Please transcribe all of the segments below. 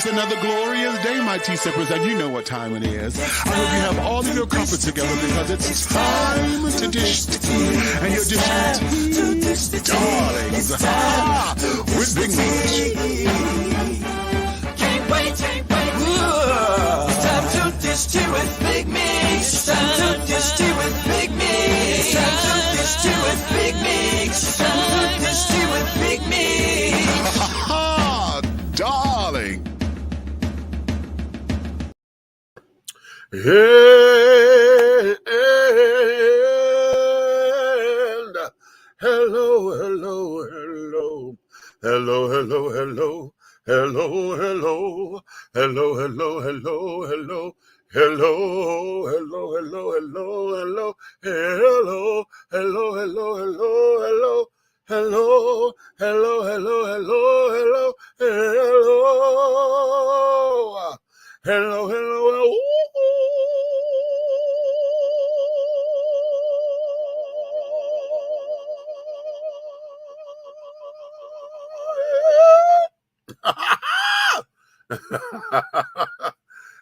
another glorious day, my tea sippers, and you know what time it is. I hope you have all of your crumpets together because it's time to dish tea. And you're dishing tea, darlings, with Big Meat. Can't wait. It's time to dish tea with Big Meat. It's time to dish tea with Big Meat. It's time to dish tea with Big Meat. It's time to dish tea with Big Meat. Darling. And hello.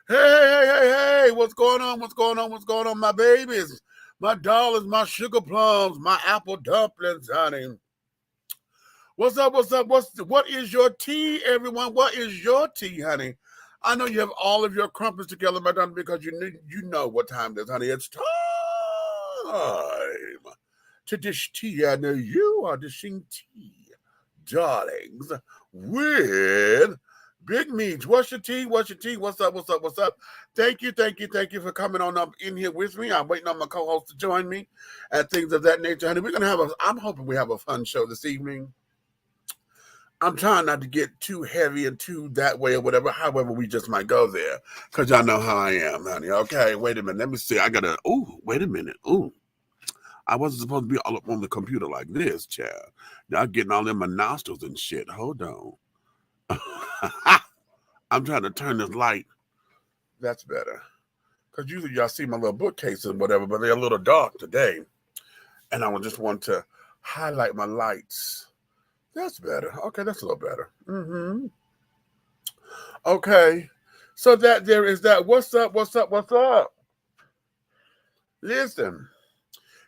Hey, what's going on, my babies, my dollars, my sugar plums, my apple dumplings, honey. What's up? What is your tea, everyone? What is your tea, honey? I know you have all of your crumpets together, my darling, because you know what time it is, honey. It's time to dish tea. I know you are dishing tea, darlings, with Big Meat. What's your tea? What's up? Thank you for coming on up in here with me. I'm waiting on my co-host to join me and things of that nature, honey. I'm hoping we have a fun show this evening. I'm trying not to get too heavy and too that way or whatever. However, we just might go there because y'all know how I am, honey. Okay, wait a minute. Let me see. Wait a minute. I wasn't supposed to be all up on the computer like this, child. Y'all getting all in my nostrils and shit. Hold on. I'm trying to turn this light. That's better. Because usually y'all see my little bookcases and whatever, but they're a little dark today. And I just want to highlight my lights. That's better. Okay, that's a little better. Okay. So that there is that. What's up? Listen,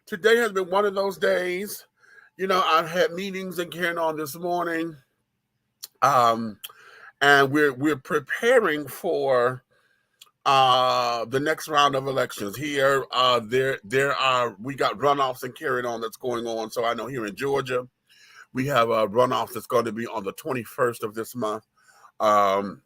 today has been one of those days. You know, I've had meetings and carrying on this morning. And we're preparing for the next round of elections. Here, we got runoffs and carrying on that's going on. So I know here in Georgia, we have a runoff that's going to be on the 21st of this month, and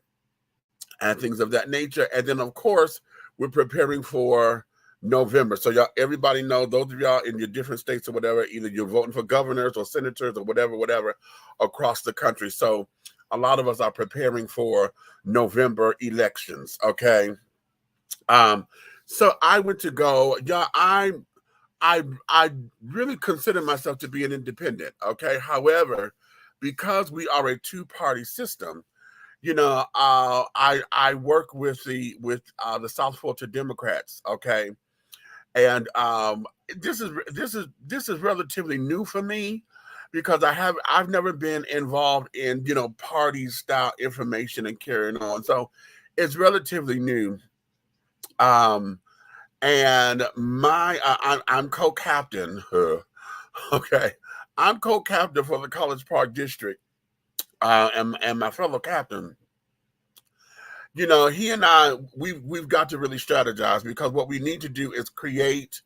things of that nature. And then, of course, we're preparing for November. So everybody know, those of y'all in your different states or whatever, either you're voting for governors or senators or whatever across the country. So a lot of us are preparing for November elections. Okay. So I went to go. I really consider myself to be an independent. Okay. However, because we are a two-party system, you know, I work with the South Florida Democrats. Okay. And this is relatively new for me because I've never been involved in, you know, party style information and carrying on. So it's relatively new. And I'm co-captain. Okay. I'm co-captain for the College Park District. And my fellow captain, you know, he and I, we've got to really strategize because what we need to do is create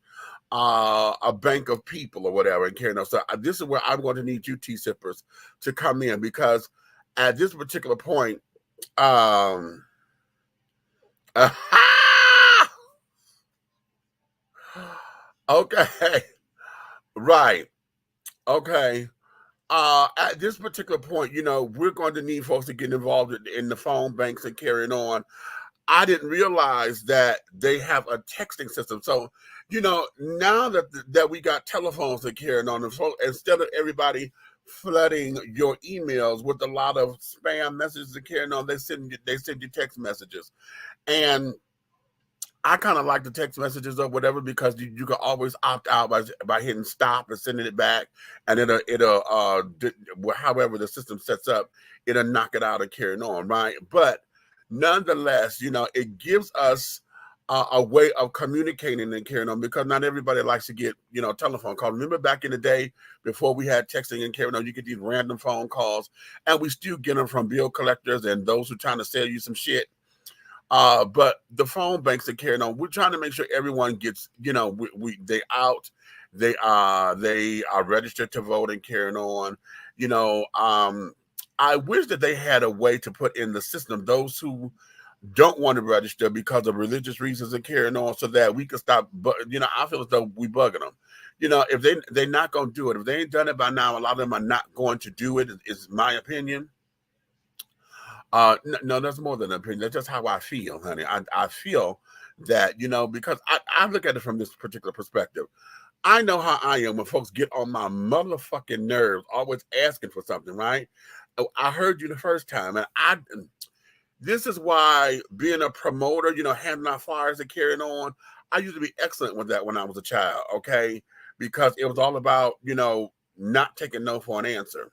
a bank of people or whatever and carrying on. So this is where I'm going to need you tea sippers to come in because at this particular point, okay, right, okay. At this particular point, you know, we're going to need folks to get involved in the phone banks and carrying on. I didn't realize that they have a texting system. So, you know, now that we got telephones that carrying on, so instead of everybody flooding your emails with a lot of spam messages and carrying on, they send you text messages. And I kind of like the text messages or whatever because you can always opt out by hitting stop and sending it back, and it'll however the system sets up, it'll knock it out and carrying on, right? But nonetheless, it gives us a way of communicating and carrying on, because not everybody likes to get, telephone calls. Remember back in the day before we had texting and carrying on, you get these random phone calls, and we still get them from bill collectors and those who are trying to sell you some shit. But the phone banks are carrying on. We're trying to make sure everyone gets, they out, they are registered to vote and carrying on. I wish that they had a way to put in the system those who don't want to register because of religious reasons and carrying on, so that we can stop. But I feel as though we bugging them. If they're not going to do it, if they ain't done it by now, a lot of them are not going to do it. Is my opinion. No, that's more than an opinion. That's just how I feel, honey. I feel that, because I look at it from this particular perspective. I know how I am when folks get on my motherfucking nerves, always asking for something, right? I heard you the first time, and this is why being a promoter, handing out flyers and carrying on, I used to be excellent with that when I was a child, okay? Because it was all about, not taking no for an answer.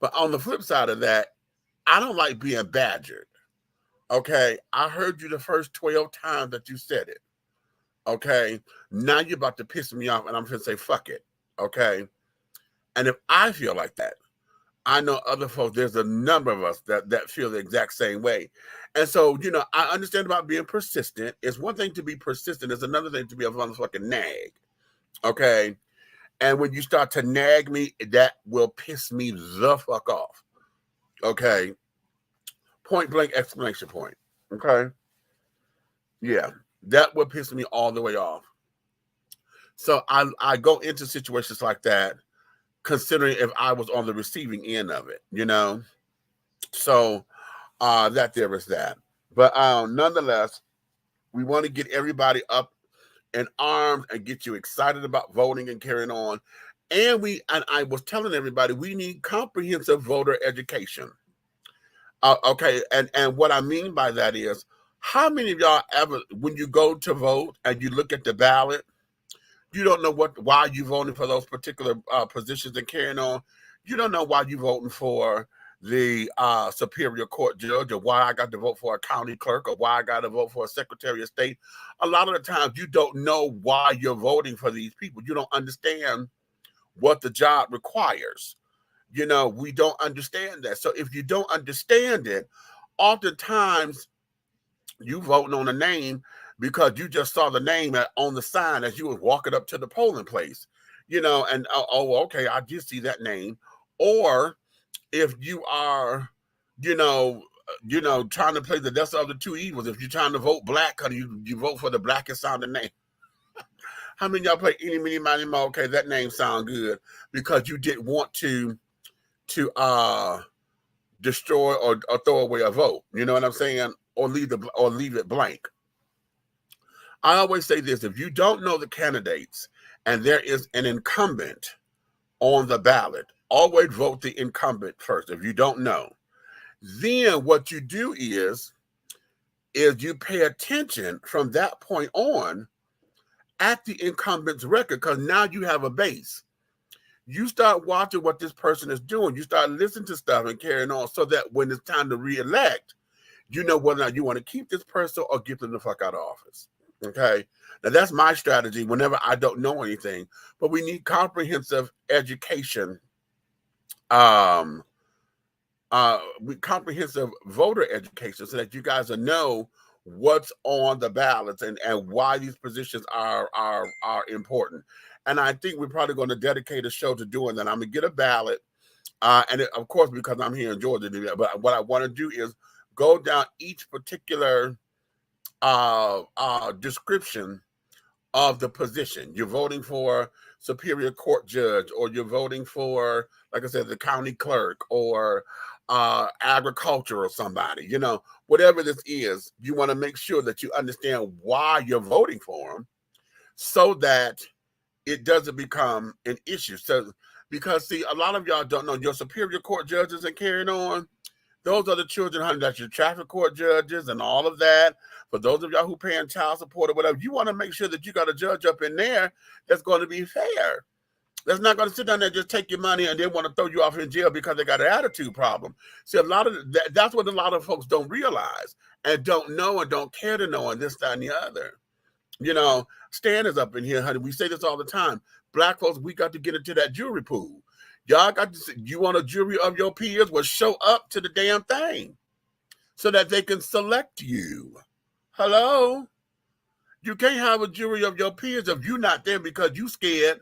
But on the flip side of that, I don't like being badgered, okay? I heard you the first 12 times that you said it, okay? Now you're about to piss me off, and I'm going to say, fuck it, okay? And if I feel like that, I know other folks, there's a number of us that feel the exact same way. And so, I understand about being persistent. It's one thing to be persistent. It's another thing to be a motherfucking nag, okay? And when you start to nag me, that will piss me the fuck off, okay? Point blank exclamation point, okay? Yeah, that will piss me all the way off. So I go into situations like that, considering if I was on the receiving end of it, So that there is that. But nonetheless, we want to get everybody up in arms and get you excited about voting and carrying on. And I was telling everybody, we need comprehensive voter education. Okay, and what I mean by that is, how many of y'all ever, when you go to vote and you look at the ballot, you don't know why you voting for those particular positions and carrying on. You don't know why you voting for the Superior Court judge, or why I got to vote for a county clerk, or why I got to vote for a Secretary of State. A lot of the times you don't know why you're voting for these people. You don't understand what the job requires. We don't understand that. So if you don't understand it, oftentimes you voting on a name because you just saw the name on the sign as you was walking up to the polling place, and okay, I did see that name. Or if you are, trying to play the lesser of the two evils, if you're trying to vote black, because you vote for the blackest sounding name. How many of y'all play any, mini, miny, mo? Okay, that name sound good, because you didn't want to destroy or throw away a vote. You know what I'm saying? Or leave it blank. I always say this: if you don't know the candidates and there is an incumbent on the ballot, always vote the incumbent first. If you don't know, then what you do is you pay attention from that point on at the incumbent's record, because now you have a base. You start watching what this person is doing. You start listening to stuff and carrying on, so that when it's time to re-elect, you know whether or not you want to keep this person or get them the fuck out of office. Okay, now that's my strategy whenever I don't know anything. But we need comprehensive education, comprehensive voter education, so that you guys will know what's on the ballots and why these positions are important. And I think we're probably going to dedicate a show to doing that. I'm gonna get a ballot, and of course, because I'm here in Georgia, but what I want to do is go down each particular description of the position. You're voting for Superior Court judge, or you're voting for, like I said, the county clerk, or agriculture, or somebody, whatever this is. You want to make sure that you understand why you're voting for them, so that it doesn't become an issue. So, because see, a lot of y'all don't know your Superior Court judges and carrying on. Those are the children, honey, that's your traffic court judges and all of that. For those of y'all who paying child support or whatever, you want to make sure that you got a judge up in there that's going to be fair. That's not going to sit down there and just take your money and then want to throw you off in jail because they got an attitude problem. See, a lot of that's what a lot of folks don't realize and don't know and don't care to know, and this, that, and the other. You know, Stan is up in here, honey. We say this all the time. Black folks, we got to get into that jury pool. Y'all got to say, you want a jury of your peers? Well, show up to the damn thing so that they can select you. Hello? You can't have a jury of your peers if you're not there because you scared.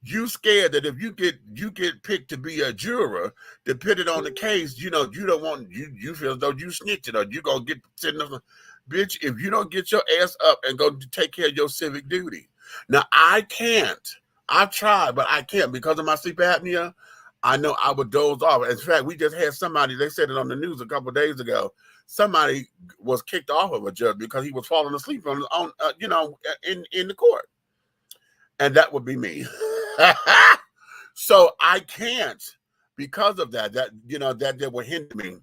You scared that if you get picked to be a juror, depending on the case, you know, you don't want you feel as though you snitching or you gonna get sitting up. Bitch, if you don't get your ass up and go to take care of your civic duty. Now I can't. I tried, but I can't because of my sleep apnea. I know I would doze off. In fact, we just had somebody, they said it on the news a couple of days ago. Somebody was kicked off of a judge because he was falling asleep on you know, in the court. And that would be me. So I can't because of that, you know, that will hinder me.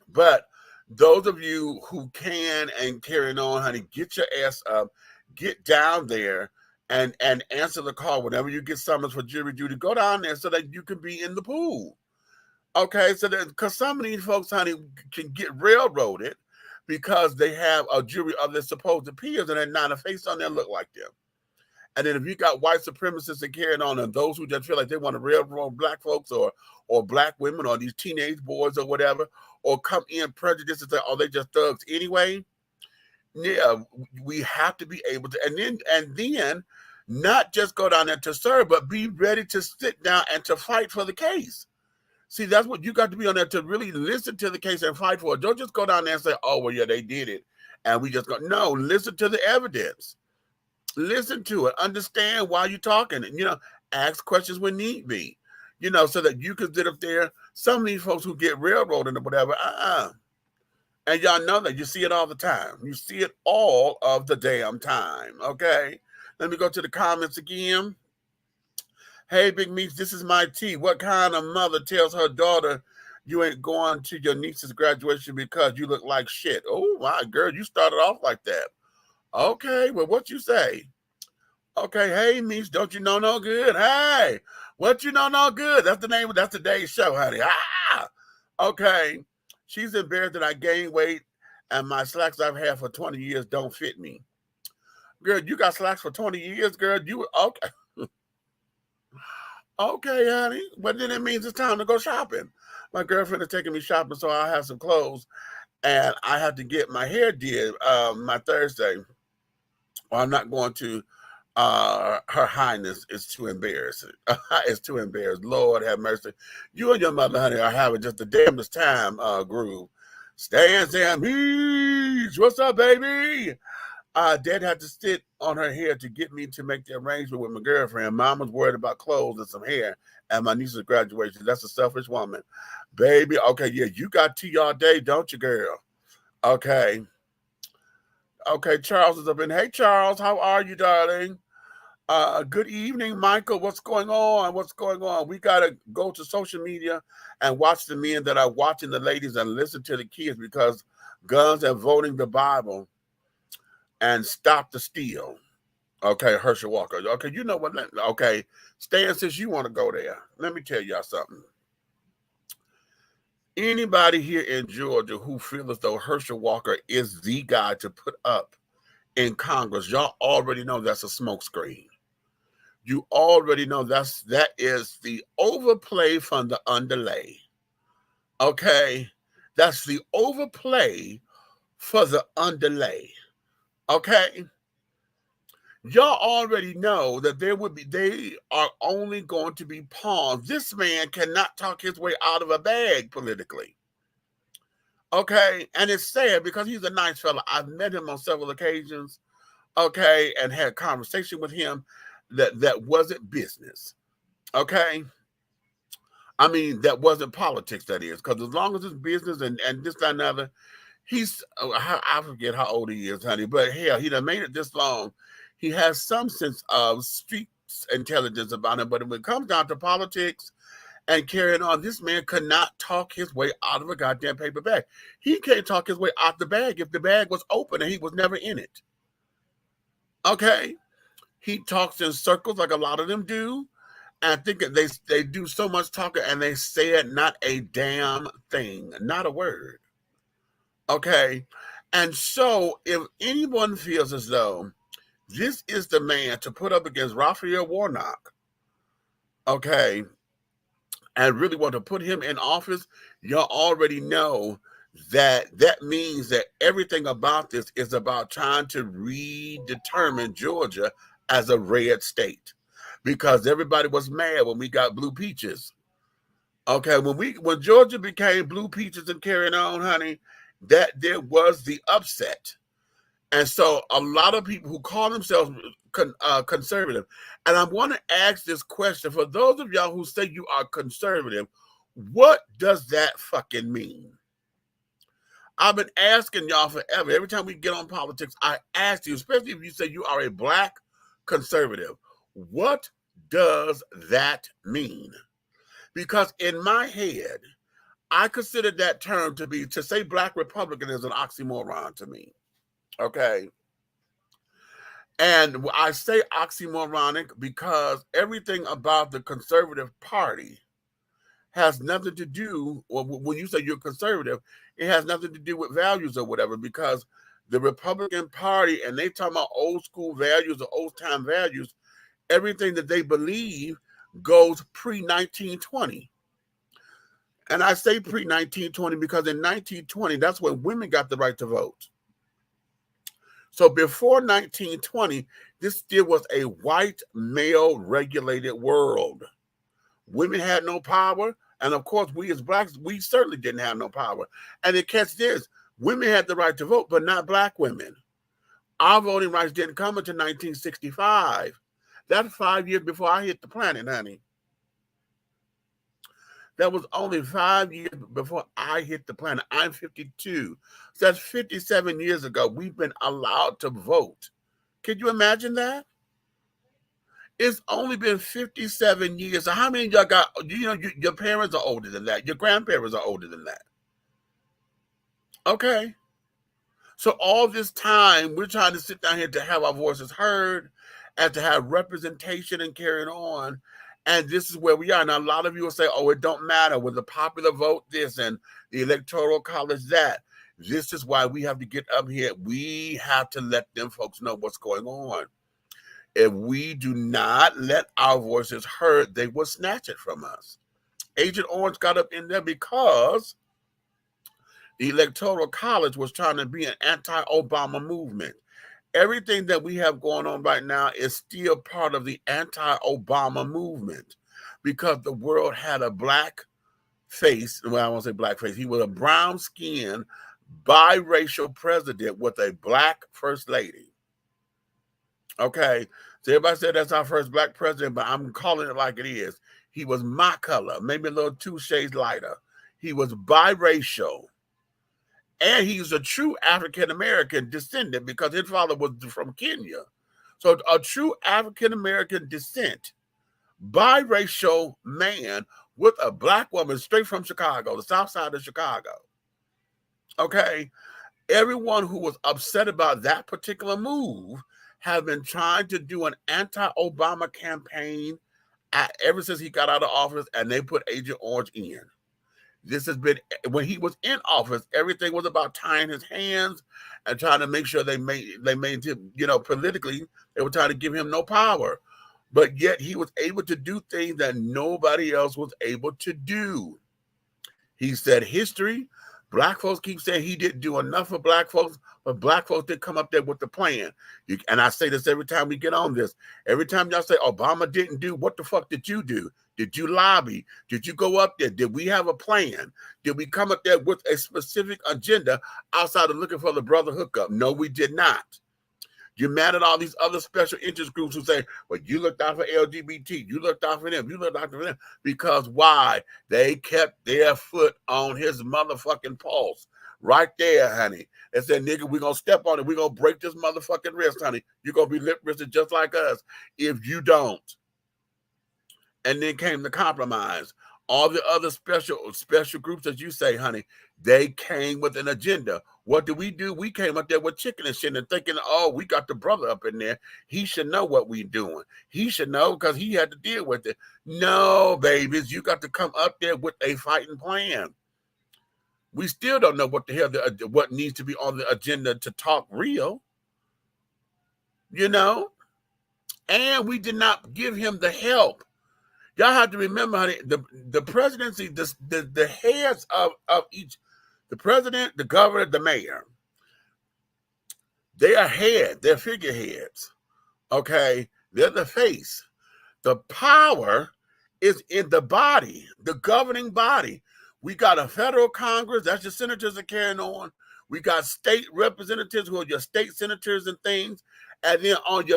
But those of you who can and carrying on, honey, get your ass up, get down there and answer the call whenever you get summons for jury duty. Go down there so that you can be in the pool. Okay, so that because some of these folks, honey, can get railroaded because they have a jury of their supposed peers and they're not a face on there look like them. And then if you got white supremacists and carrying on, and those who just feel like they want to railroad black folks or black women or these teenage boys or whatever, or come in prejudiced and say, oh, they just thugs anyway. Yeah, we have to be able to, and then not just go down there to serve, but be ready to sit down and to fight for the case. See, that's what you got to be on there to really listen to the case and fight for it. Don't just go down there and say, oh, well, yeah, they did it. And we just go, no, listen to the evidence. Listen to it. Understand why you're talking. And, you know, ask questions when need be. You know, so that you can sit up there. Some of these folks who get railroaded or whatever, and y'all know that. You see it all the time. You see it all of the damn time, okay? Let me go to the comments again. Hey, Big Meats, this is my tea. What kind of mother tells her daughter you ain't going to your niece's graduation because you look like shit? Oh, my girl, you started off like that. Okay, well, what you say? Okay, hey, Meats, don't you know no good? Hey, what you know no good? That's the name. That's today's show, honey. Okay. She's embarrassed that I gained weight and my slacks I've had for 20 years don't fit me. Girl, you got slacks for 20 years, girl. You okay? Okay, honey. But then it means it's time to go shopping. My girlfriend is taking me shopping, so I have some clothes, and I have to get my hair did my Thursday. Well, I'm not going to. Her Highness is too embarrassing. It's too embarrassed. Lord have mercy. You and your mother, honey, are having just the damnedest time, Groove. Stan Sam, what's up, baby? Dad had to sit on her hair to get me to make the arrangement with my girlfriend. Mom was worried about clothes and some hair at my niece's graduation. That's a selfish woman. Baby, okay, yeah, you got tea all day, don't you, girl? Okay. Okay, Charles is up in. Hey, Charles, how are you, darling? Good evening, Michael. What's going on? What's going on? We got to go to social media and watch the men that are watching the ladies and listen to the kids because guns and voting the Bible and stop the steal. Okay, Herschel Walker. Okay, you know what? Okay, Stan, since you want to go there, let me tell y'all something. Anybody here in Georgia who feels as though Herschel Walker is the guy to put up in Congress, y'all already know that's a smokescreen. You already know that is the overplay from the underlay. Okay? That's the overplay for the underlay. Okay? Y'all already know that they are only going to be pawns. This man cannot talk his way out of a bag politically. Okay? And it's sad because he's a nice fella. I've met him on several occasions, okay, and had a conversation with him that wasn't business. Okay? I mean, that wasn't politics, that is, because as long as it's business and this, that, and other, I forget how old he is, honey, but hell, he done made it this long. He has some sense of street intelligence about him, but when it comes down to politics and carrying on, this man could not talk his way out of a goddamn paper bag. He can't talk his way out the bag if the bag was open and he was never in it. Okay? He talks in circles like a lot of them do. And I think that they do so much talking and they said not a damn thing, not a word. Okay. And so if anyone feels as though this is the man to put up against Raphael Warnock, okay, and really want to put him in office, y'all already know that that means that everything about this is about trying to redetermine Georgia as a red state, because everybody was mad when we got blue peaches. Okay, when Georgia became blue peaches and carrying on, honey, that there was the upset. And so a lot of people who call themselves conservative, and I want to ask this question for those of y'all who say you are conservative, what does that fucking mean? I've been asking y'all forever. Every time we get on politics, I ask you, especially if you say you are a black conservative, what does that mean? Because in my head, I consider that term to say black Republican is an oxymoron to me. Okay. And I say oxymoronic because everything about the conservative party has nothing to do, or when you say you're conservative, it has nothing to do with values or whatever, because the Republican Party, and they talk about old school values or old time values, everything that they believe goes pre-1920. And I say pre-1920 because in 1920, that's when women got the right to vote. So before 1920, this still was a white male-regulated world. Women had no power. And of course, we as blacks, we certainly didn't have no power. And then catch this, women had the right to vote, but not black women. Our voting rights didn't come until 1965. That's 5 years before I hit the planet, honey. That was only 5 years before I hit the planet. I'm 52. So that's 57 years ago. We've been allowed to vote. Can you imagine that? It's only been 57 years. So how many of y'all got, your parents are older than that. Your grandparents are older than that. Okay. So all this time, we're trying to sit down here to have our voices heard and to have representation and carrying on. And this is where we are. Now, a lot of you will say, oh, it don't matter with the popular vote this and the electoral college that. This is why we have to get up here. We have to let them folks know what's going on. If we do not let our voices heard, they will snatch it from us. Agent Orange got up in there because the Electoral College was trying to be an anti-Obama movement. Everything that we have going on right now is still part of the anti-Obama movement, because the world had a black face. Well, I won't say black face. He was a brown-skinned, biracial president with a black first lady. Okay, so everybody said that's our first black president, but I'm calling it like it is. He was my color, maybe a little 2 shades lighter. He was biracial. And he's a true African-American descendant because his father was from Kenya. So a true African-American descent, biracial man with a black woman straight from Chicago, the south side of Chicago. Okay, everyone who was upset about that particular move have been trying to do an anti-Obama campaign ever since he got out of office, and they put Agent Orange in. This has been, when he was in office, everything was about tying his hands and trying to make sure they made him, politically, they were trying to give him no power. But yet he was able to do things that nobody else was able to do. He said history. Black folks keep saying he didn't do enough for black folks, but black folks did come up there with the plan. And I say this every time we get on this. Every time y'all say Obama didn't do, what the fuck did you do? Did you lobby? Did you go up there? Did we have a plan? Did we come up there with a specific agenda outside of looking for the brother hookup? No, we did not. You're mad at all these other special interest groups who say, well, you looked out for LGBT, you looked out for them, you looked out for them. Because why? They kept their foot on his motherfucking pulse. Right there, honey. They said, nigga, we're going to step on it. We're going to break this motherfucking wrist, honey. You're going to be lip-wristed just like us if you don't. And then came the compromise. All the other special groups that you say, honey, They came with an agenda. What did we do? We came up there with chicken and shit and thinking, oh, we got the brother up in there. He should know what we doing. He should know because he had to deal with it. No, babies, you got to come up there with a fighting plan. We still don't know what the hell, what needs to be on the agenda to talk real. You know? And we did not give him the help. Y'all have to remember, honey, the presidency, the heads of each, the president, the governor, the mayor, they are head, they're figureheads, okay? They're the face. The power is in the body, the governing body. We got a federal Congress, that's your senators that carrying on. We got state representatives who are your state senators and things. And then on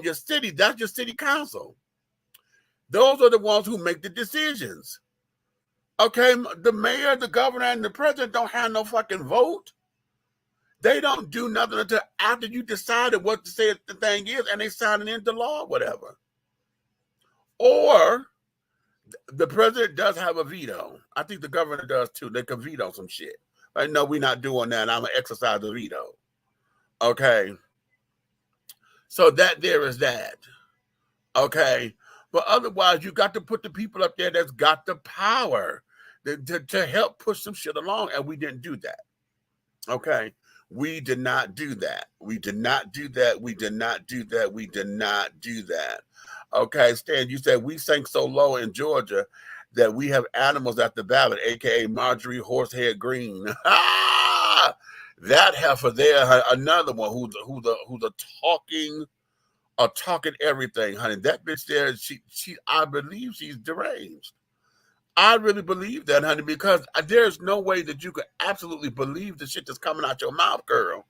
your city, that's your city council. Those are the ones who make the decisions. Okay, the mayor, the governor, and the president don't have no fucking vote. They don't do nothing until after you decided what to say the thing is and they sign it into law or whatever. Or the president does have a veto. I think the governor does too. They can veto some shit. Like, no, we're not doing that. I'm going to exercise the veto. Okay. So that there is that. Okay. But otherwise, you got to put the people up there that's got the power to help push some shit along. And we didn't do that. Okay. We did not do that. We did not do that. We did not do that. We did not do that. Okay, Stan, you said we sank so low in Georgia that we have animals at the ballot, aka Marjorie Horsehead Green. That heifer there, another one who's a talking everything, honey. That bitch there, she I believe she's deranged. I really believe that, honey, because there's no way that you could absolutely believe the shit that's coming out your mouth, girl.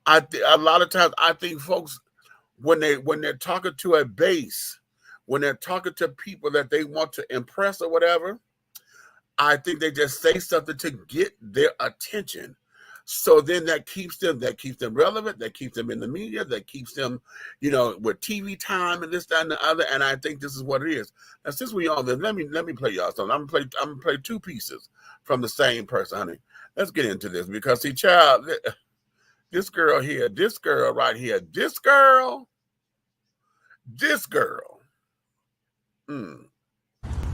A lot of times I think folks, when they're talking to a base, when they're talking to people that they want to impress or whatever, I think they just say something to get their attention. So then that keeps them relevant, that keeps them in the media, that keeps them, with TV time and this, that, and the other. And I think this is what it is. Now, since we all this, let me play y'all something. I'm gonna play two pieces from the same person, honey. Let's get into this because see, child, this girl here, this girl right here, this girl.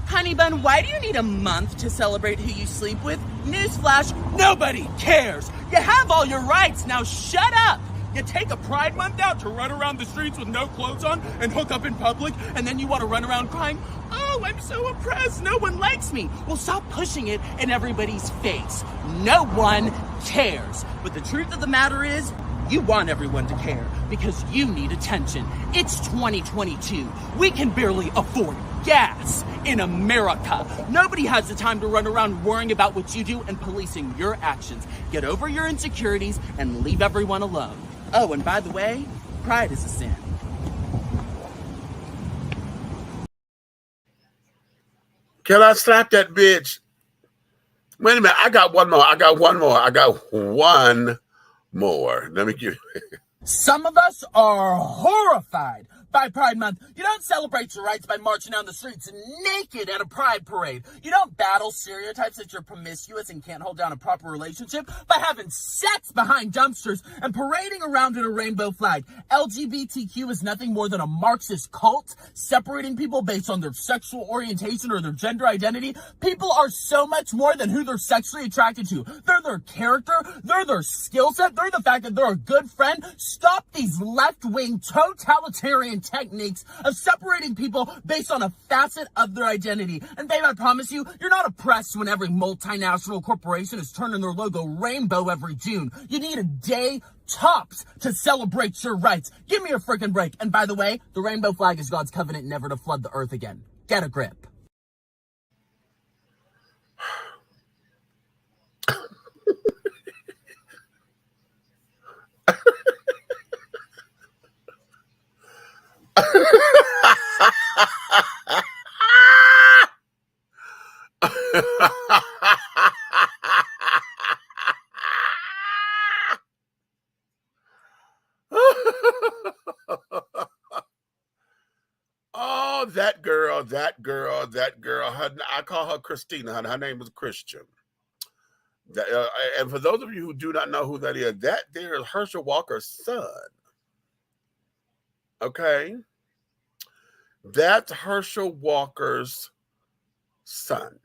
Honey bun, why do you need a month to celebrate who you sleep with? Newsflash, nobody cares. You have all your rights, now shut up. You take a Pride Month out to run around the streets with no clothes on and hook up in public, and then you want to run around crying, oh, I'm so oppressed, no one likes me. Well, stop pushing it in everybody's face. No one cares. But the truth of the matter is, you want everyone to care because you need attention. It's 2022. We can barely afford gas in America. Nobody has the time to run around worrying about what you do and policing your actions. Get over your insecurities and leave everyone alone. Oh, and by the way, pride is a sin. Can I slap that bitch? Wait a minute. I got one more. Let me give you. Some of us are horrified by Pride Month. You don't celebrate your rights by marching down the streets naked at a pride parade. You don't battle stereotypes that you're promiscuous and can't hold down a proper relationship by having sex behind dumpsters and parading around in a rainbow flag. LGBTQ is nothing more than a Marxist cult separating people based on their sexual orientation or their gender identity. People are so much more than who they're sexually attracted to. They're their character, they're their skill set, they're the fact that they're a good friend. Stop these left-wing totalitarian techniques of separating people based on a facet of their identity. And babe, I promise you, you're not oppressed when every multinational corporation is turning their logo rainbow every June. You need a day tops to celebrate your rights. Give me a freaking break. And by the way, the rainbow flag is God's covenant never to flood the earth again. Get a grip. Oh, that girl. I call her Christina. Her name is Christian. And for those of you who do not know who that there is Herschel Walker's son. Okay? That's Herschel Walker's son.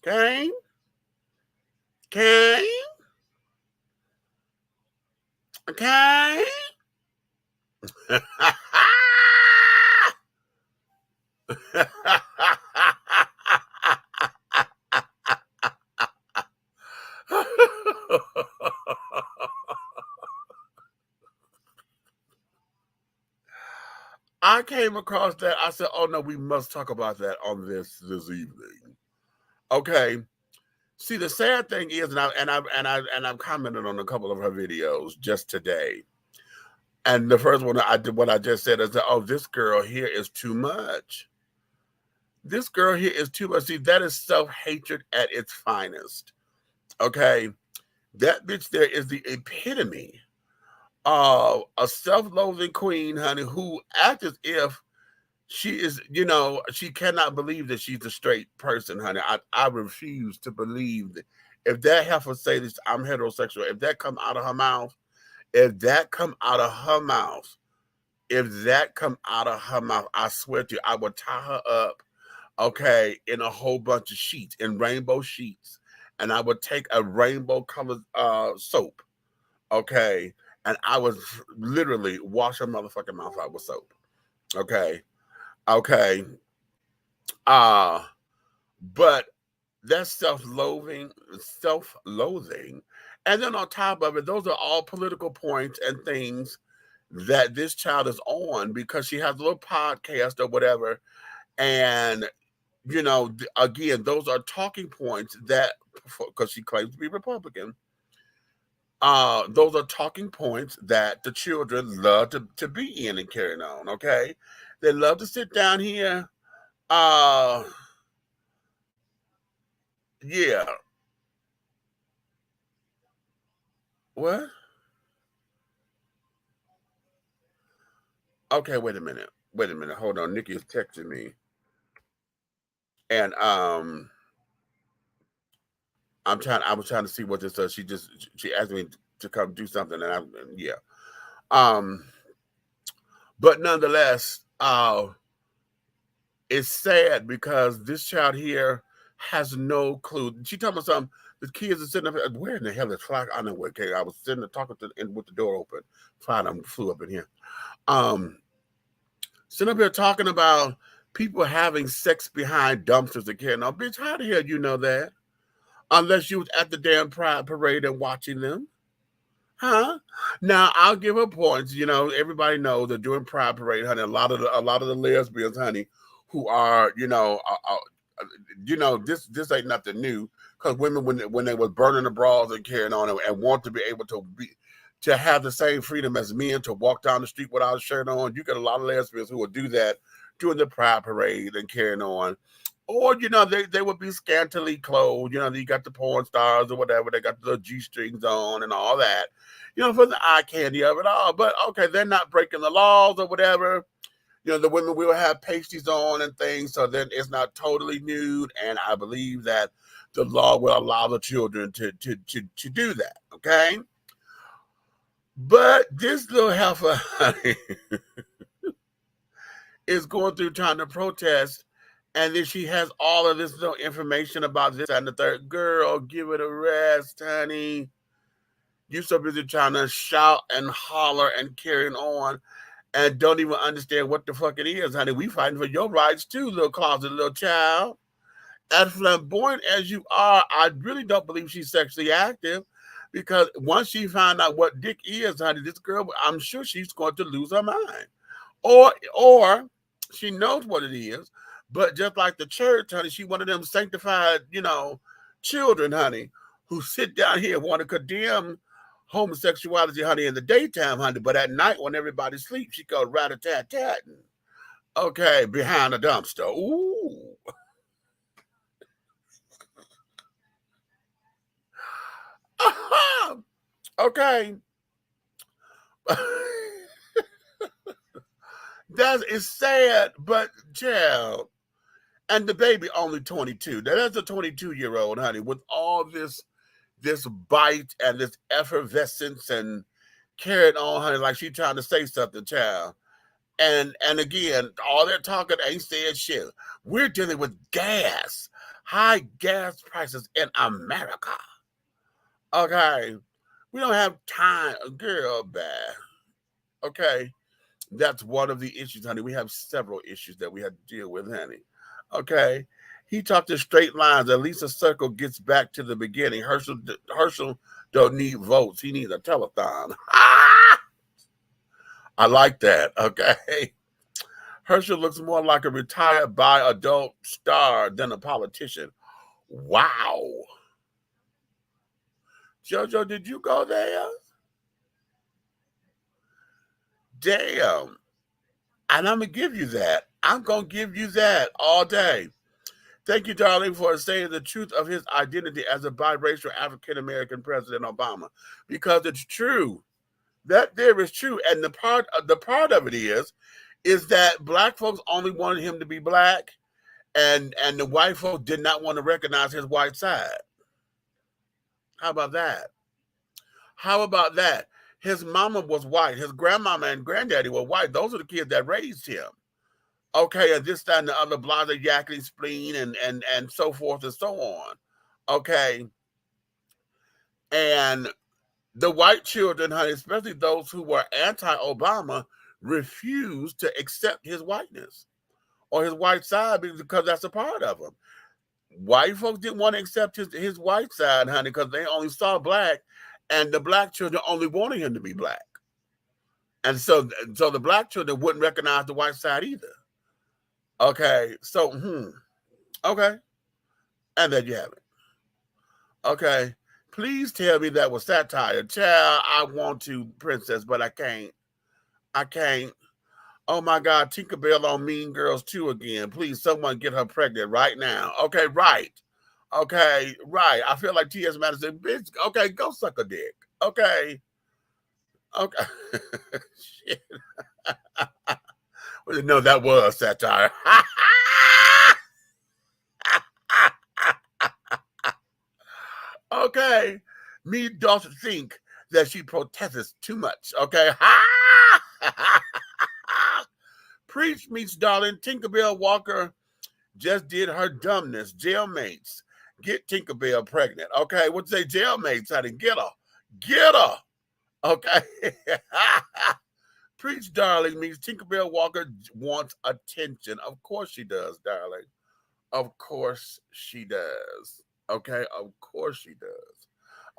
Okay? Okay? Okay? I came across that. I said, "Oh no, we must talk about that on this evening." Okay. See, the sad thing is, and I've commented on a couple of her videos just today. And the first one I did, what I just said is that, oh, this girl here is too much. This girl here is too much. See, that is self-hatred at its finest. Okay. That bitch there is the epitome of a self-loathing queen, honey, who acts as if she is, she cannot believe that she's a straight person, honey. I refuse to believe that. If that heifer say this, I'm heterosexual, if that come out of her mouth, I swear to you, I would tie her up, okay, in a whole bunch of sheets, in rainbow sheets. And I would take a rainbow colored soap, okay, and I would literally wash her motherfucking mouth out with soap. Okay. Okay. But that's self-loathing. And then on top of it, those are all political points and things that this child is on because she has a little podcast or whatever. And, again, those are talking points that, because she claims to be Republican, those are talking points that the children love to be in and carrying on, okay? They love to sit down here. Yeah. What? Okay, wait a minute. Hold on. Nikki is texting me. And I was trying to see what this does. She asked me to come do something, and yeah. But nonetheless, it's sad because this child here has no clue. She told me something. The kids are sitting up. Where in the hell is Flock? I know where. Okay, I was sitting there talking with the door open. Fine, I flew up in here. Sitting up here talking about people having sex behind dumpsters and carrying on. Bitch, how the hell you know that? Unless you was at the damn Pride Parade and watching them. Huh? Now I'll give her points. Everybody knows that during Pride Parade, honey, a lot of the lesbians, honey, who are, this ain't nothing new. Because women, when they was burning the bras and carrying on and want to be able to have the same freedom as men to walk down the street without a shirt on, you get a lot of lesbians who will do that during the Pride Parade and carrying on. Or, they would be scantily clothed. You got the porn stars or whatever. They got the G-strings on and all that. For the eye candy of it all. But, okay, they're not breaking the laws or whatever. The women will have pasties on and things. So then it's not totally nude. And I believe that the law will allow the children to do that. Okay? But this little heifer is going through trying to protest. And then she has all of this little information about this and the third. Girl, give it a rest, honey. You so busy trying to shout and holler and carrying on and don't even understand what the fuck it is, honey. We fighting for your rights too, little closet, little child. As flamboyant as you are, I really don't believe she's sexually active because once she found out what dick is, honey, this girl, I'm sure she's going to lose her mind. Or she knows what it is. But just like the church, honey, she one of them sanctified, children, honey, who sit down here and want to condemn homosexuality, honey, in the daytime, honey. But at night when everybody sleeps, she goes rat-a-tat-tatting. Okay, behind a dumpster. Ooh. Okay. That is sad, but child. And the baby only 22. Now, that's a 22-year-old, honey, with all this bite and this effervescence and carrying on, honey, like she trying to say something, child. And again, all they're talking ain't saying shit. We're dealing with gas, high gas prices in America. Okay, we don't have time, girl, bad. Okay, that's one of the issues, honey. We have several issues that we have to deal with, honey. Okay, he talked in straight lines. At least a circle gets back to the beginning. Herschel don't need votes. He needs a telethon. I like that. Okay. Herschel looks more like a retired by adult star than a politician. Wow. Jojo, did you go there? Damn. And I'm going to give you that. I'm going to give you that all day. Thank you, darling, for saying the truth of his identity as a biracial African-American President Obama. Because it's true. That there is true. And the part of it is that black folks only wanted him to be black, and the white folks did not want to recognize his white side. How about that? How about that? His mama was white. His grandmama and granddaddy were white. Those are the kids that raised him. Okay, and this, that, and the other, blah, the yakety spleen, and so forth and so on. Okay. And the white children, honey, especially those who were anti-Obama, refused to accept his whiteness or his white side because that's a part of him. White folks didn't want to accept his white side, honey, because they only saw black, and the black children only wanted him to be black. And so the black children wouldn't recognize the white side either. Okay, so, okay. And there you have it. Okay, please tell me that was satire. Child, I want to, princess, but I can't. I can't. Oh my God, Tinkerbell on Mean Girls 2 again. Please, someone get her pregnant right now. Okay, right. Okay, right. I feel like T.S. Madison, bitch, okay, go suck a dick. Okay. Okay. Shit. Well, no, that was satire. Okay. Me doesn't think that she protests too much. Okay. Preach meets darling. Tinkerbell Walker just did her dumbness. Jailmates, get Tinkerbell pregnant. Okay, what's say jailmates? Honey, get her. Get her. Okay. Preach, darling, means Tinkerbell Walker wants attention. Of course she does, darling. Of course she does. Okay, of course she does.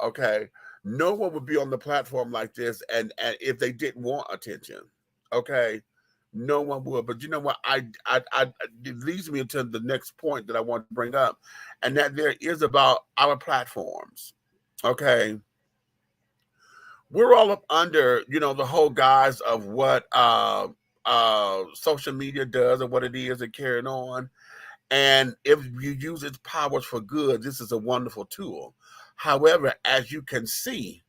Okay, no one would be on the platform like this, and if they didn't want attention. Okay, no one would. But you know what? It leads me to the next point that I want to bring up, and that there is about our platforms. Okay. We're all up under, the whole guise of what social media does and what it is and carrying on. And if you use its powers for good, this is a wonderful tool. However, as you can see,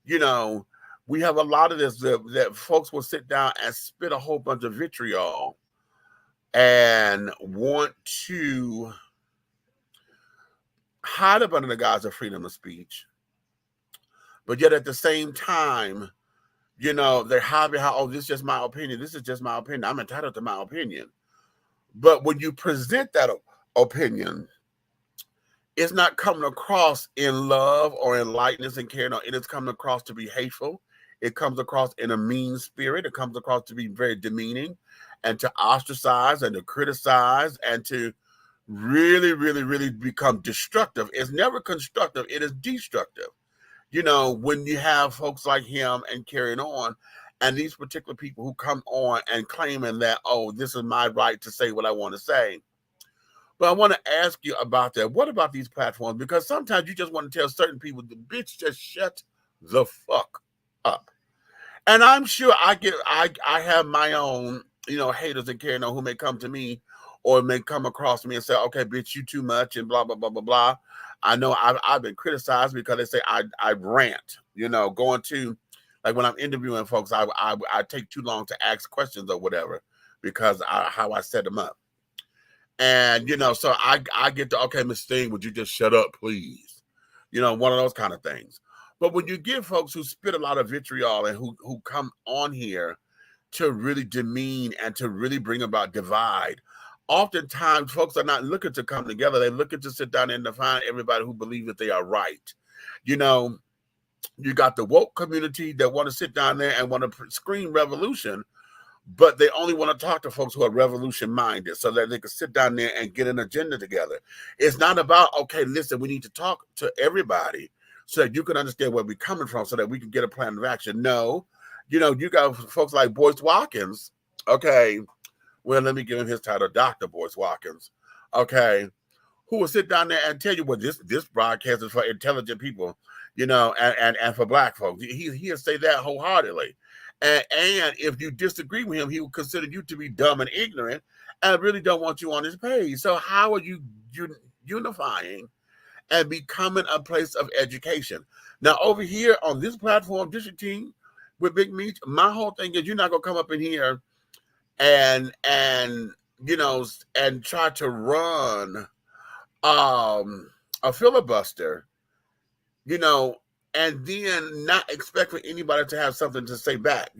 we have a lot of this that folks will sit down and spit a whole bunch of vitriol and want to hide up under the guise of freedom of speech. But yet at the same time, they're hiding how, oh, this is just my opinion. This is just my opinion. I'm entitled to my opinion. But when you present that opinion, it's not coming across in love or in lightness and caring. It is coming across to be hateful. It comes across in a mean spirit. It comes across to be very demeaning and to ostracize and to criticize and to really, really, really become destructive. It's never constructive. It is destructive. When you have folks like him and carrying on, and these particular people who come on and claiming that, oh, this is my right to say what I want to say. But I want to ask you about that. What about these platforms? Because sometimes you just want to tell certain people, the bitch, just shut the fuck up. And I'm sure I have my own, haters and carrying on who may come to me or may come across me and say, okay, bitch, you too much and blah, blah, blah, blah, blah. I know I've been criticized because they say I rant, going to, like when I'm interviewing folks, I take too long to ask questions or whatever because how I set them up. And so I get to, okay, Miss Sting, would you just shut up, please? One of those kind of things. But when you get folks who spit a lot of vitriol and who come on here to really demean and to really bring about divide, oftentimes folks are not looking to come together. They're looking to sit down and define everybody who believes that they are right. You got the woke community that want to sit down there and want to scream revolution, but they only want to talk to folks who are revolution minded so that they can sit down there and get an agenda together. It's not about, okay, listen, we need to talk to everybody so that you can understand where we're coming from so that we can get a plan of action. No, you got folks like Boyce Watkins. Okay, well, let me give him his title, Dr. Boyce Watkins. Okay, who will sit down there and tell you, well, this broadcast is for intelligent people, and for black folks. He'll say that wholeheartedly. And if you disagree with him, he will consider you to be dumb and ignorant and really don't want you on his page. So how are you unifying and becoming a place of education? Now, over here on this platform, District Team with Big Meech, my whole thing is you're not going to come up in here and try to run a filibuster, and then not expect for anybody to have something to say back.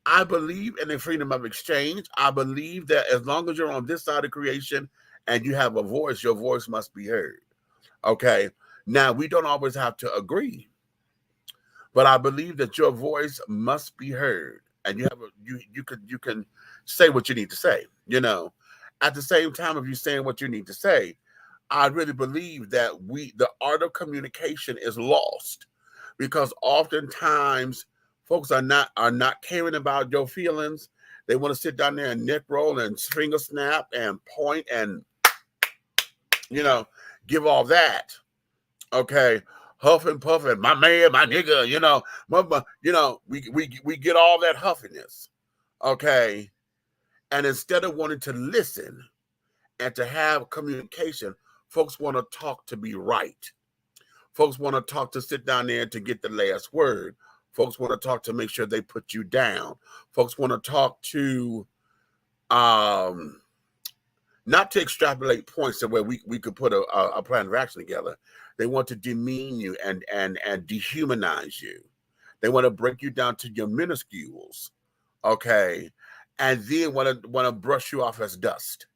I believe in the freedom of exchange. I believe that as long as you're on this side of creation and you have a voice, your voice must be heard. Okay. Now, we don't always have to agree, but I believe that your voice must be heard, and you can say what you need to say. At the same time, if you're saying what you need to say, I really believe that the art of communication is lost because oftentimes folks are not caring about your feelings. They want to sit down there and neck roll and finger snap and point and give all that. Okay, huff and puff and my man, my nigga. We get all that huffiness. Okay, and instead of wanting to listen and to have communication, folks want to talk to be right. Folks want to talk to sit down there to get the last word. Folks want to talk to make sure they put you down. Folks want to talk to, not to extrapolate points to where we could put a plan of action together. They want to demean you and dehumanize you. They want to break you down to your minuscules, okay, and then want to brush you off as dust,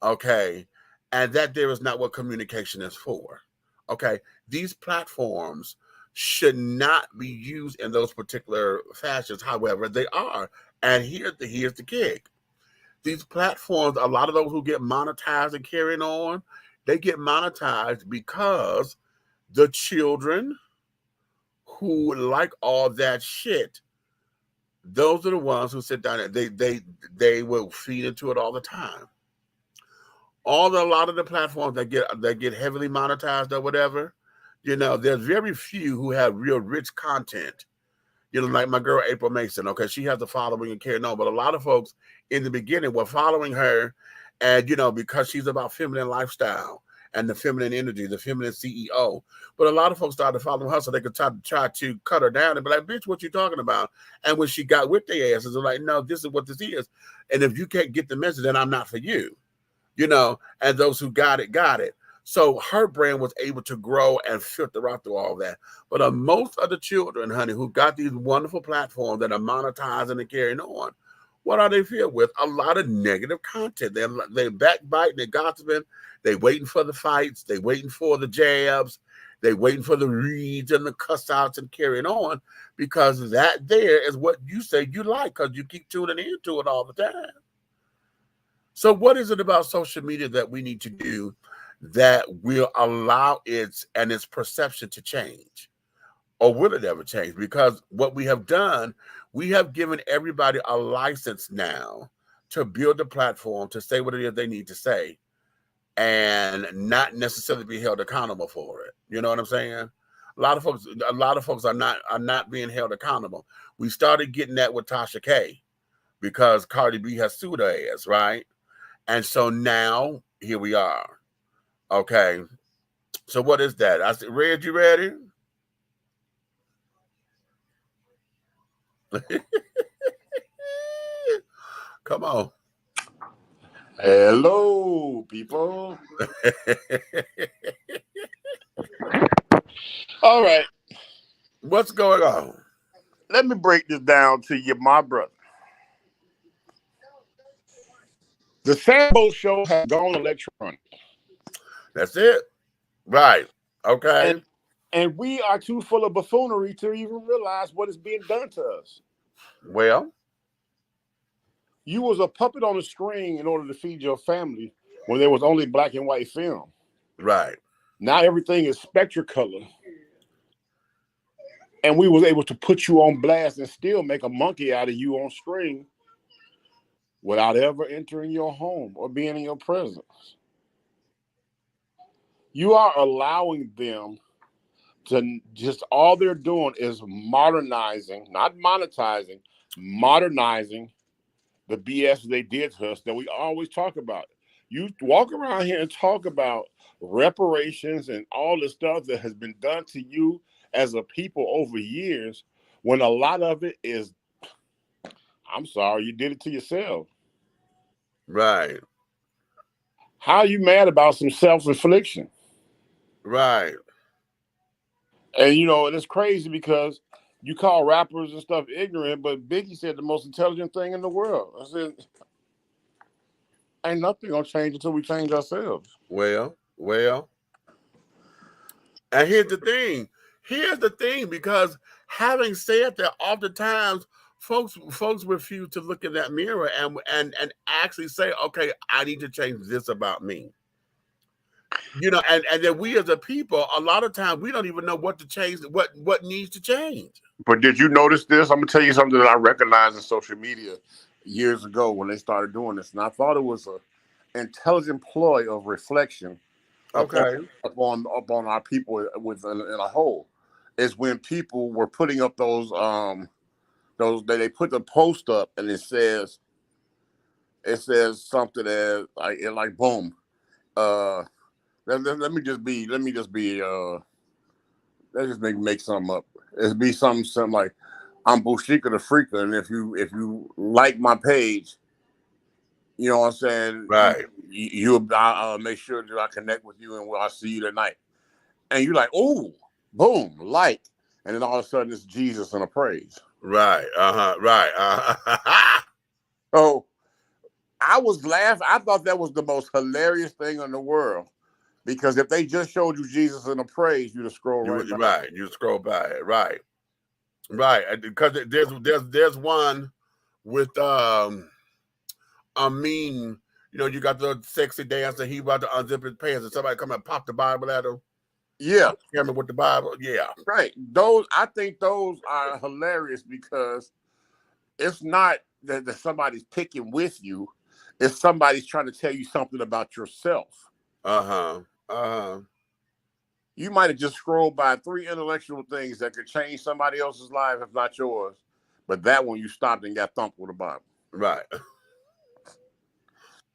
okay. And that there is not what communication is for. Okay. These platforms should not be used in those particular fashions. However, they are. And here's the kick. These platforms, a lot of those who get monetized and carrying on, they get monetized because the children who like all that shit, those are the ones who sit down and they will feed into it all the time. A lot of the platforms that get heavily monetized or whatever, there's very few who have real rich content. Like my girl April Mason. Okay, she has a following and carrying on, but a lot of folks in the beginning were following her, and because she's about feminine lifestyle and the feminine energy, the feminine CEO. But a lot of folks started following her so they could try to cut her down and be like, "Bitch, what you talking about?" And when she got with their asses, they're like, "No, this is what this is, and if you can't get the message, then I'm not for you." And those who got it. So her brand was able to grow and filter out through all that. But most of the children, honey, who got these wonderful platforms that are monetizing and carrying on, what are they filled with? A lot of negative content. They're backbiting, they're gossiping, they waiting for the fights, they waiting for the jabs, they waiting for the reads and the cuss outs and carrying on, because that there is what you say you like because you keep tuning into it all the time. So what is it about social media that we need to do that will allow its perception to change? Or will it ever change? Because what we have done, we have given everybody a license now to build a platform to say what it is they need to say and not necessarily be held accountable for it. You know what I'm saying? A lot of folks are not being held accountable. We started getting that with Tasha K because Cardi B has sued her ass, right? And so now here we are. Okay. So what is that? I said, Red, you ready? Come on. Hello, people. All right. What's going on? Let me break this down to you, my brother. The Sambo show has gone electronic. That's it. Right. Okay. And we are too full of buffoonery to even realize what is being done to us. Well, you was a puppet on a string in order to feed your family when there was only black and white film. Right. Now everything is Spectracolor. And we was able to put you on blast and still make a monkey out of you on string without ever entering your home or being in your presence. You are allowing them to just, all they're doing is modernizing, not monetizing, modernizing the BS they did to us that we always talk about. You walk around here and talk about reparations and all the stuff that has been done to you as a people over years, when a lot of it is, I'm sorry, you did it to yourself. Right. How are you mad about some self-infliction? Right. And you know, and it's crazy because you call rappers and stuff ignorant, but Biggie said the most intelligent thing in the world. I said, ain't nothing gonna change until we change ourselves. Well. And here's the thing. Because having said that, oftentimes folks refuse to look in that mirror and actually say, okay, I need to change this about me. You know, and then we as a people, a lot of times we don't even know what to change, what needs to change. But did you notice this? I'm gonna tell you something that I recognized in social media years ago when they started doing this, and I thought it was an intelligent ploy of reflection. Okay. Upon our people within in a whole, is when people were putting up those they put the post up and it says something as like boom. Let me just make something up. It'd be something like, I'm Bushika the Freaka, and if you like my page, you know what I'm saying? Right. I'll make sure that I connect with you and I'll see you tonight. And you're like, oh, boom, like. And then all of a sudden it's Jesus and a praise. Right. Right. So I was laughing. I thought that was the most hilarious thing in the world. Because if they just showed you Jesus and a praise, you'd scroll right by. Right. You scroll by it. Right. Right. Because there's one with a mean, you know, you got the sexy dancer, he about to unzip his pants and somebody come and pop the Bible at him. Yeah. Camera with the Bible. Yeah. Right. I think those are hilarious because it's not that somebody's picking with you. It's somebody's trying to tell you something about yourself. You might have just scrolled by 3 intellectual things that could change somebody else's life, if not yours. But that one you stopped and got thumped with a Bible. Right.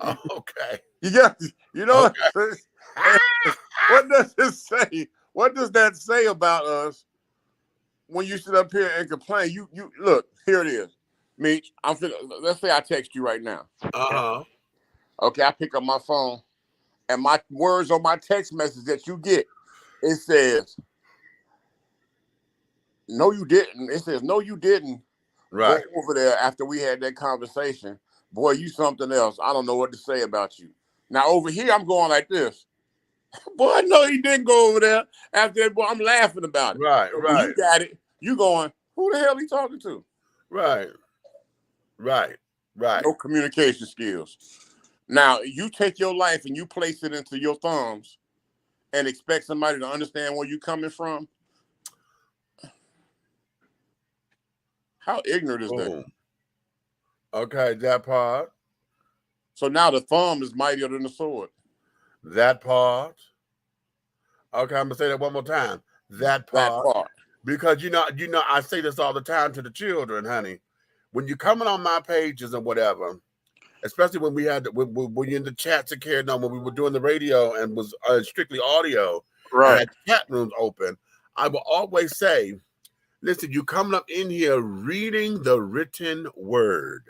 Okay. You know, okay. What does it say? What does that say about us when you sit up here and complain? You look, here it is. Meech, let's say I text you right now. Okay, I pick up my phone and my words on my text message that you get, it says, no, you didn't. It says, no, you didn't. Right. Go over there after we had that conversation. Boy, you something else. I don't know what to say about you. Now, over here, I'm going like this. Boy, no, he didn't go over there. After that, boy, I'm laughing about it. Right, so right. You got it. You going, who the hell he talking to? Right. No communication skills. Now, you take your life and you place it into your thumbs and expect somebody to understand where you're coming from. How ignorant is that? Okay, that part. So now the thumb is mightier than the sword. That part. Okay, I'm gonna say that one more time. That part. Because you know, I say this all the time to the children, honey. When you're coming on my pages and whatever, especially when when you're in the chats and carrying on, when we were doing the radio and was strictly audio, right? And had chat rooms open, I will always say, listen, you coming up in here reading the written word.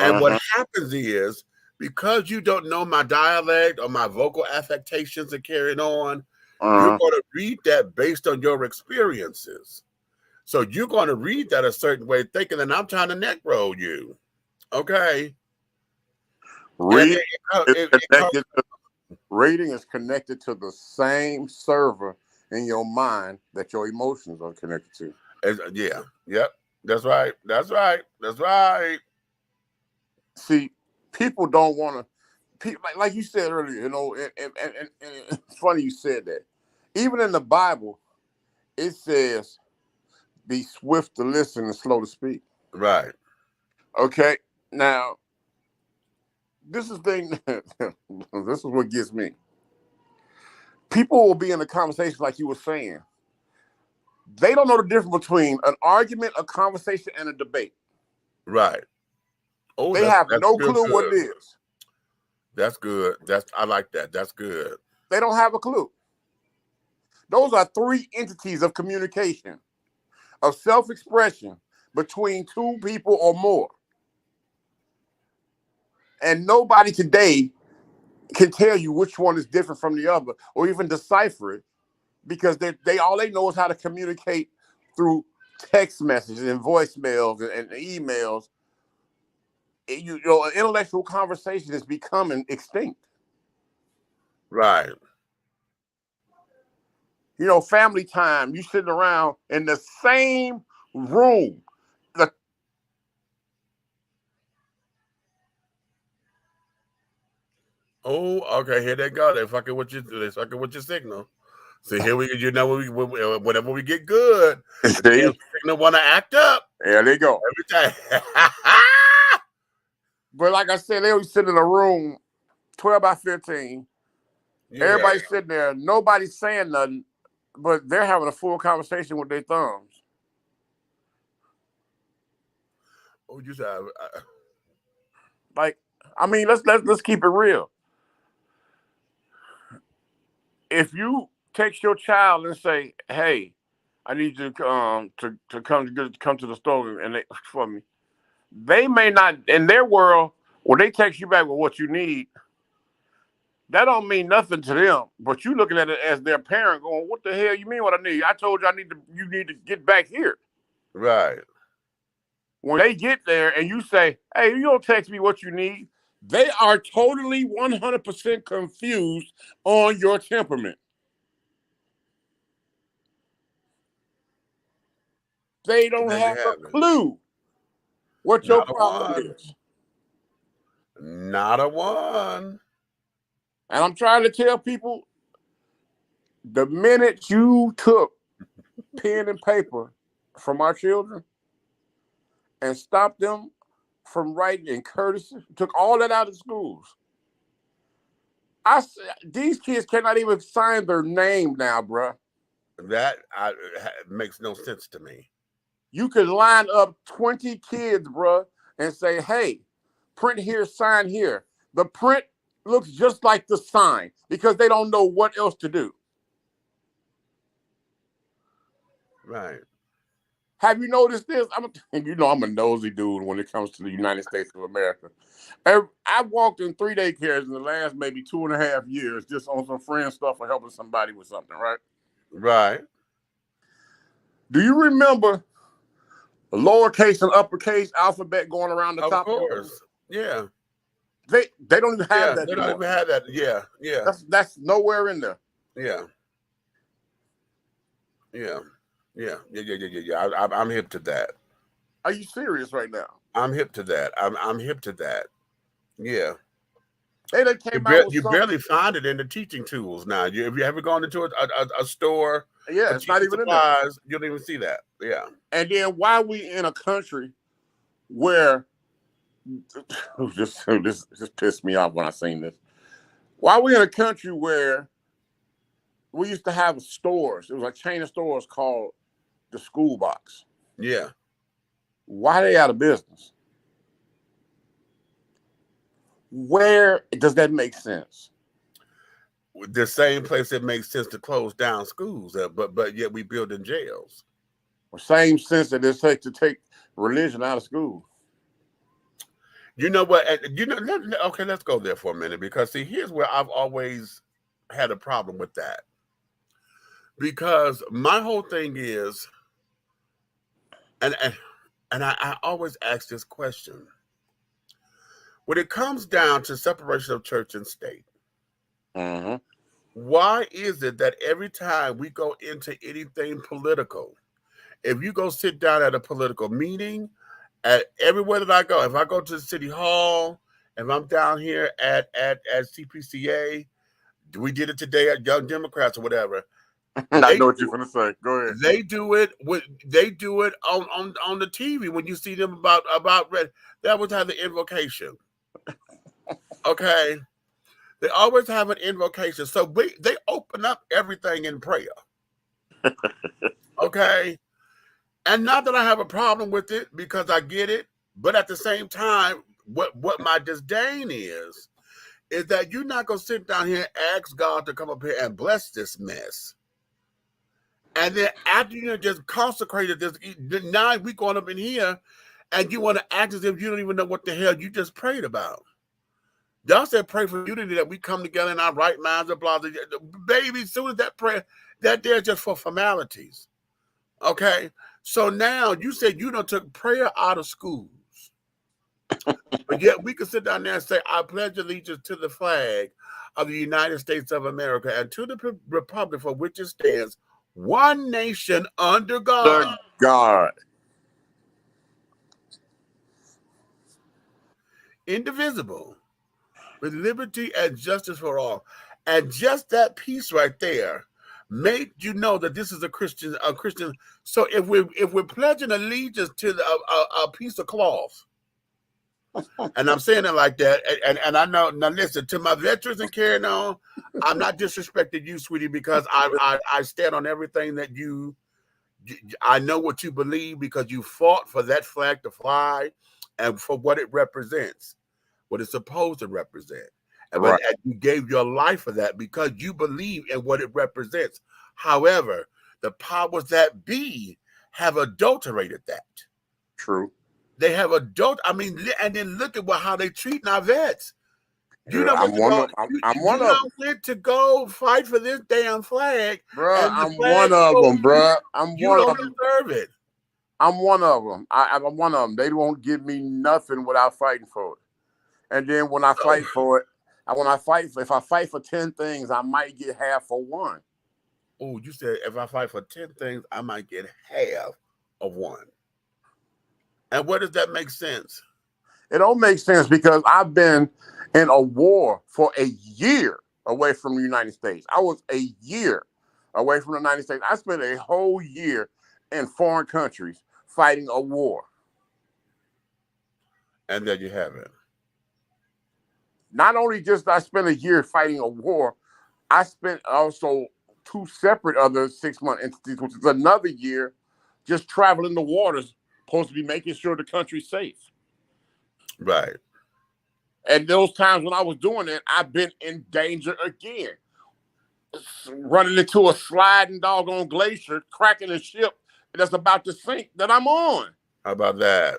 And what happens is, because you don't know my dialect or my vocal affectations and carrying on, Uh-huh. you're going to read that based on your experiences. So you're going to read that a certain way, thinking that I'm trying to neck roll you. Okay. Reading It reading is connected to the same server in your mind that your emotions are connected to. yeah. Yep. That's right. That's right. That's right. See, people don't want to. Like you said earlier, you know, and it's funny you said that. Even in the Bible, it says, "Be swift to listen and slow to speak." Right. Okay. Now, this is thing. This is what gets me. People will be in a conversation like you were saying. They don't know the difference between an argument, a conversation, and a debate. Right. Oh, They have no real clue what good. it is. That's good. I like that. That's good. They don't have a clue. Those are three entities of communication, of self-expression between two people or more. And nobody today can tell you which one is different from the other or even decipher it, because they all they know is how to communicate through text messages and voicemails and emails. You know, an intellectual conversation is becoming extinct. Right. You know, family time, you sitting around in the same room. Oh, okay. Here they go. They fucking with you. They fucking with your signal. See, here whenever we get good, the signal want to act up. There they go. Every time. But like I said, they always sit in a room, 12 by 15. Yeah. Everybody's sitting there. Nobody's saying nothing, but they're having a full conversation with their thumbs. Oh, you said. Like, I mean, let's keep it real. If you text your child and say, "Hey, I need you to come to the store and for me," they may not, in their world, when they text you back with what you need, that don't mean nothing to them. But you looking at it as their parent, going, "What the hell you mean what I need? I told you you need to get back here." Right. When they get there and you say, "Hey, you don't text me what you need," they are totally 100% confused on your temperament. They don't have a clue what your problem is. Not a one. And I'm trying to tell people, the minute you took pen and paper from our children and stopped them from writing in courtesy, took all that out of schools. These kids cannot even sign their name now, bruh. That makes no sense to me. You could line up 20 kids, bruh, and say, "Hey, print here, sign here." The print looks just like the sign because they don't know what else to do. Right. Have you noticed this? I'm a nosy dude when it comes to the United States of America. I walked in 3 daycares in the last maybe 2.5 years just on some friend stuff or helping somebody with something, right? Right. Do you remember the lowercase and uppercase alphabet going around the top? Of course. Yeah. They don't even have that. They don't even have that. Yeah. Yeah. That's nowhere in there. Yeah. Yeah. Yeah. I'm hip to that. Are you serious right now? I'm hip to that. I'm hip to that. Yeah. You barely find it in the teaching tools now. If you ever gone into a store, yeah, it's not even in there. You don't even see that. Yeah. And then why we in a country where this pissed me off when I seen this. Why we in a country where we used to have stores? It was a chain of stores called the School Box. Yeah. Why are they out of business? Where does that make sense? The same place that makes sense to close down schools, but yet we build in jails. Or same sense that it takes to take religion out of school. You know what? Okay, let's go there for a minute because see, here's where I've always had a problem with that. Because my whole thing is, and and, I always ask this question: when it comes down to separation of church and state, why is it that every time we go into anything political, if you go sit down at a political meeting, at everywhere that I go, if I go to the city hall, if I'm down here at CPCA, we did it today at Young Democrats or whatever. I know what you're gonna say. Go ahead. They do it on the TV when you see them about red. They always have the invocation. Okay, they always have an invocation. So they open up everything in prayer. Okay. And not that I have a problem with it because I get it, but at the same time, what my disdain is that you're not going to sit down here and ask God to come up here and bless this mess. And then after you just consecrated this, now we going up in here and you want to act as if you don't even know what the hell you just prayed about. Y'all said pray for unity that we come together in our right minds and blah, blah, blah. Baby, as soon as that prayer, that there's just for formalities. Okay? So now you said you done took prayer out of schools. But yet we can sit down there and say, I pledge allegiance to the flag of the United States of America and to the republic for which it stands, one nation under God. Indivisible, with liberty and justice for all. And just that piece right there made you know that this is a Christian. So if we're pledging allegiance to a piece of cloth, and I'm saying it like that, and I know, now listen, to my veterans and carrying on, I'm not disrespecting you, sweetie, because I stand on everything that I know what you believe because you fought for that flag to fly and for what it represents, what it's supposed to represent. And you gave your life for that because you believe in what it represents. However, the powers that be have adulterated that. True. They have and then look at how they treat our vets. You I'm one of them. Went to go fight for this damn flag. Bro, I'm one of them, bro. You don't deserve it. I'm one of them. I'm one of them. They won't give me nothing without fighting for it. And then when I fight for it, if I fight for 10 things, I might get half for one. Oh, you said if I fight for 10 things, I might get half of one. And where does that make sense? It don't make sense because I've been in a war for a year away from the United States. I was a year away from the United States. I spent a whole year in foreign countries fighting a war. And there you have it. Not only just I spent a year fighting a war, I spent also 2 separate other 6-month entities, which is another year just traveling the waters, supposed to be making sure the country's safe. Right. And those times when I was doing it, I've been in danger again. Running into a sliding doggone glacier, cracking a ship that's about to sink that I'm on. How about that?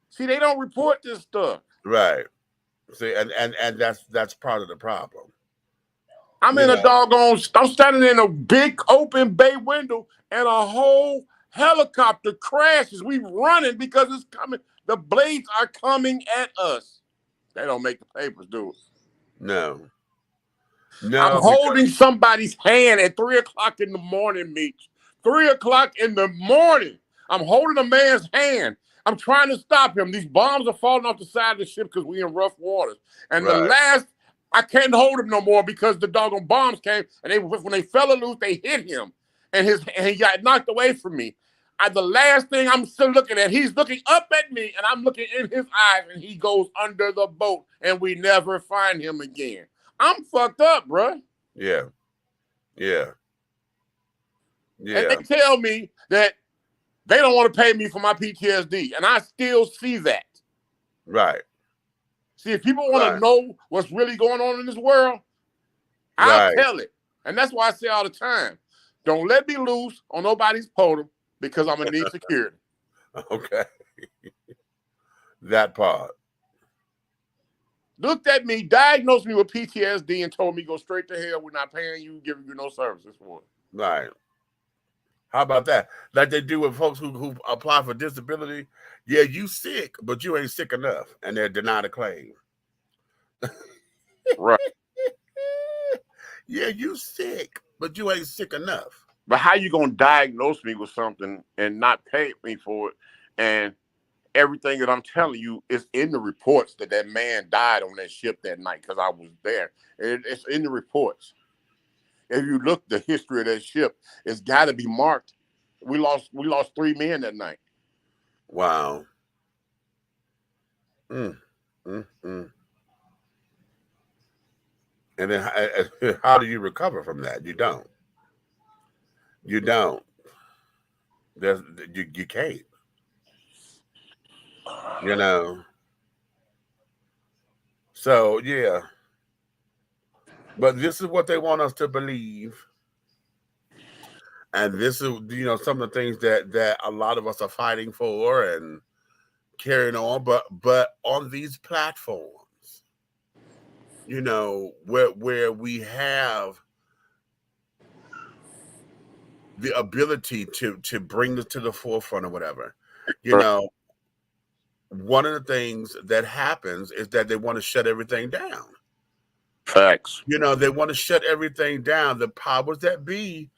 See, they don't report this stuff. Right. See, and that's part of the problem. I'm standing in a big open bay window and a whole helicopter crashes. We running because it's coming. The blades are coming at us. They don't make the papers, do it. No. I'm holding somebody's hand at 3 o'clock in the morning, Meech. 3 o'clock in the morning. I'm holding a man's hand. I'm trying to stop him. These bombs are falling off the side of the ship because we're in rough waters. And I can't hold him no more because the doggone bombs came and when they fell loose, they hit him. And he got knocked away from me. The last thing I'm still looking at, he's looking up at me and I'm looking in his eyes and he goes under the boat and we never find him again. I'm fucked up, bro. Yeah. Yeah. Yeah. And they tell me that they don't want to pay me for my PTSD, and I still see that. Right. See, if people want to know what's really going on in this world, I'll tell it. And that's why I say all the time, don't let me loose on nobody's podium because I'm going to need security. Okay. That part. Looked at me, diagnosed me with PTSD, and told me go straight to hell. We're not paying you, giving you no services for it. Right. How about that? Like they do with folks who apply for disability. Yeah, you sick, but you ain't sick enough, and they're denied a claim. Right. Yeah, you sick, but you ain't sick enough. But how you gonna diagnose me with something and not pay me for it? And everything that I'm telling you is in the reports that man died on that ship that night because I was there. It's in the reports. If you look the history of that ship, it's got to be marked. We lost 3 men that night. Wow. And then how do you recover from that? You don't. You don't. You can't. You know. So yeah. But this is what they want us to believe. And this is, some of the things that a lot of us are fighting for and carrying on. But on these platforms, where we have the ability to bring this to the forefront or whatever, one of the things that happens is that they want to shut everything down. Facts. They want to shut everything down. The powers that be,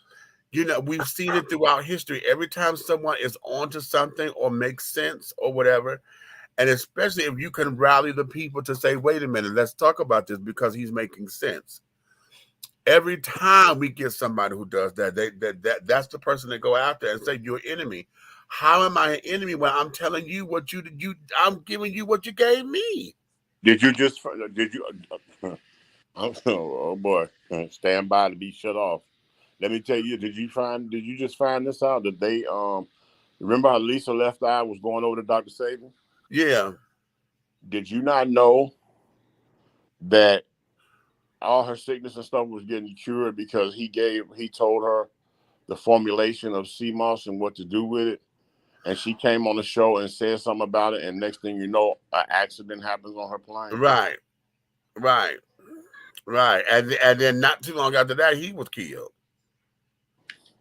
we've seen it throughout history. Every time someone is onto something or makes sense or whatever, and especially if you can rally the people to say, wait a minute, let's talk about this because he's making sense. Every time we get somebody who does that, that's the person that go out there and say, you're an enemy. How am I an enemy when I'm telling you what I'm giving you what you gave me? Oh boy, stand by to be shut off. Let me tell you, did you just find this out that they remember how Lisa Left Eye was going over to Dr. Saban? Yeah. Did you not know that all her sickness and stuff was getting cured because he told her the formulation of sea moss and what to do with it? And she came on the show and said something about it, and next thing you know, an accident happens on her plane. Right. And then not too long after that, he was killed.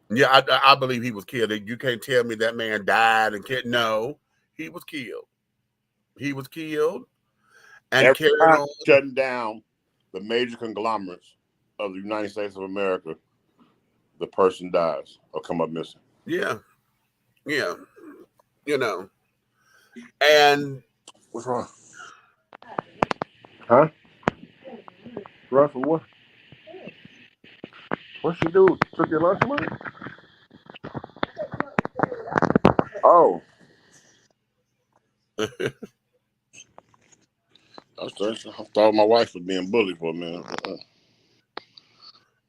Yeah, I believe he was killed. You can't tell me that man died and can't. No, he was killed. He was killed and carried on. Shutting down the major conglomerates of the United States of America, the person dies or come up missing. Yeah. And what's wrong? Huh? Run for what? What she do? Took your lunch money? Oh. I thought my wife was being bullied for a minute.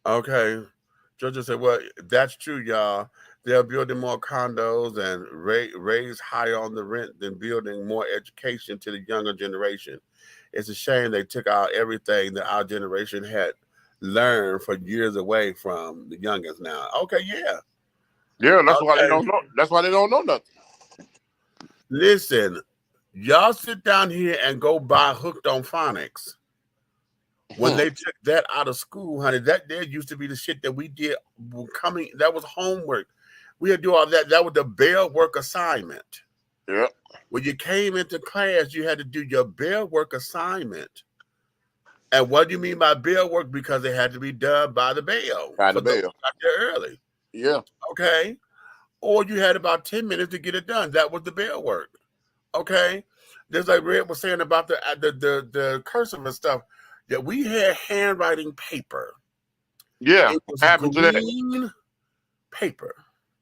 Okay. Jojo said, well, that's true, y'all. They're building more condos and raise higher on the rent than building more education to the younger generation. It's a shame they took out everything that our generation had learned for years away from the youngest now. Okay, yeah. Yeah, that's why they don't know. That's why they don't know nothing. Listen, y'all sit down here and go buy Hooked on Phonics. When they took that out of school, honey, that there used to be the shit that we did coming. That was homework. We had to do all that. That was the bell work assignment. Yeah. When you came into class, you had to do your bell work assignment. And what do you mean by bell work? Because it had to be done by the bell. By the bell. Got there early. Yeah. Okay. Or you had about 10 minutes to get it done. That was the bell work. Okay. There's like Red was saying about the cursive and stuff. Yeah, we had handwriting paper. Yeah. It was what happened to that? Paper.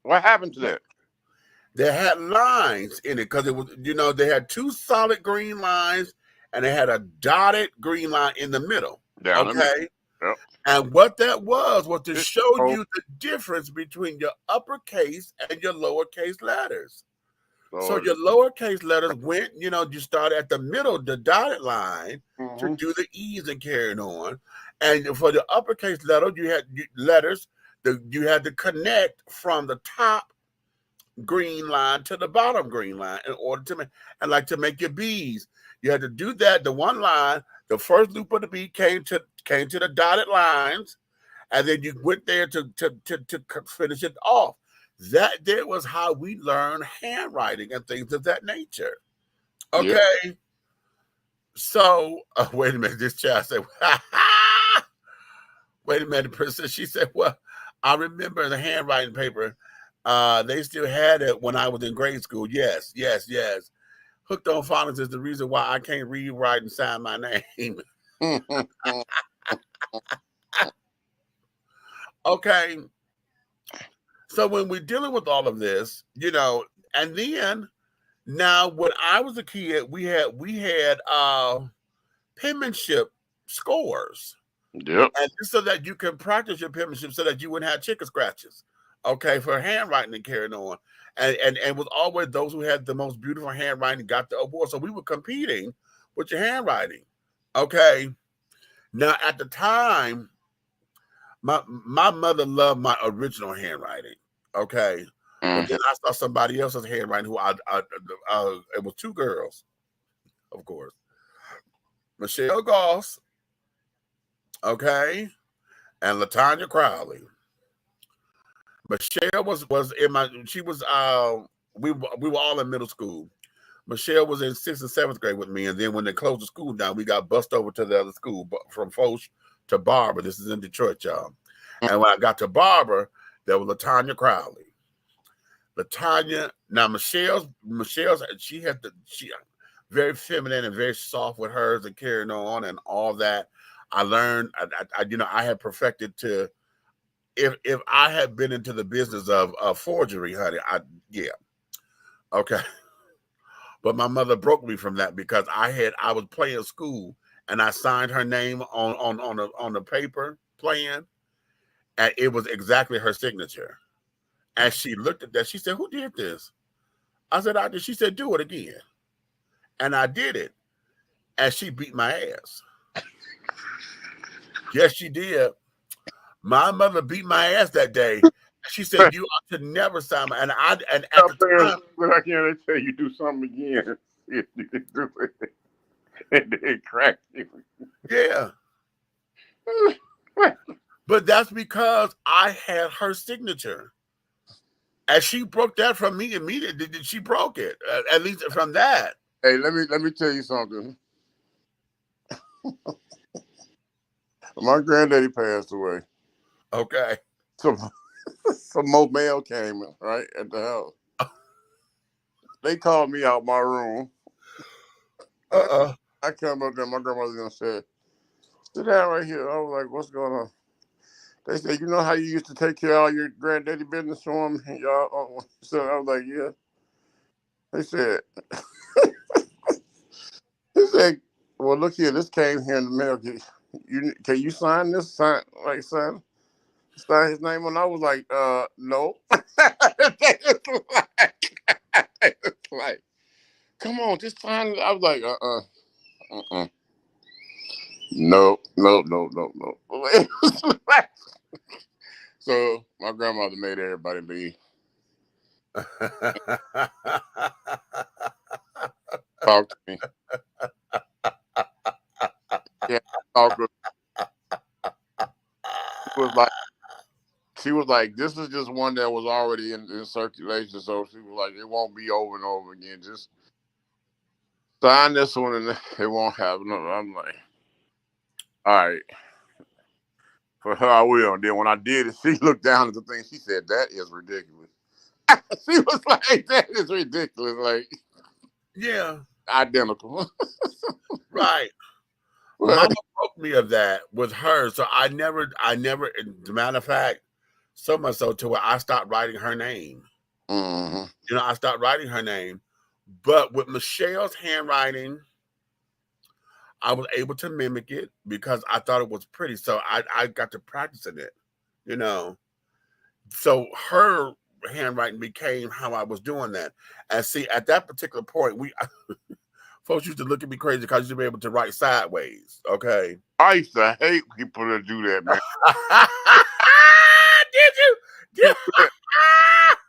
What happened to that? They had lines in it because it was, they had 2 solid green lines and they had a dotted green line in the middle. Down okay. Yep. And what that was to show you the difference between your uppercase and your lowercase letters. So your lowercase letters went, you start at the middle, the dotted line, to do the E's and carrying on. And for the uppercase letter, you had letters that you had to connect from the top green line to the bottom green line in order to make, and like to make your beads. You had to do that. The one line, the first loop of the bead came to the dotted lines, and then you went there to finish it off. That there was how we learned handwriting and things of that nature. Okay. Yep. So wait a minute. This child said, wait a minute, princess. She said, well, I remember the handwriting paper. They still had it when I was in grade school. Yes, yes, yes. Hooked on phonics is the reason why I can't read, write, and sign my name. Okay. So when we're dealing with all of this, you know, and then now when I was a kid, we had penmanship scores. Yep. And just so that you can practice your penmanship so that you wouldn't have chicken scratches. Okay, for handwriting and carrying on. And it was always those who had the most beautiful handwriting got the award. So we were competing with your handwriting. Okay. Now at the time, my mother loved my original handwriting. Okay. But then I saw somebody else's handwriting who it was two girls, of course. Michelle Goss, okay, and LaTanya Crowley. Michelle was in my. She was. We were all in middle school. Michelle was in 6th and 7th grade with me, and then when they closed the school down, we got bussed over to the other school from Foch to Barber. This is in Detroit, y'all. And when I got to Barber, there was LaTanya Crowley. LaTanya. Now Michelle's. She very feminine and very soft with hers and carrying on and all that. I learned. I had perfected to. If I had been into the business of forgery, honey, yeah, okay. But my mother broke me from that because I was playing school and I signed her name on the paper playing, and it was exactly her signature. And she looked at that. She said, "Who did this?" I said, "I did." She said, "Do it again," and I did it, and she beat my ass. Yes, she did. My mother beat my ass that day. She said, "You ought to never sign my." And at the time, but I can't tell you do something again. If you can do it, and they crack you. Yeah. But that's because I had her signature, and she broke that from me immediately. She broke it, at least from that. Hey, let me tell you something. My granddaddy passed away. Okay. So some more mail came right at the house. They called me out my room. I come up there. My grandmother gonna say, "Sit down right here." I was like, "What's going on?" They said, "You know how you used to take care of all your granddaddy business for him?" Y'all, so I was like, "Yeah." They said, "Well, look here. This came here in the mail. Can you sign this? Sign his name?" And I was like, "No." It's like, come on, just sign it. I was like, no. So my grandmother made everybody leave. Talk to me. Yeah, talk to me. She was like, this is just one that was already in circulation. So she was like, it won't be over and over again. Just sign this one and it won't happen. I'm like, all right. For her, I will. And then when I did it, she looked down at the thing. She said, that is ridiculous. She was like, that is ridiculous. Like, yeah. Identical. Right. Mama broke me of that with her. So I never, as a matter of fact, so much so to where I stopped writing her name. Mm-hmm. You know, I stopped writing her name. But with Michelle's handwriting, I was able to mimic it because I thought it was pretty. So I got to practicing it, you know. So her handwriting became how I was doing that. And see, at that particular point, folks used to look at me crazy because you used to be able to write sideways. Okay. I used to hate people that do that, man. Did you?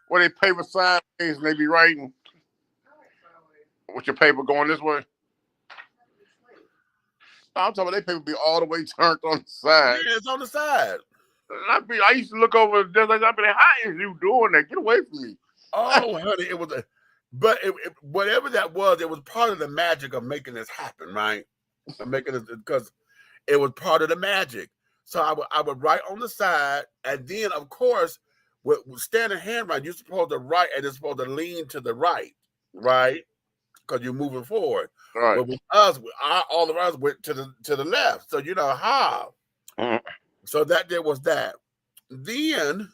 where they paper sideways and they be writing with your paper going this way. I'm talking about they paper be all the way turned on the side. Yeah, it's on the side. I used to look over the desk. I'd be like, how is you doing that? Get away from me. Oh, honey, it was but whatever that was, it was part of the magic of making this happen, right? Of making it, because it was part of the magic. So I would write on the side, and then of course, with standing handwriting, you're supposed to write, and it's supposed to lean to the right, because you're moving forward. Right. But with us, all of us went to the left. So you know how. So that there was that. Then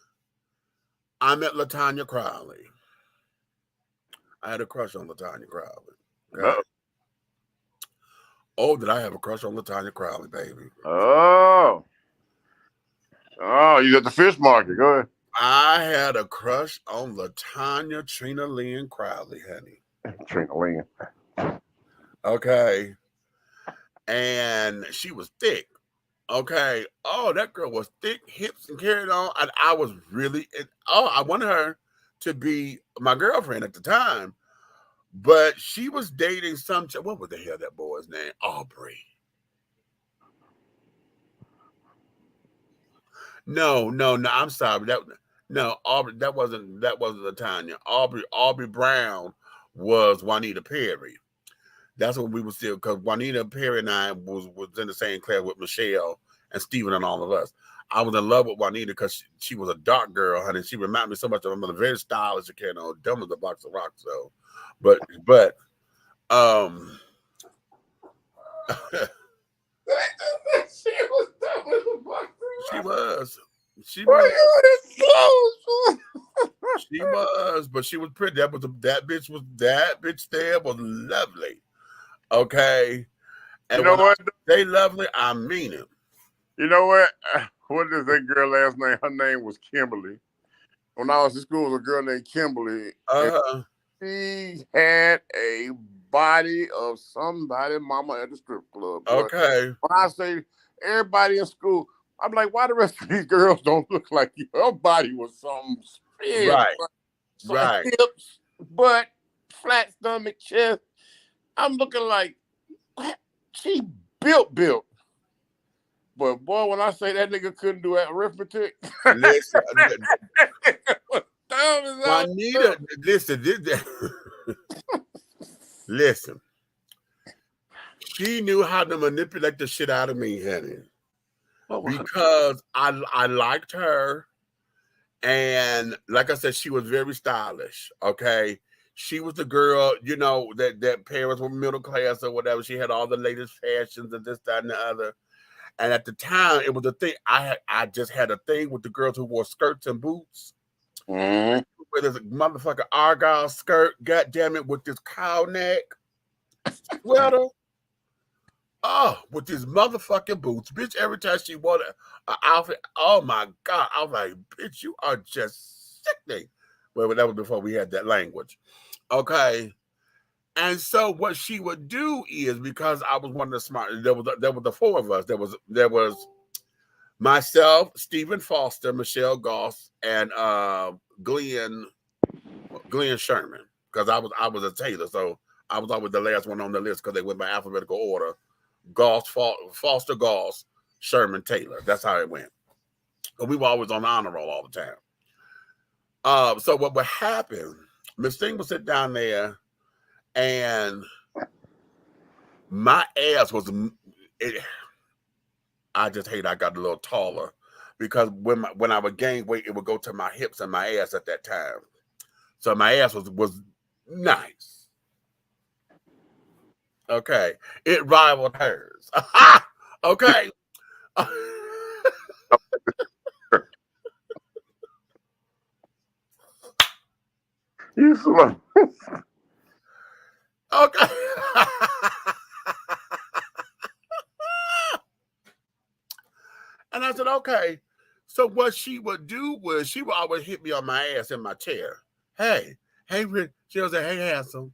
I met LaTanya Crowley. I had a crush on LaTanya Crowley. Okay? Oh, did I have a crush on LaTanya Crowley, baby? Oh, you got the fish market. Go ahead. I had a crush on LaTanya Trina Lynn Crowley, honey. Trina Lynn. Okay. And she was thick. Okay. Oh, that girl was thick, hips, and carried on. And I was really, I wanted her to be my girlfriend at the time. But she was dating what was the hell that boy's name? Aubrey. No, I'm sorry. Aubrey, that wasn't LaTanya. Aubrey Brown was Juanita Perry. That's when we were still, because Juanita Perry and I was in the same class with Michelle and Stephen and all of us. I was in love with Juanita because she was a dark girl, honey. She reminded me so much of a very stylish, dumb as a box of rocks. So, but she was. She was, but she was pretty. That bitch there was lovely. Okay. And you know what? They lovely, I mean it. You know what? What is that girl last name? Her name was Kimberly. When I was in school, there was a girl named Kimberly. She had a body of somebody mama at the strip club. Boy. Okay. When I say everybody in school, I'm like, why the rest of these girls don't look like you? Her body was some spin, right. Hips, butt, flat stomach, chest. I'm looking like, what? She built. But boy, when I say that nigga couldn't do arithmetic, listen, Juanita, listen. She knew how to manipulate the shit out of me, honey. Because I liked her, and like I said, she was very stylish. Okay, she was the girl, that parents were middle class or whatever. She had all the latest fashions and this, that, and the other. And at the time, it was a thing. I just had a thing with the girls who wore skirts and boots. Mm-hmm. With this motherfucking Argyle skirt, goddamn it, with this cow neck sweater. Oh, with these motherfucking boots. Bitch, every time she wore an outfit, oh my God. I was like, bitch, you are just sickening. Well, that was before we had that language. Okay. And so what she would do is, because I was one of the smart, there was the four of us. There was myself, Stephen Foster, Michelle Goss, and Glenn Sherman. Because I was a Taylor, so I was always the last one on the list because they went by alphabetical order. Goss, Foster, Goss, Sherman, Taylor. That's how it went. But we were always on the honor roll all the time. So what would happen, Miss Thing would sit down there, and my ass was, I just hate I got a little taller, because when I would gain weight, it would go to my hips and my ass at that time. So my ass was nice. Okay. It rivaled hers. Okay. You slow. Okay. And I said, okay. So what she would do was she would always hit me on my ass in my chair. Hey, Rick. She would say, hey, handsome.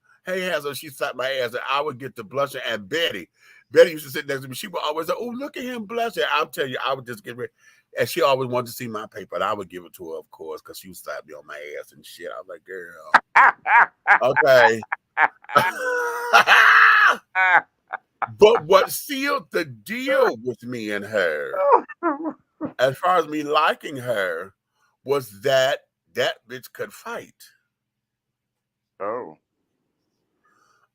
She slapped my ass, and I would get to blushing. And Betty used to sit next to me. She would always say, oh, look at him blushing. I'll tell you, I would just get ready. And she always wanted to see my paper, and I would give it to her, of course, because she would slap me on my ass and shit. I was like, girl, okay. But what sealed the deal with me and her, as far as me liking her, was that bitch could fight. Oh.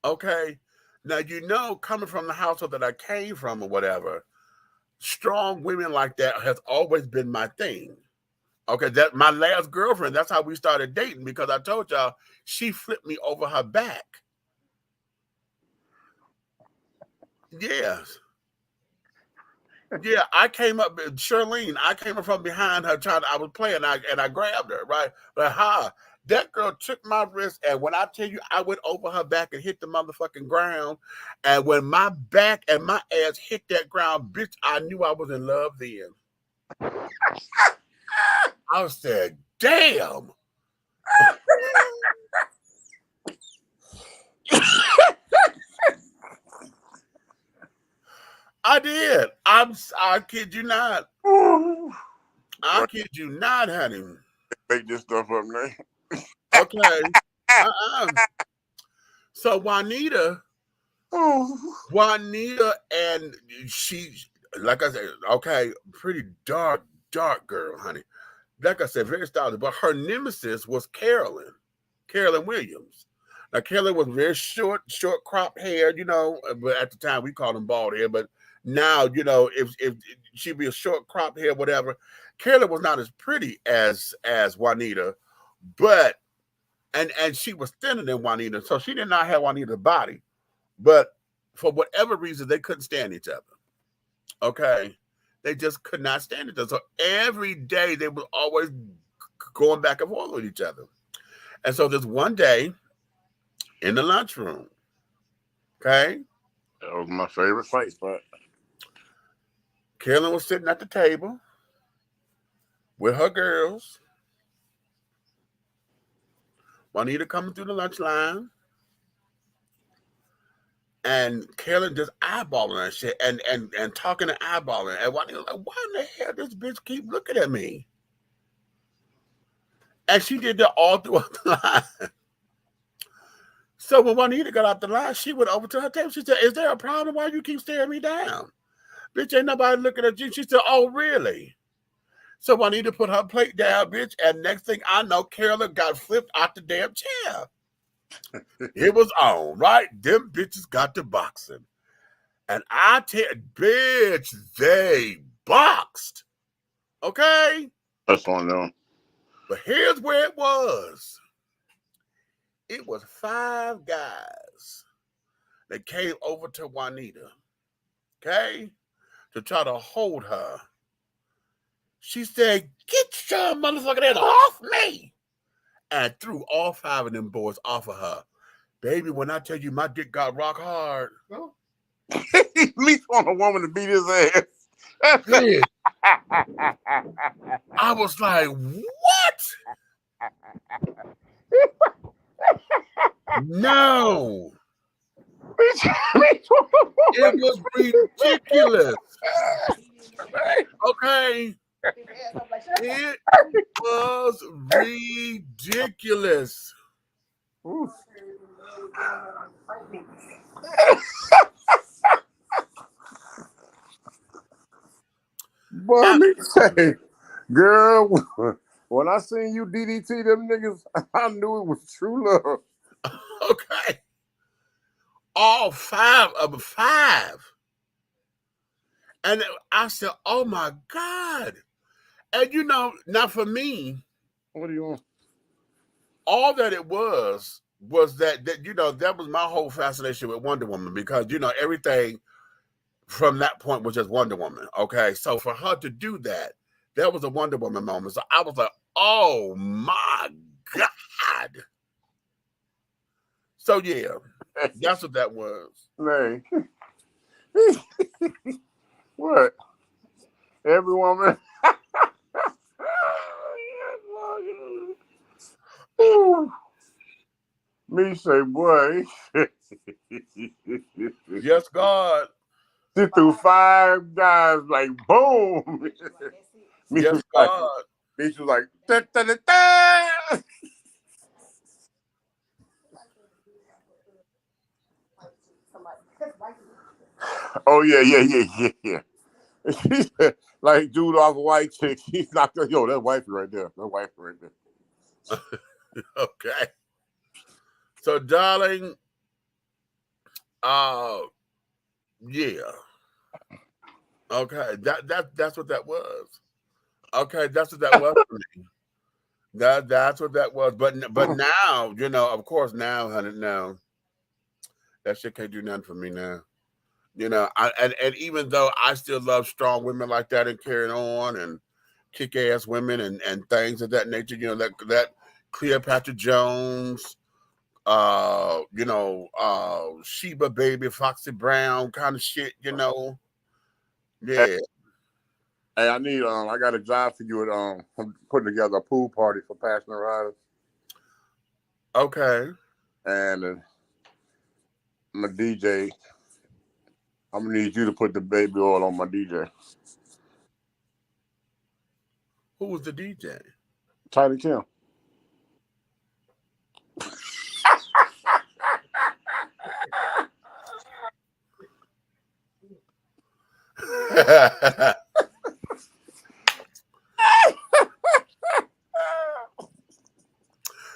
Okay. Now, you know, coming from the household that I came from or whatever, strong women like that has always been my thing. Okay, that my last girlfriend, that's how we started dating, because I told y'all she flipped me over her back. Yes. Yeah, I came up, Charlene, I came up from behind her I was playing, and I grabbed her, right? But that girl took my wrist, and when I tell you, I went over her back and hit the motherfucking ground. And when my back and my ass hit that ground, bitch, I knew I was in love then. I said, damn. I did. I kid you not. I kid you not, honey. Make this stuff up now. Okay. So Juanita, and she, like I said, okay, pretty dark girl, honey. Like I said, very stylish. But her nemesis was Carolyn Williams. Now, Carolyn was very short cropped hair, you know, but at the time we called them bald hair. But now, you know, if she'd be a short cropped hair, whatever, Carolyn was not as pretty as Juanita, but and she was thinner than Juanita, so she did not have Juanita's body. But for whatever reason, they couldn't stand each other. Okay. They just could not stand each other. So every day they were always going back and forth with each other. And so this one day in the lunchroom, okay? That was my favorite fight spot. Carolyn was sitting at the table with her girls. Juanita coming through the lunch line. And Carolyn just eyeballing that shit and talking and eyeballing. And Juanita like, why in the hell this bitch keep looking at me? And she did that all throughout the line. So when Juanita got out the line, she went over to her table. She said, is there a problem? Why you keep staring me down? Bitch, ain't nobody looking at you. She said, oh, really? So Juanita put her plate down, bitch. And next thing I know, Carolyn got flipped out the damn chair. It was on, right? Them bitches got to boxing. And I tell bitch, they boxed. Okay? That's on them. But here's where it was. It was 5 guys that came over to Juanita, okay, to try to hold her. She said, get your motherfucking head off me. And threw all 5 of them boys off of her. Baby, when I tell you my dick got rock hard. At least want a woman to beat his ass. I was like, what? No. It was ridiculous. Okay. It was ridiculous. Boy, me say, girl, when I seen you DDT them niggas, I knew it was true love. Okay. All 5 of them, 5. And I said, oh my God. And you know, now for me, What do you want? all that it was that you know, that was my whole fascination with Wonder Woman, because you know, everything from that point was just Wonder Woman. Okay. So for her to do that was a Wonder Woman moment. So I was like, oh my God. So yeah, that's what that was. Man. What? Every woman. Me say, boy. Yes, God. She threw 5 guys like boom. Yes, was like, God. Misha was like, da, da, da, da. Oh yeah. She said, like dude off a white chick, he's knocked her. Yo, that wifey right there. That wifey right there. Okay. So, darling, yeah. Okay, that's what that was. Okay, that's what that was for me. That's what that was. But now, you know, of course, now, honey, now that shit can't do nothing for me now. You know, and even though I still love strong women like that and carrying on and kick ass women and things of that nature, you know, that Cleopatra Jones, you know, Sheba Baby, Foxy Brown kind of shit, you know. Yeah. Hey, I need I got a job for you at I'm putting together a pool party for passionate riders. Okay. And my DJ, I'm gonna need you to put the baby oil on my DJ. Who was the DJ? Tiny Tim.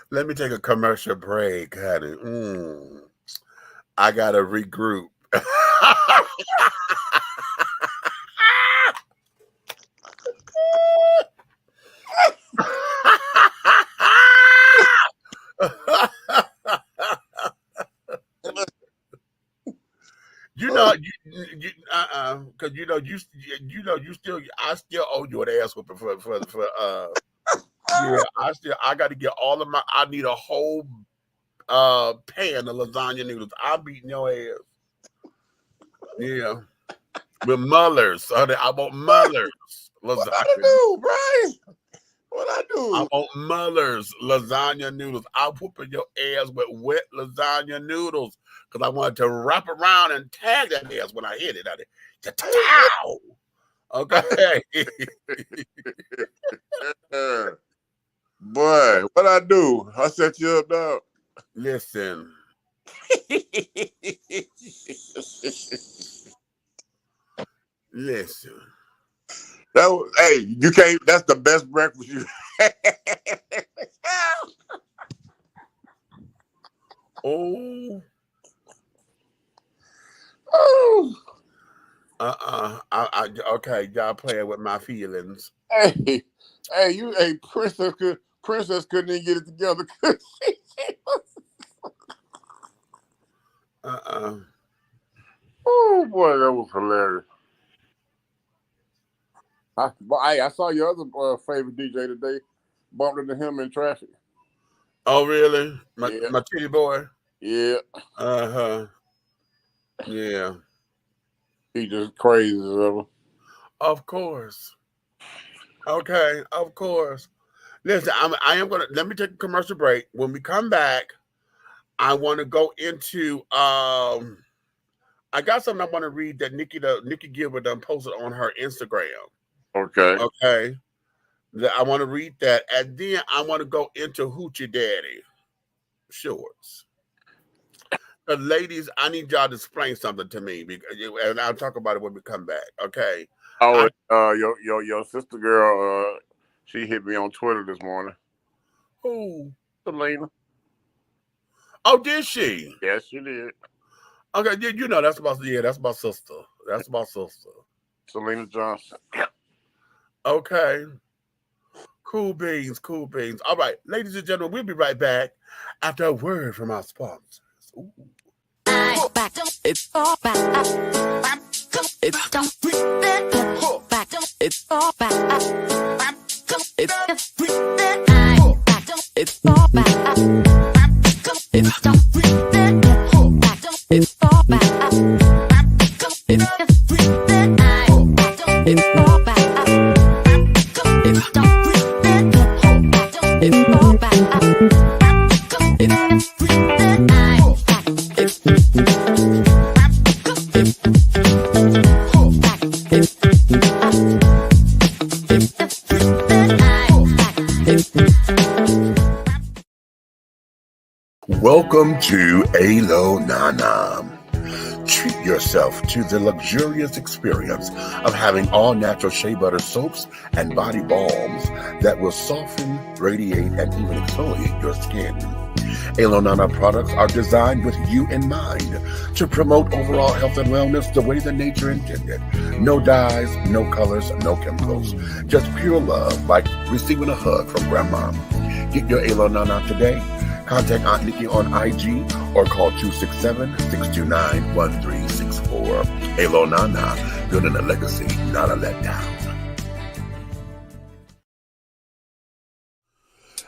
Let me take a commercial break, honey. I gotta regroup. You know, because you know you still I still owe you an ass whooping for yeah, I got to get all of my. I need a whole pan of lasagna noodles. I'm beating your ass. Yeah, with Muller's. Honey, I want Muller's lasagna. What I do, Brian? What I do? I want Muller's lasagna noodles. I'm whooping your ass with wet lasagna noodles because I wanted to wrap around and tag that ass when I hit it. Okay. Boy, what I do? I set you up, dog. Listen. Listen. Hey, you can't. That's the best breakfast you. Oh. Okay, y'all playing with my feelings. Hey, Princess couldn't even get it together. Oh boy, that was hilarious. I saw your other favorite DJ today. Bumped into him in traffic. Oh really? My titty boy. Yeah. Yeah. He just crazy as ever. Of course. Okay, of course. Listen, I am gonna let me take a commercial break. When we come back, I want to go into I got something I want to read that Nikki Gilbert done posted on her Instagram. Okay. Okay. I want to read that, and then I want to go into Hoochie Daddy shorts. Ladies, I need y'all to explain something to me, and I'll talk about it when we come back. Okay. Oh, your sister girl, she hit me on Twitter this morning. Who? Selena. Oh, did she? Yes, she did. Okay, you know that's my sister. That's my sister. Selena Johnson. Okay. Cool beans. All right, ladies and gentlemen, we'll be right back after a word from our sponsors. Ooh. It's all back. It's don't back. It's all back. It's it's all back. It's don't it's all back. It's all back. It's don't it's all back. It's Welcome to Alo Nana. Treat yourself to the luxurious experience of having all natural shea butter soaps and body balms that will soften, radiate, and even exfoliate your skin. Alo Nana products are designed with you in mind to promote overall health and wellness the way that nature intended. No dyes, no colors, no chemicals. Just pure love, like receiving a hug from grandma. Get your Alo Nana today. Contact Aunt Nikki on IG or call 267-629-1364. Alo Nana, building a legacy, not a letdown.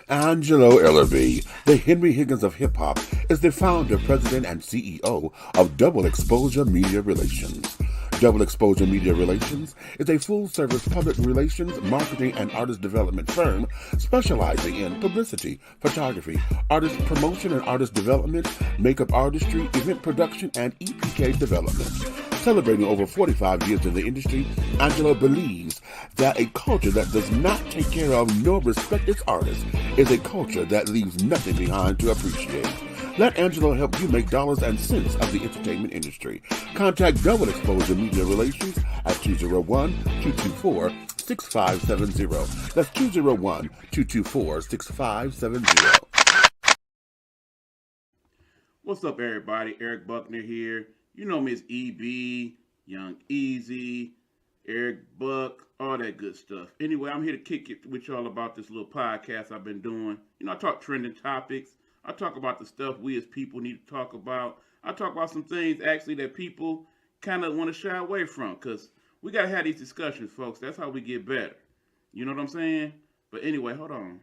Angelo Ellerby, the Henry Higgins of hip-hop, is the founder, president, and CEO of Double Exposure Media Relations. Double Exposure Media Relations is a full-service public relations, marketing, and artist development firm specializing in publicity, photography, artist promotion and artist development, makeup artistry, event production, and EPK development. Celebrating over 45 years in the industry, Angelo believes that a culture that does not take care of nor respect its artists is a culture that leaves nothing behind to appreciate. Let Angelo help you make dollars and cents of the entertainment industry. Contact Double Exposure Media Relations at 201-224-6570. That's 201-224-6570. What's up, everybody? Eric Buckner here. You know me as EB, Young Easy, Eric Buck, all that good stuff. Anyway, I'm here to kick it with y'all about this little podcast I've been doing. You know, I talk trending topics. I talk about the stuff we as people need to talk about. I talk about some things, actually, that people kind of want to shy away from, because we got to have these discussions, folks. That's how we get better. You know what I'm saying? But anyway, hold on.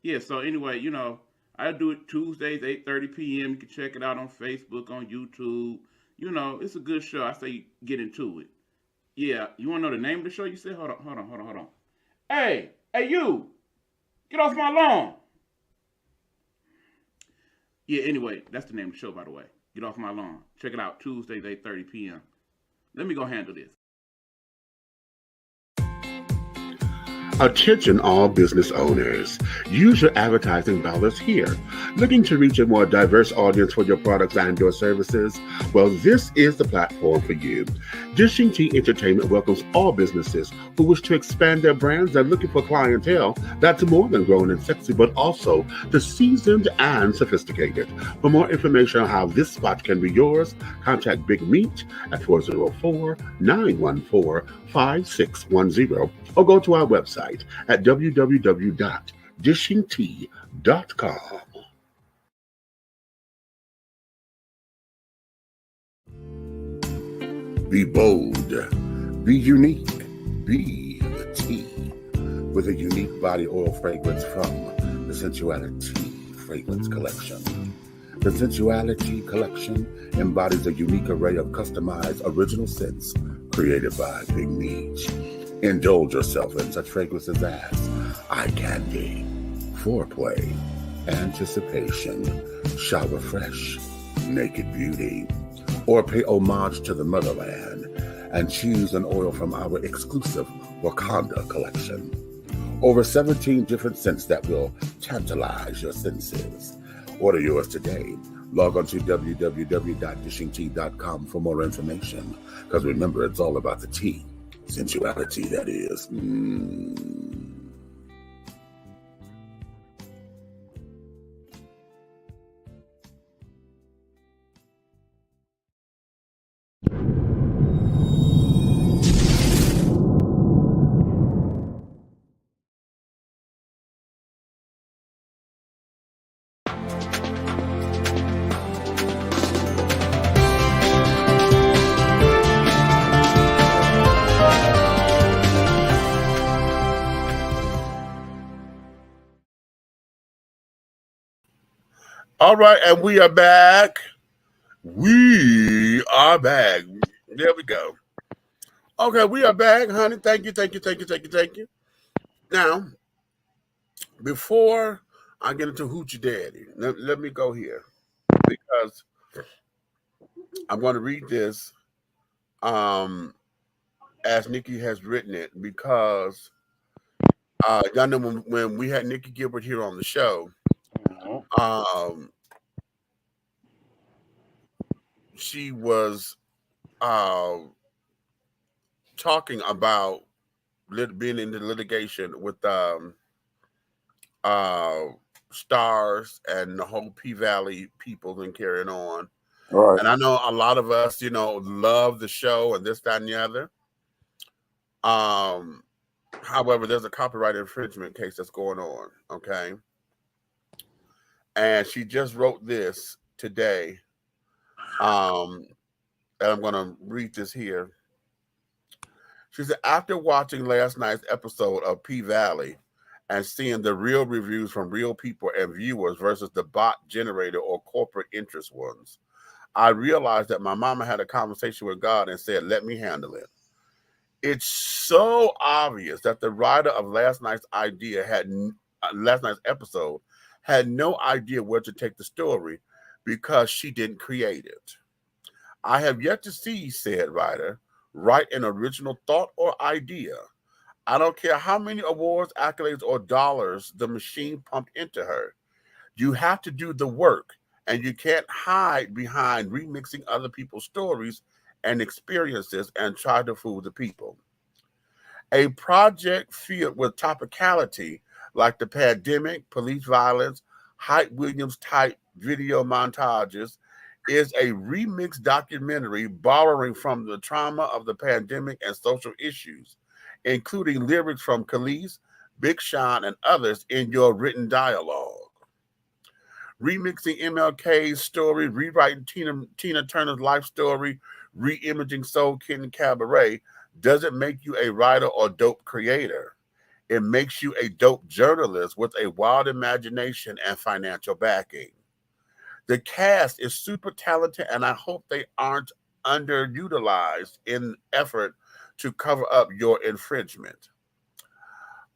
Yeah, so anyway, you know, I do it Tuesdays, 8:30 p.m. You can check it out on Facebook, on YouTube. You know, it's a good show. I say get into it. Yeah, you want to know the name of the show? You said, hold on. Hey, you, get off my lawn. Yeah, anyway, that's the name of the show, by the way. Get off my lawn. Check it out, Tuesdays, 8:30 p.m. Let me go handle this. Attention all business owners. Use your advertising dollars here. Looking to reach a more diverse audience for your products and your services? Well, this is the platform for you. Dishing Tea Entertainment welcomes all businesses who wish to expand their brands and looking for clientele that's more than grown and sexy, but also the seasoned and sophisticated. For more information on how this spot can be yours, contact Big Meat at 404-914-5610 or go to our website at www.dishingtea.com. Be bold, be unique, be the tea with a unique body oil fragrance from the Sensuality Fragrance Collection. The Sensuality Collection embodies a unique array of customized original scents created by Big Meat. Indulge yourself in such fragrances as eye candy, foreplay, anticipation, shower fresh, naked beauty, or pay homage to the motherland and choose an oil from our exclusive Wakanda collection. Over 17 different scents that will tantalize your senses. Order yours today. Log on to www.dishingtea.com for more information. Because remember, it's all about the tea. Sensuality, that is. All right, and we are back. We are back. There we go. Okay, we are back, honey. Thank you. Now, before I get into Hoochie Daddy, let me go here because I'm going to read this as Nikki has written it because y'all know when we had Nikki Gilbert here on the show, she was talking about being in the litigation with uh, Stars and the whole P Valley people and carrying on. Right. And I know a lot of us, love the show and this, that, and the other. Um, However, there's a copyright infringement case that's going on. Okay. And she just wrote this today. And I'm going to read this here. She said, after watching last night's episode of P Valley and seeing the real reviews from real people and viewers versus the bot generated or corporate interest ones, I realized that my mama had a conversation with God and said, let me handle it. It's so obvious that the writer of last night's episode had no idea where to take the story because she didn't create it. I have yet to see, said writer, write an original thought or idea. I don't care how many awards, accolades, or dollars the machine pumped into her. You have to do the work, and you can't hide behind remixing other people's stories and experiences and try to fool the people. A project filled with topicality like the pandemic, police violence, Hype Williams type video montages is a remixed documentary borrowing from the trauma of the pandemic and social issues, including lyrics from Khalees, Big Sean, and others in your written dialogue. Remixing MLK's story, rewriting Tina Turner's life story, re-imaging Soul Kid Cabaret doesn't make you a writer or dope creator. It makes you a dope journalist with a wild imagination and financial backing. The cast is super talented, and I hope they aren't underutilized in effort to cover up your infringement.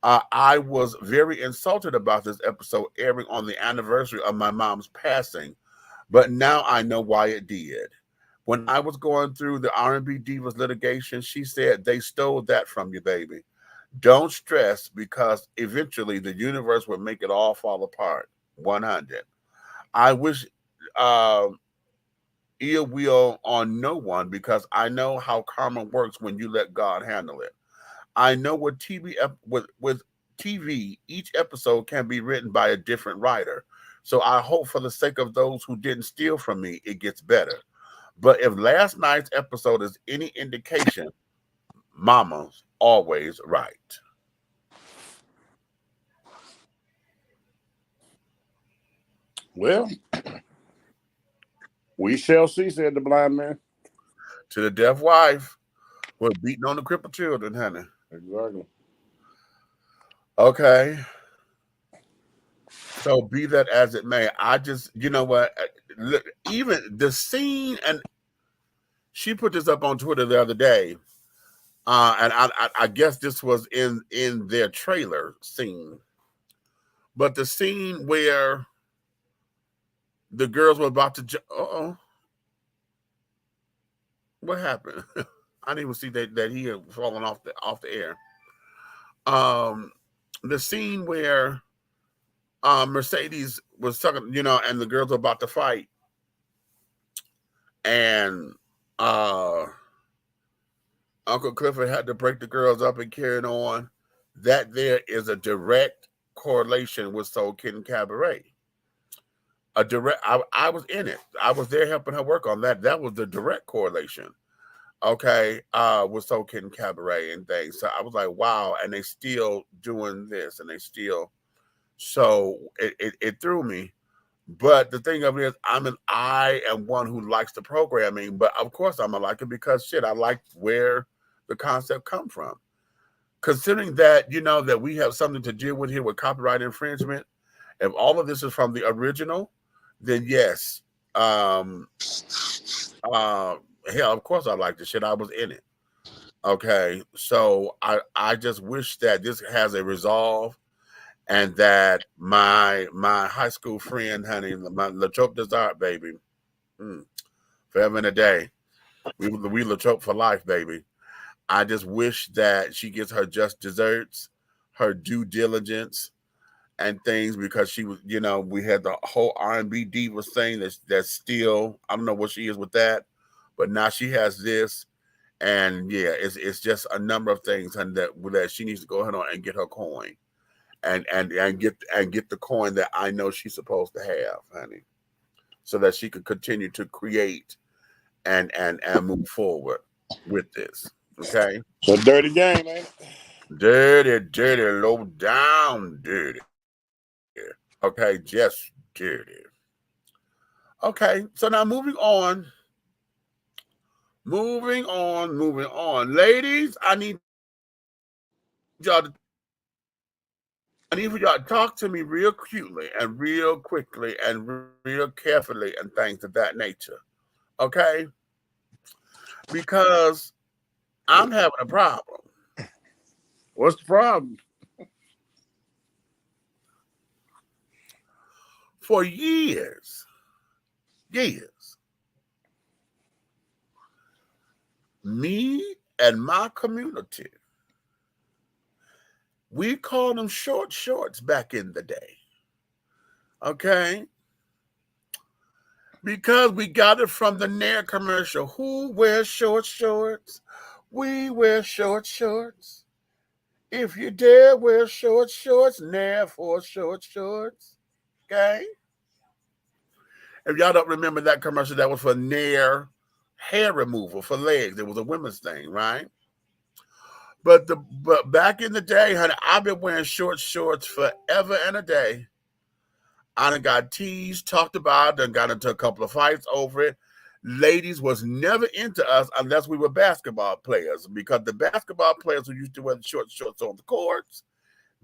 I was very insulted about this episode airing on the anniversary of my mom's passing, but now I know why it did. When I was going through the R&B Divas litigation, she said, they stole that from you, baby. Don't stress because eventually the universe will make it all fall apart. 100. I wish ill will on no one because I know how karma works when you let God handle it. I know with TV, each episode can be written by a different writer. So I hope for the sake of those who didn't steal from me, it gets better. But if last night's episode is any indication, Mama's always right. Well, we shall see, said the blind man. To the deaf wife, we're beating on the crippled children, honey. Exactly. Okay. So be that as it may, I just, you know what, even the scene, and she put this up on Twitter the other day, and I guess this was in their trailer scene, but the scene where the girls were about to, what happened? I didn't even see that he had fallen off the air. The scene where Mercedes was talking, and the girls were about to fight, and Uncle Clifford had to break the girls up and carry it on. That there is a direct correlation with Soul Kid and Cabaret. I was in it. I was there helping her work on that. That was the direct correlation. Okay, with Soul Kid and Cabaret and things. So I was like, wow, and they still doing this, and they still. So it threw me. But the thing of it is, I am one who likes the programming, but of course I'm gonna like it because I like where the concept come from. Considering that, that we have something to deal with here with copyright infringement, if all of this is from the original, then yes. Hell, of course I like the shit. I was in it. Okay. So I just wish that this has a resolve. And that my high school friend, honey, my Latrobe Desire, baby, forever and a day, we Latrobe for life, baby. I just wish that she gets her just desserts, her due diligence, and things because she was, we had the whole R&B divas thing that's still, I don't know what she is with that, but now she has this, and yeah, it's just a number of things, and that she needs to go ahead on and get her coin, and get the coin that I know she's supposed to have, honey, so that she could continue to create and move forward with this. Okay, It's a dirty game, man. dirty, low down, dirty. Okay, just dirty. Okay, so now moving on. Ladies, I need for y'all to talk to me real cutely and real quickly and real carefully and things of that nature. Okay? Because I'm having a problem. What's the problem? For years, me and my community, we called them short shorts back in the day. Okay? Because we got it from the Nair commercial. Who wears short shorts? We wear short shorts. If you dare wear short shorts, Nair for short shorts. Okay? If y'all don't remember that commercial, that was for Nair hair removal for legs. It was a women's thing, right? But back in the day, honey, I've been wearing short shorts forever and a day. I done got teased, talked about, done got into a couple of fights over it. Ladies was never into us unless we were basketball players, because the basketball players who used to wear the short shorts on the courts,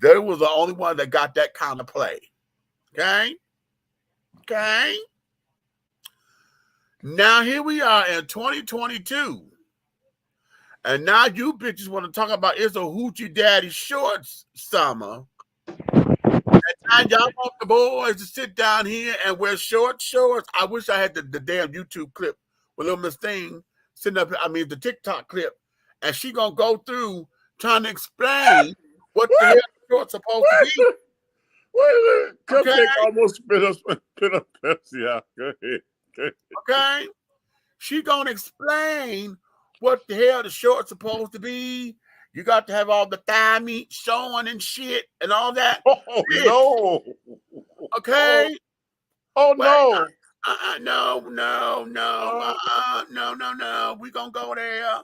they was the only one that got that kind of play. Okay? Okay? Now here we are in 2022. And now you bitches want to talk about it's a hoochie daddy shorts summer. And now y'all want the boys to sit down here and wear short shorts. I wish I had the damn YouTube clip with little Miss Thing sitting up, the TikTok clip. And she gonna go through trying to explain what the hell the shorts supposed to be. Wait a minute. Okay. Cupcake almost spit up Pepsi out. Go ahead. Okay? She gonna explain what the hell the shorts supposed to be. You got to have all the thigh meat showing and shit and all that. Oh, no. Okay? Oh, no. No. We gonna go there.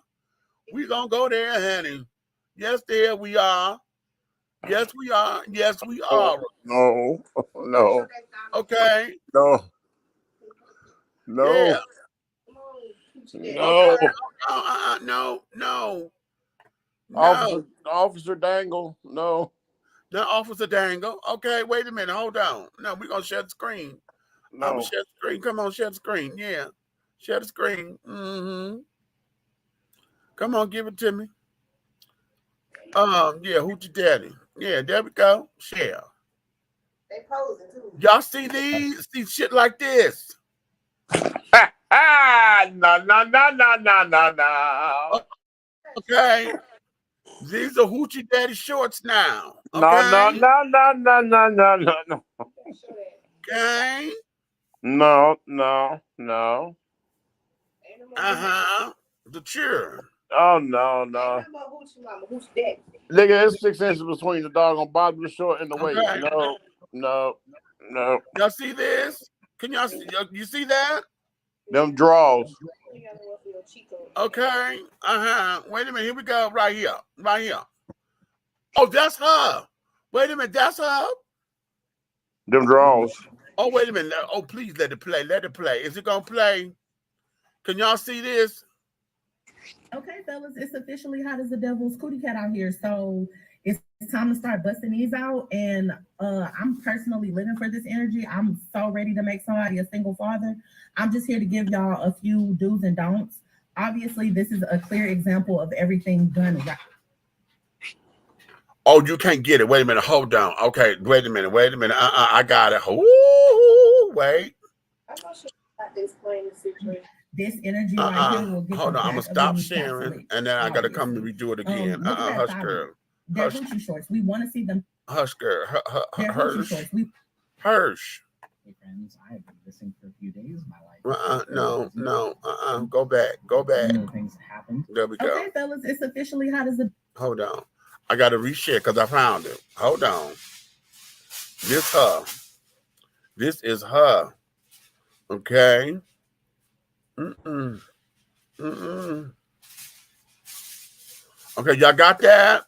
We gonna go there, honey. Yes, there we are. Yes, we are. Yes, we are. No. No. Okay? No. No. Yeah. No. Okay. No. Officer Dangle. No. The Officer Dangle. Okay, wait a minute. Hold on. No, we're going to share the screen. No. I'm going to share the screen. Come on, share the screen. Yeah. Share the screen. Mm-hmm. Come on, give it to me. Yeah, Hoochie Daddy. Yeah, there we go. Share. They posing too. Y'all see these? See shit like this. No. Okay. These are Hoochie Daddy shorts now. Okay? No. Okay. No. The CHURREN. Oh, no. Nigga, there's 6 inches between the doggone bottom of the short and the waist. Okay. No. Y'all see this? Can y'all see? You see that? Them draws. Okay. Wait a minute. Here we go. Right here. Oh, that's her. Wait a minute. That's her. Them draws. Oh, wait a minute. Oh, please let it play. Is it gonna play? Can y'all see this? Okay, fellas, it's officially hot as the devil's cootie cat out here. So it's time to start busting these out. And I'm personally living for this energy. I'm so ready to make somebody a single father. I'm just here to give y'all a few do's and don'ts. Obviously, this is a clear example of everything done right. Oh, you can't get it. Wait a minute. Hold on. Okay, wait a minute. I got it. Ooh, wait. I thought she had to explain the situation. This energy right here will get. Hold on. I'm gonna stop sharing, and then I gotta come to redo it again. Hush, girl. They're Hoochie shorts. We want to see them. Hush, girl. They're Hoochie shorts. Hirsch. Hey friends, I have been missing for a few days. My life. Go back. One of the things that happened. There we go. Okay, fellas, it's officially hot as a. Hold on. I got to reshare because I found it. Hold on. This her. This is her. Okay. Okay, y'all got that?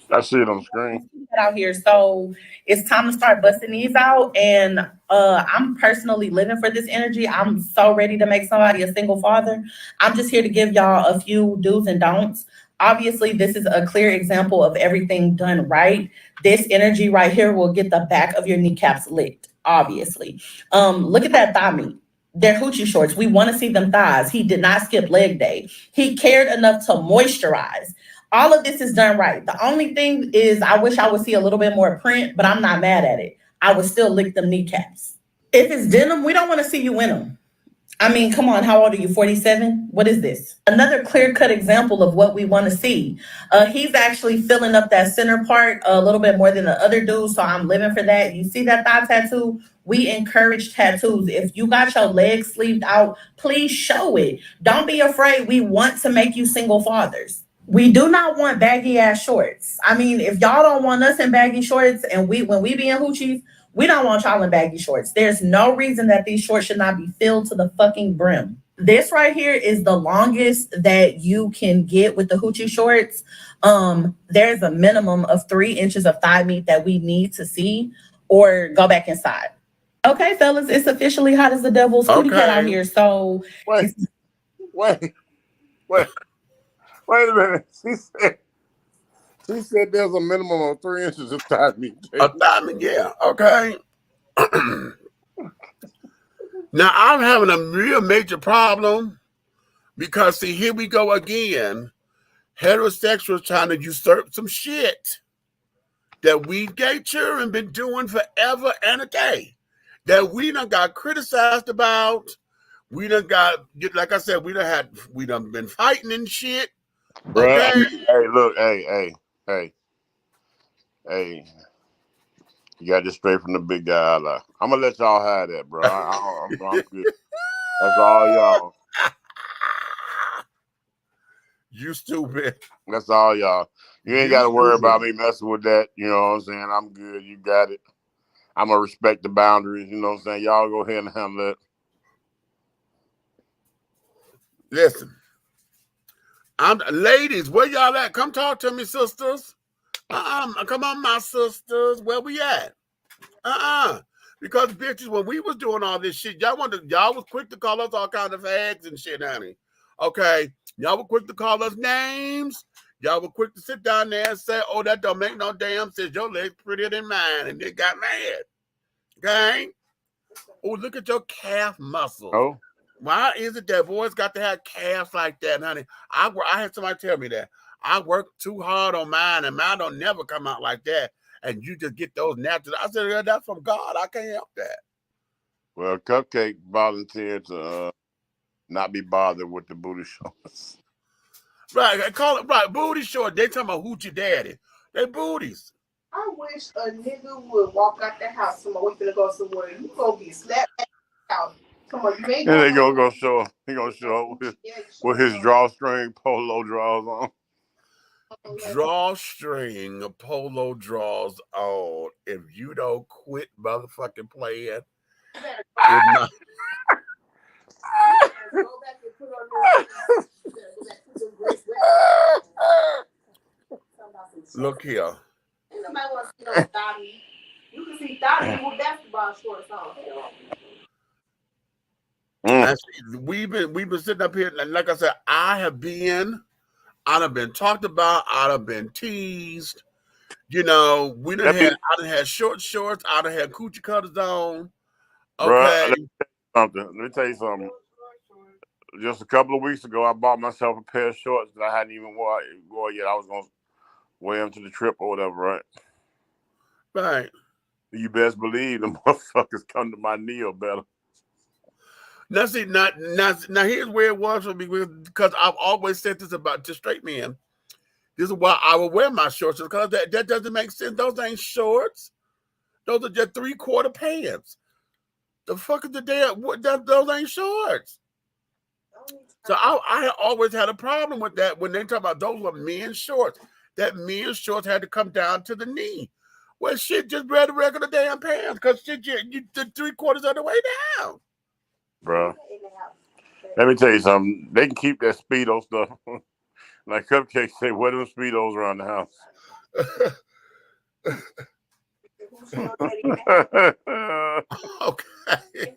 I see it on the screen. Out here, so it's time to start busting these out. And I'm personally living for this energy. I'm so ready to make somebody a single father. I'm just here to give y'all a few do's and don'ts. Obviously, this is a clear example of everything done right. This energy right here will get the back of your kneecaps licked. Obviously, look at that thigh meat. They're hoochie shorts. We want to see them thighs. He did not skip leg day. He cared enough to moisturize. All of this is done right. The only thing is I wish I would see a little bit more print, but I'm not mad at it. I would still lick them kneecaps. If it's denim, we don't want to see you in them. I mean, come on, how old are you, 47? What is this? Another clear-cut example of what we want to see. He's actually filling up that center part a little bit more than the other dudes, so I'm living for that. You see that thigh tattoo? We encourage tattoos. If you got your legs sleeved out, please show it. Don't be afraid. We want to make you single fathers. We do not want baggy ass shorts. I mean, if y'all don't want us in baggy shorts and when we be in hoochies, we don't want y'all in baggy shorts. There's no reason that these shorts should not be filled to the fucking brim. This right here is the longest that you can get with the hoochie shorts. There's a minimum of 3 inches of thigh meat that we need to see, or go back inside. Okay, fellas, it's officially hot as the devil's cootie cat out here. So Wait a minute. She said there's a minimum of 3 inches of thigh meat. A thigh meat, yeah. Okay. Now I'm having a real major problem because see, here we go again. Heterosexuals trying to usurp some shit that we gay children been doing forever and a day. That we done got criticized about. We done got, like I said, we done been fighting and shit. Bruh, Okay. hey, look, hey. You got this straight from the big guy. I'm gonna let y'all have that, bro. I'm good. That's all y'all. You stupid. That's all y'all. You ain't got to worry about me messing with that. You know what I'm saying? I'm good. You got it. I'm gonna respect the boundaries. You know what I'm saying? Y'all go ahead and handle it. Listen. Ladies, where y'all at? Come talk to me, sisters. Come on, my sisters. Where we at? Because bitches, when we was doing all this shit, y'all was quick to call us all kinds of fags and shit, honey. Okay. Y'all were quick to call us names. Y'all were quick to sit down there and say, oh, that don't make no damn sense. Your leg's prettier than mine. And they got mad. Okay? Oh, look at your calf muscles. Oh. Why is it that boys got to have calves like that, honey? I had somebody tell me that. I work too hard on mine, and mine don't never come out like that. And you just get those natural. I said, yeah, that's from God. I can't help that. Well, Cupcake volunteered to not be bothered with the booty shorts. Right, I call it right. Booty short. They talking about hoochie daddy. They booties. I wish a nigga would walk out the house. Come on, we finna go somewhere. You gonna get slapped out. Come on, you ain't And they gonna show up. He gonna show up with his drawstring polo draws on. Drawstring polo draws on. If you don't quit motherfucking playing, look here. Somebody wants to see those Dobby. You can see Dobby with basketball shorts on. We've been sitting up here, and like I said, I've been talked about, I'd have been teased. You know, I done had short shorts, I done had coochie cutters on. Okay. Bruh, let me tell you something. Just a couple of weeks ago, I bought myself a pair of shorts that I hadn't even wore yet. I was gonna wear them to the trip or whatever, right? Right. You best believe the motherfuckers come to my knee or better. Now, see, now here's where it was for me, because I've always said this about to straight men. This is why I will wear my shorts, because that doesn't make sense. Those ain't shorts. Those are just 3/4 pants. The fuck is the damn? Those ain't shorts. So I always had a problem with that when they talk about those were men's shorts. That men's shorts had to come down to the knee. Well, shit, just wear the regular damn pants because shit, you the 3/4 of the way down. Bro, let me tell you something. They can keep that Speedo stuff. Like Cupcake say, wear them Speedos around the house. Okay.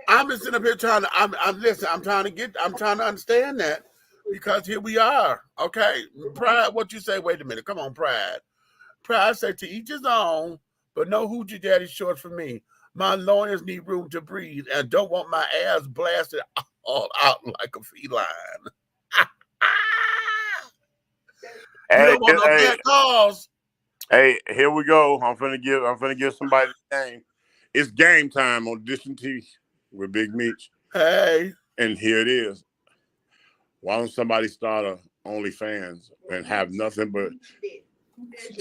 I'm just sitting up here trying to. I'm trying to understand that because here we are. Okay, Pride. What you say? Wait a minute. Come on, Pride. Pride say to each his own, but no hoochie daddy shorts for me. My lawyers need room to breathe and don't want my ass blasted all out like a feline. You don't want no bad calls. Hey, here we go. I'm finna give somebody the game. It's game time on Dish and TV with Big Meech. Hey. And here it is. Why don't somebody start a OnlyFans and have nothing but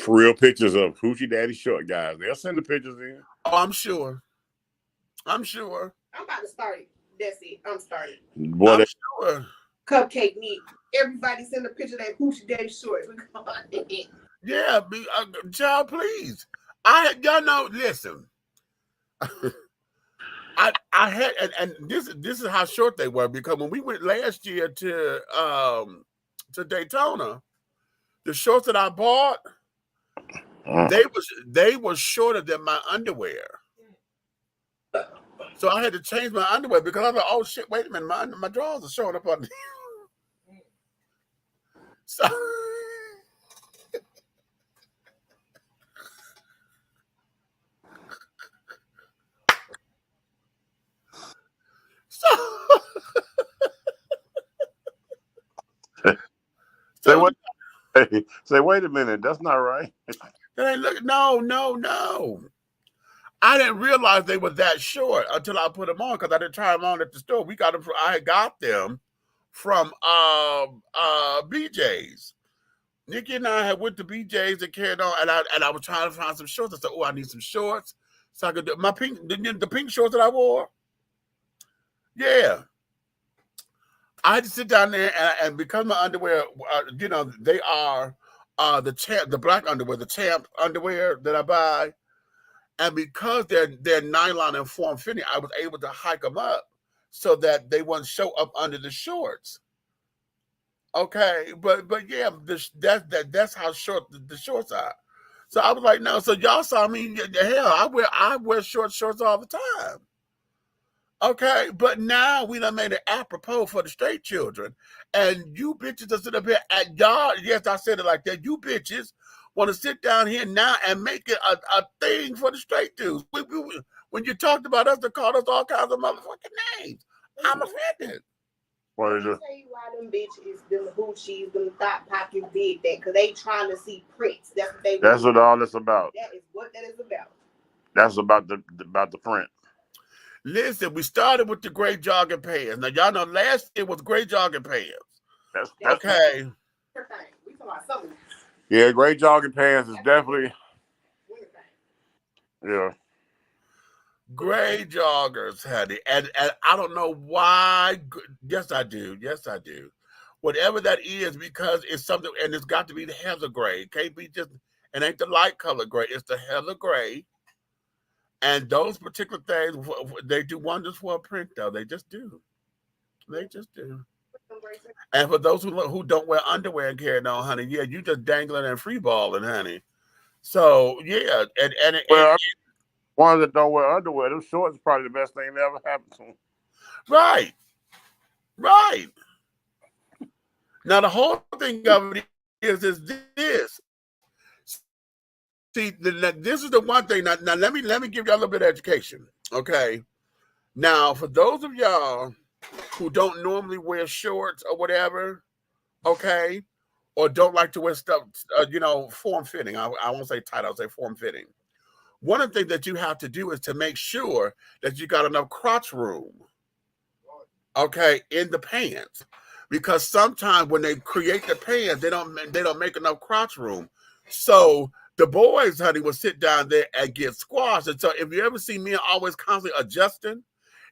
for real pictures of Hoochie Daddy short guys? They'll send the pictures in. Oh, I'm sure. I'm about to start it. That's it. I'm starting. I'm sure. Cupcake need everybody send a picture of that Hoochie Daddy shorts. Yeah, child, please. Y'all know. Listen, I had, and this is how short they were because when we went last year to Daytona, the shorts that I bought, they were shorter than my underwear. So I had to change my underwear because I was like, oh shit, wait a minute, my drawers are showing up on. So. Say, wait a minute, that's not right. No. I didn't realize they were that short until I put them on because I didn't try them on at the store. I got them from BJ's. Nikki and I had went to BJ's and carried on, and I was trying to find some shorts. I said, "Oh, I need some shorts so I could do my the pink shorts that I wore." Yeah, I had to sit down there and because my underwear, they are the black underwear, the champ underwear that I buy, and because they're nylon and form fitting, I was able to hike them up so that they wouldn't show up under the shorts. Okay, but yeah, that's how short the shorts are. So I was like, no. So y'all saw me. Hell, I wear shorts all the time. Okay, but now we done made it apropos for the straight children, and you bitches are sitting up here at y'all. Yes, I said it like that. You bitches want to sit down here now and make it a thing for the straight dudes. When you talked about us, they called us all kinds of motherfucking names. I'm offended. What is it? I'll tell you why them bitches, them hoochies, them thought pockets did that, because they trying to see prints. That's what they. That's what all this about. That is what that is about. That's about the print. Listen, we started with the gray jogging pants. Now y'all know last year was gray jogging pants. That's okay. We talking about something. Yeah, gray jogging pants is definitely. Yeah. Gray joggers, honey, and I don't know why. Yes, I do. Whatever that is, because it's something, and it's got to be the heather gray. It can't be just. It ain't the light color gray. It's the heather gray. And those particular things, they do wonders for a print, though. They just do. And for those who don't wear underwear and carry on, honey, yeah, you just dangling and free balling, honey. So yeah, and ones that don't wear underwear, them shorts is probably the best thing that ever happened to them. Right. Now the whole thing of it is this. See, this is the one thing. Now let me give y'all a little bit of education, okay? Now, for those of y'all who don't normally wear shorts or whatever, okay, or don't like to wear stuff, form fitting. I won't say tight. I'll say form fitting. One of the things that you have to do is to make sure that you got enough crotch room, okay, in the pants, because sometimes when they create the pants, they don't make enough crotch room. So The boys, honey, will sit down there and get squashed. And so if you ever see men always constantly adjusting,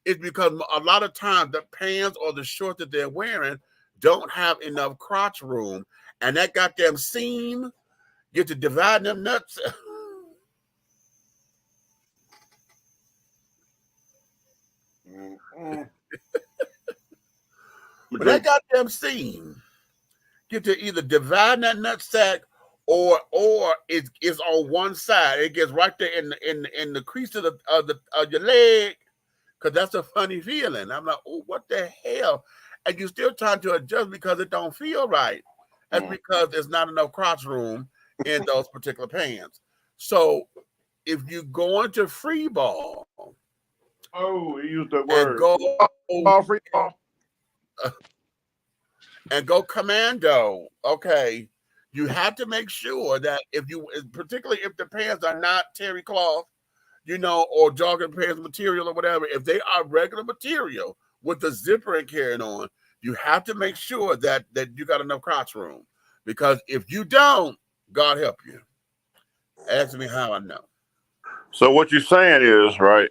it's because a lot of times the pants or the shorts that they're wearing don't have enough crotch room. And that goddamn seam, get to divide them nuts. But that goddamn seam, get to either divide that nut sack or it's on one side. It gets right there in the crease of your leg, because that's a funny feeling. I'm like, oh, what the hell? And you're still trying to adjust because it don't feel right. That's because there's not enough crotch room in those particular pants. So if you go into free ball, oh, he used that word. Free ball. And go commando, okay, you have to make sure that particularly if the pants are not terry cloth, or jogging pants material or whatever, if they are regular material with the zipper and carrying on, you have to make sure that you got enough crotch room. Because if you don't, God help you. Ask me how I know. So what you're saying is, right,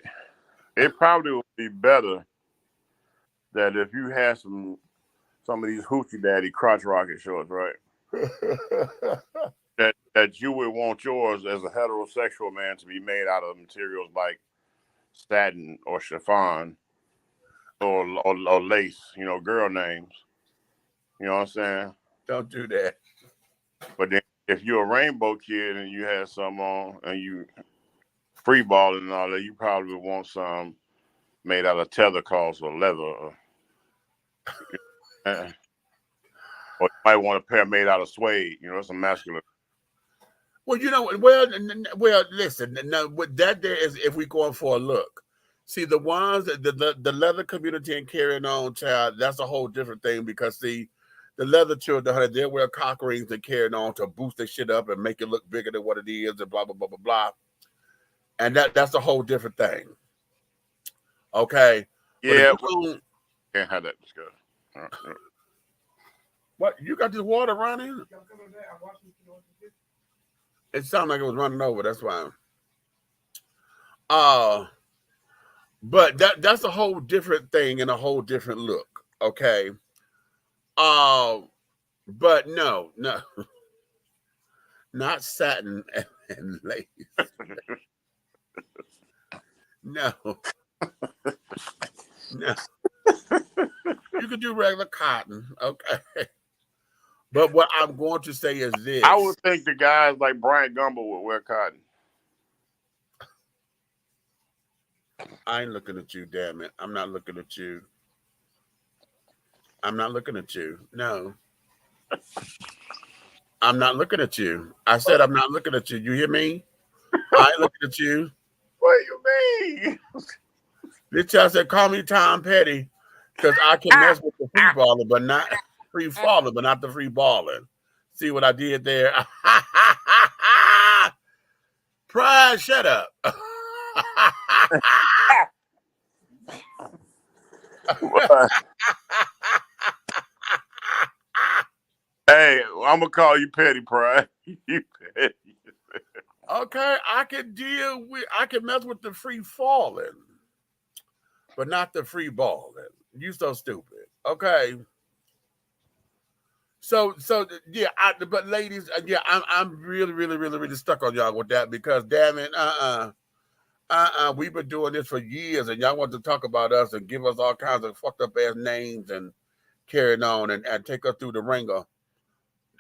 it probably would be better that if you had some of these hoochie daddy crotch rocket shorts, right? that you would want yours as a heterosexual man to be made out of materials like satin or chiffon or lace, girl names. You know what I'm saying? Don't do that. But then if you're a rainbow kid and you had some on and you free balling and all that, you probably would want some made out of tether cloths or leather. Or you might want a pair made out of suede. It's a masculine. Well, listen. Now, what that there is, if we're going for a look, see the ones the leather community and carrying on, child, that's a whole different thing. Because see, the leather children, honey, they wear cock rings and carrying on to boost their shit up and make it look bigger than what it is, and blah blah blah blah blah. And that's a whole different thing. Okay. Yeah. Can't have that discussion. All right. What, you got this water running? It sounded like it was running over. That's why. But that's a whole different thing and a whole different look. Okay. But no, not satin and lace. No. You could do regular cotton, okay. But what I'm going to say is this. I would think the guys like Brian Gumble would wear cotton. I ain't looking at you, damn it. I'm not looking at you. I'm not looking at you. No. I'm not looking at you. I said I'm not looking at you. You hear me? I ain't looking at you. What do you mean? This child said, call me Tom Petty, because I can mess with the free baller, but not free falling, but not the free balling. See what I did there? Pride, shut up. Hey, I'm gonna call you Petty, Pride. You petty. Okay, I can mess with the free falling, but not the free balling. You so stupid. Okay. So yeah, but ladies, yeah, I'm really, really, really, really stuck on y'all with that, because damn it, we've been doing this for years, and y'all want to talk about us and give us all kinds of fucked up ass names and carrying on and take us through the ringer,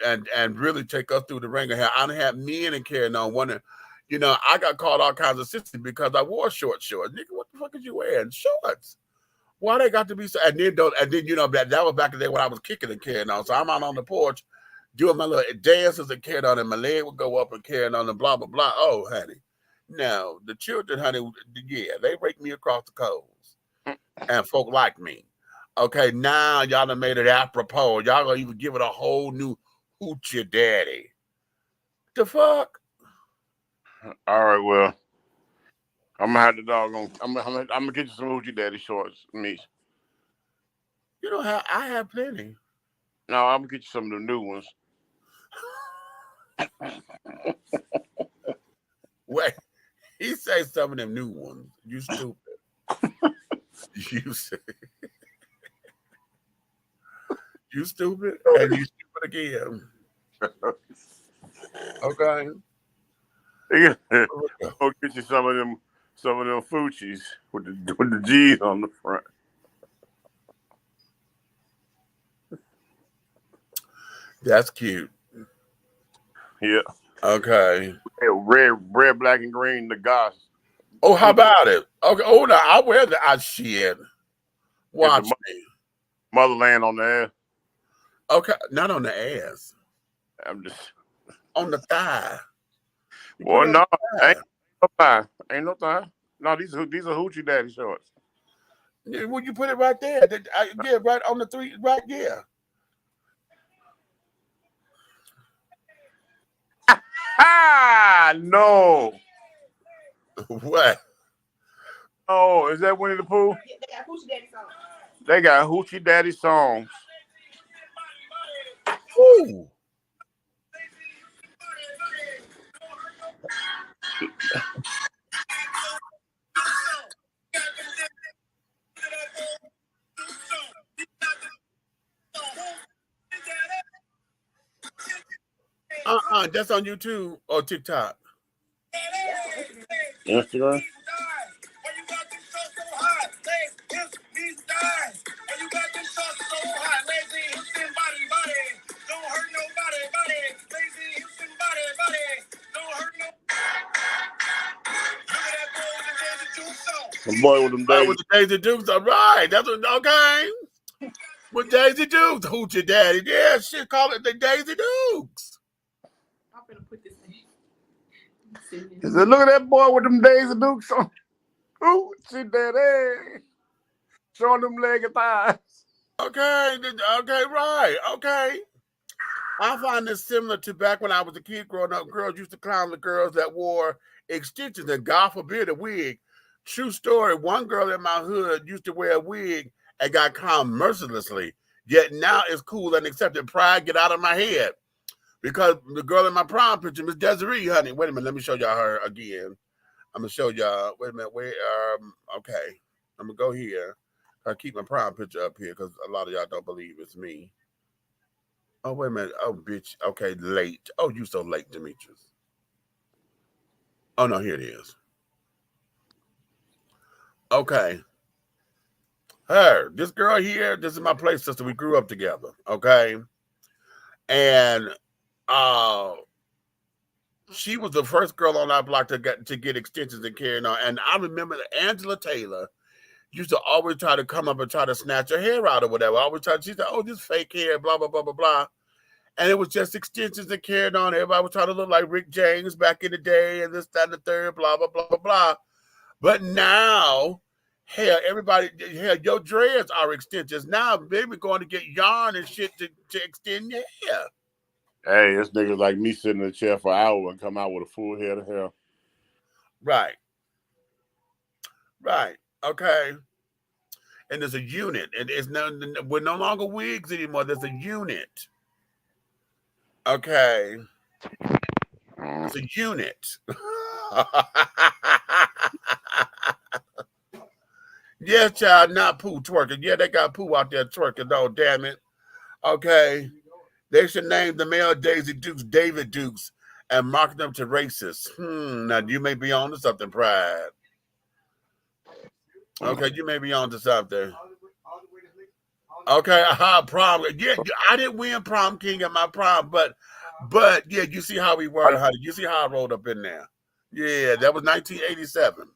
and really take us through the ringer here. I don't have men and carrying on wondering, I got called all kinds of sisters because I wore shorts. Nigga, what the fuck is you wearing? Shorts. Why they got to be so? And then that was back in the day when I was kicking and carrying on. So I'm out on the porch doing my little dances and carrying on, and my leg would go up and carrying on and blah blah blah. Oh, honey, now the children, honey, yeah, they rake me across the coals, and folk like me. Okay, now y'all done made it apropos. Y'all gonna even give it a whole new hoochie daddy. The fuck? All right, well, I'm gonna have the doggone. I'm gonna get you some hoochie daddy shorts, Mish. You know how I have plenty. No, I'm gonna get you some of the new ones. Wait, he say some of them new ones. You stupid. You say, you stupid, and you stupid again. Okay. Go get you some of them HOOCHIEs with the G's on the front. That's cute. Yeah. Okay. Red, black, and green. The goss. Oh, how about it? Okay. Oh, no, I wear the shit. Watch me. Motherland on the ass. Okay, not on the ass. I'm just on the thigh. Well, no, ain't no thigh. Ain't no thigh. No, these are Hoochie Daddy shorts. Yeah, well, you put it right there. Yeah, right on the three. Right, yeah. Ah, no. What? Oh, is that Winnie the Pooh? Yeah, they got Hoochie Daddy songs. They got Hoochie Daddy songs. Ooh. That's on YouTube or TikTok. Instagram. The boy with them Daisy. With the Daisy Dukes, all right. That's what, okay. With Daisy Dukes, Hoochie Daddy. Yeah, shit, call it the Daisy Dukes. I'm gonna put this in. He said, look at that boy with them Daisy Dukes on. Hoochie Daddy. Showing them leg and thighs. Okay, right. Okay. I find this similar to back when I was a kid growing up. Girls used to clown the girls that wore extensions and, God forbid, a wig. True story. One girl in my hood used to wear a wig and got clowned mercilessly. Yet now it's cool and accepted. Pride, get out of my head. Because the girl in my prom picture, Miss Desiree, honey. Wait a minute. Let me show y'all her again. I'm going to show y'all. Wait a minute. Okay. I'm going to go here. I keep my prom picture up here because a lot of y'all don't believe it's me. Oh, wait a minute. Oh, bitch. Okay, late. Oh, you so late, Demetrius. Oh, no, here it is. Okay. Her. This girl here, this is my play sister. We grew up together, okay? And she was the first girl on our block to get extensions and carrying on. And I remember that Angela Taylor used to always try to come up and try to snatch her hair out or whatever. She said, oh, this fake hair, blah, blah, blah, blah, blah. And it was just extensions that carried on. Everybody was trying to look like Rick James back in the day and this, that, and the third, blah, blah, blah, blah, blah. But now, hell, your dreads are extensions. Now, baby going to get yarn and shit to extend your hair. Hey, this nigga's like me sitting in a chair for an hour and come out with a full head of hair. Right. Right. Okay. And there's a unit. And we're no longer wigs anymore. There's a unit. Okay. It's a unit. Yeah, child, not Pooh twerking. Yeah, they got Pooh out there twerking, though, damn it. Okay. They should name the male Daisy Dukes David Dukes and mark them to racists. Now you may be on to something, Pride. Okay, you may be on to something. Okay, prom. Yeah, I didn't win prom king at my prom, but yeah, you see how we were, honey. You see how I rolled up in there. Yeah, that was 1987.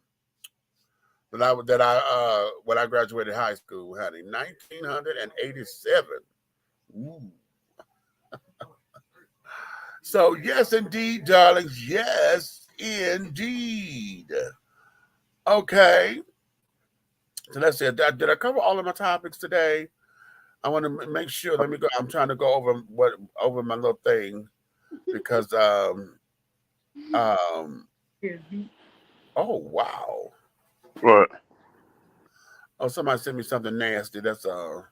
When I graduated high school, honey. 1987. Ooh. So yes, indeed, darlings. Yes, indeed. Okay. So let's see. Did I cover all of my topics today? I want to make sure. Let me go. I'm trying to go over my little thing because oh wow. What? Oh, somebody sent me something nasty. That's You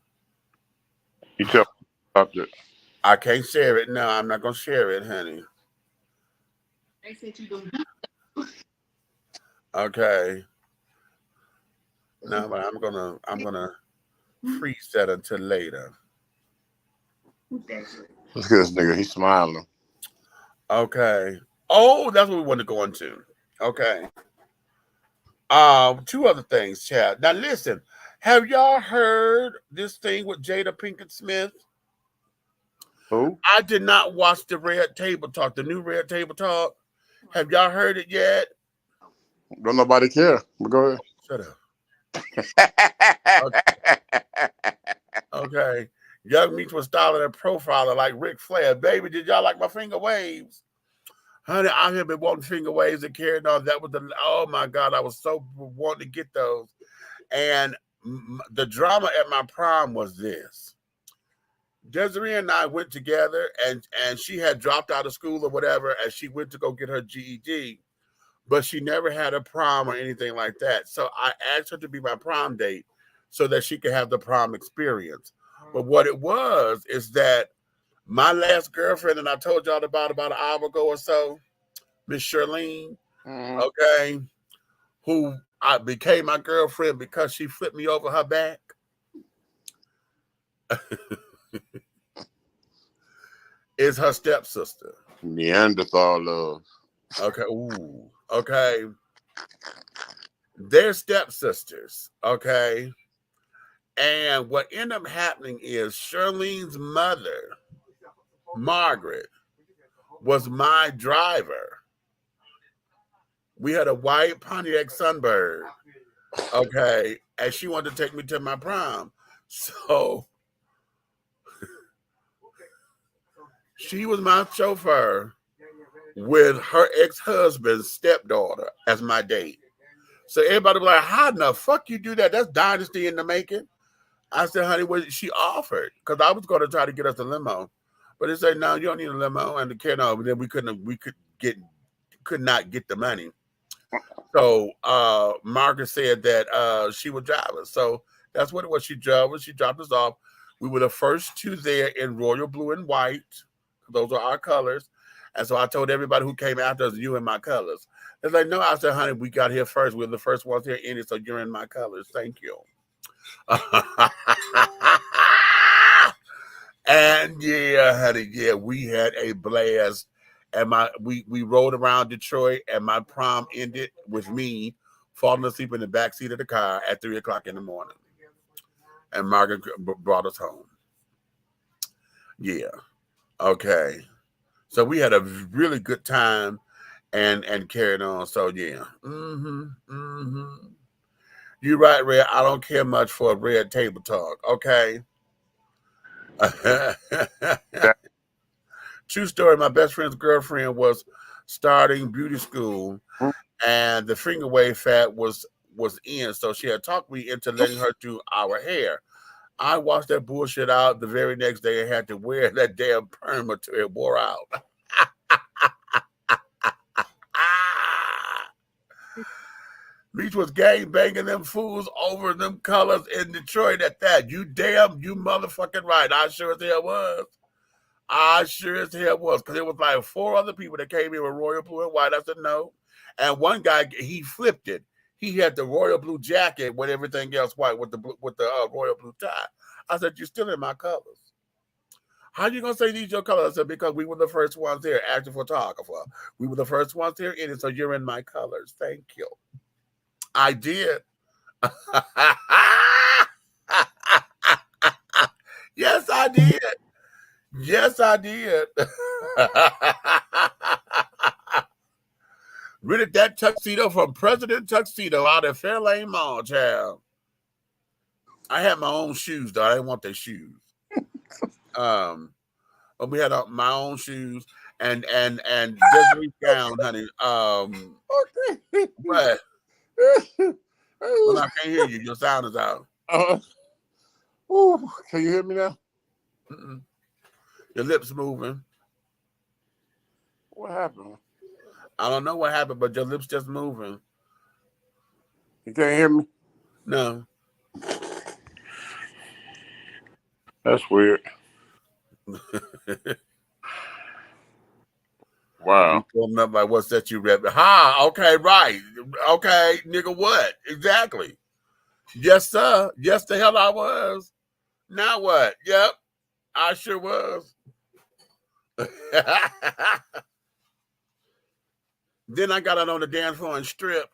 tell me about it. I can't share it. No, I'm not gonna share it, honey. They sent you them. Okay. No, but I'm gonna freeze that until later. Look at this nigga. He's smiling. Okay. Oh, that's what we want to go into. Okay. Two other things, Chad. Now listen, have y'all heard this thing with Jada Pinkett Smith? Who? I did not watch the Red Table Talk, the new Red Table Talk. Have y'all heard it yet? Don't nobody care. But go ahead. Shut up. Okay. Young Meats was styling and profiling like Ric Flair. Baby, did y'all like my finger waves? Honey, I have been wanting finger waves and carrying on. That was oh my God, I was so wanting to get those. And the drama at my prom was this. Desiree and I went together, and she had dropped out of school or whatever, and she went to go get her GED, but she never had a prom or anything like that. So I asked her to be my prom date so that she could have the prom experience. But what it was is that my last girlfriend, and I told y'all about an hour ago or so, Miss Charlene, okay, who I became my girlfriend because she flipped me over her back. Is her stepsister. Neanderthal love. Okay. Ooh. Okay. They're stepsisters. Okay. And what ended up happening is Charlene's mother, Margaret, was my driver. We had a white Pontiac Sunbird. Okay. And she wanted to take me to my prom. So she was my chauffeur with her ex-husband's stepdaughter as my date. So everybody was like, how in the fuck you do that? That's dynasty in the making. I said, honey, well, she offered, because I was going to try to get us a limo. But they said, no, you don't need a limo. And the kid, no, but then we could not get the money. So Margaret said that she would drive us. So that's what it was. She drove us. She dropped us off. We were the first two there in royal blue and white. Those are our colors. And so I told everybody who came after us, you in my colors. It's like, no, I said, honey, we got here first. We're the first ones here in it, so you're in my colors. Thank you. And yeah, honey, yeah, we had a blast. And we rode around Detroit, and my prom ended with me falling asleep in the back seat of the car at 3:00 in the morning. And Margaret brought us home. Yeah. Okay. So we had a really good time and carried on. So yeah. You're right, Red. I don't care much for a Red Table Talk. Okay. True story. My best friend's girlfriend was starting beauty school, and the finger wave fad was in. So she had talked me into letting her do our hair. I washed that bullshit out the very next day. I had to wear that damn perm until it wore out. Meech was gang banging them fools over them colors in Detroit at that. You motherfucking right. I sure as hell was. Because it was like 4 other people that came in with royal blue and white. I said no. And one guy, he flipped it. He had the royal blue jacket with everything else white with the royal blue tie. I said, you're still in my colors. How you gonna say these your colors? I said, because we were the first ones here, active photographer. We were the first ones here in it, so you're in my colors. Thank you. I did. Yes, I did. Yes, I did. Rented that tuxedo from President Tuxedo out at Fairlane Mall, child. I had my own shoes, though. I didn't want their shoes. But we had my own shoes and Desiree gown, honey. What? Well, I can't hear you. Your sound is out. Can you hear me now? Your lips moving. What happened? I don't know what happened, but your lips just moving. You can't hear me? No. That's weird. Wow. You told me up like, what's that you read? Ha, okay, right. Okay, nigga, what? Exactly. Yes, sir. Yes, the hell I was. Now what? Yep, I sure was. Then I got out on the dance floor and stripped.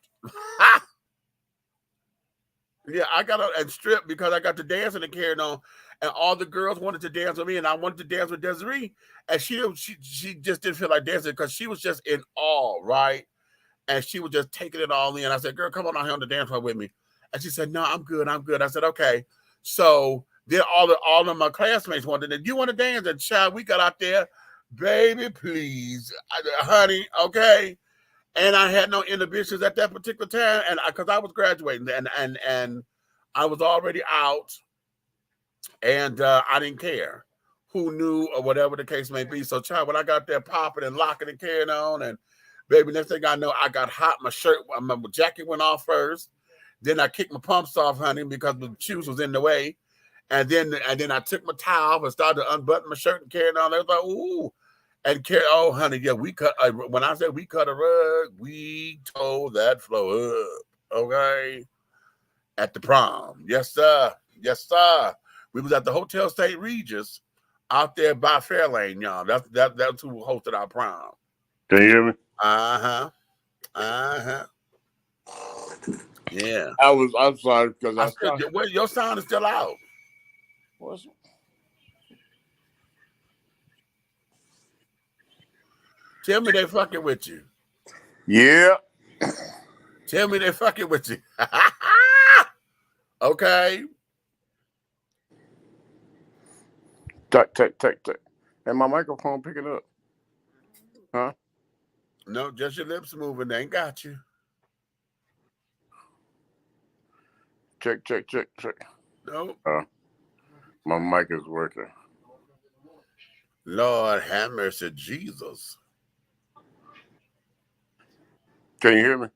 Yeah, I got out and stripped because I got to dancing and carrying on, and all the girls wanted to dance with me, and I wanted to dance with Desiree, and she just didn't feel like dancing because she was just in awe, right? And she was just taking it all in. I said, "Girl, come on out here on the dance floor with me," and she said, "No, I'm good, I'm good." I said, "Okay." So then all of my classmates wanted it. You want to dance? And child, we got out there, baby, please, honey, okay. And I had no inhibitions at that particular time, and because I was graduating, and I was already out, and I didn't care who knew or whatever the case may be. So, child, when I got there popping and locking and carrying on, and baby, next thing I know, I got hot. My jacket went off first. Then I kicked my pumps off, honey, because the shoes was in the way. And then I took my towel off and started to unbutton my shirt and carrying on. They was like, ooh. And oh, honey, yeah, we cut. When I said we cut a rug, we tore that floor up. Okay, at the prom, yes sir, yes sir. We was at the Hotel St. Regis out there by Fairlane, y'all. That's who hosted our prom. Can you hear me? Yeah. I'm sorry because your sound is still out. What's it? Tell me they fucking with you. Yeah. Tell me they fucking with you. Okay. Take. And my microphone picking up. Huh? No, just your lips moving. They ain't got you. Check. No. My mic is working. Lord have mercy, Jesus. Can you hear me?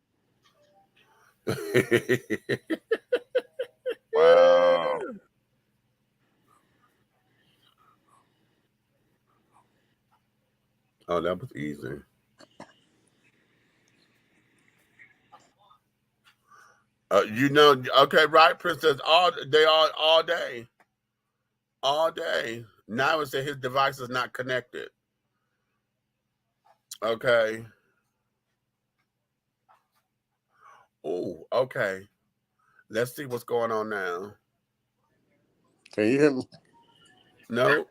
Wow. Oh, that was easy. Okay, right, Princess. All day. Now it said his device is not connected. Okay. Oh, okay. Let's see what's going on now. Can you hear me? No.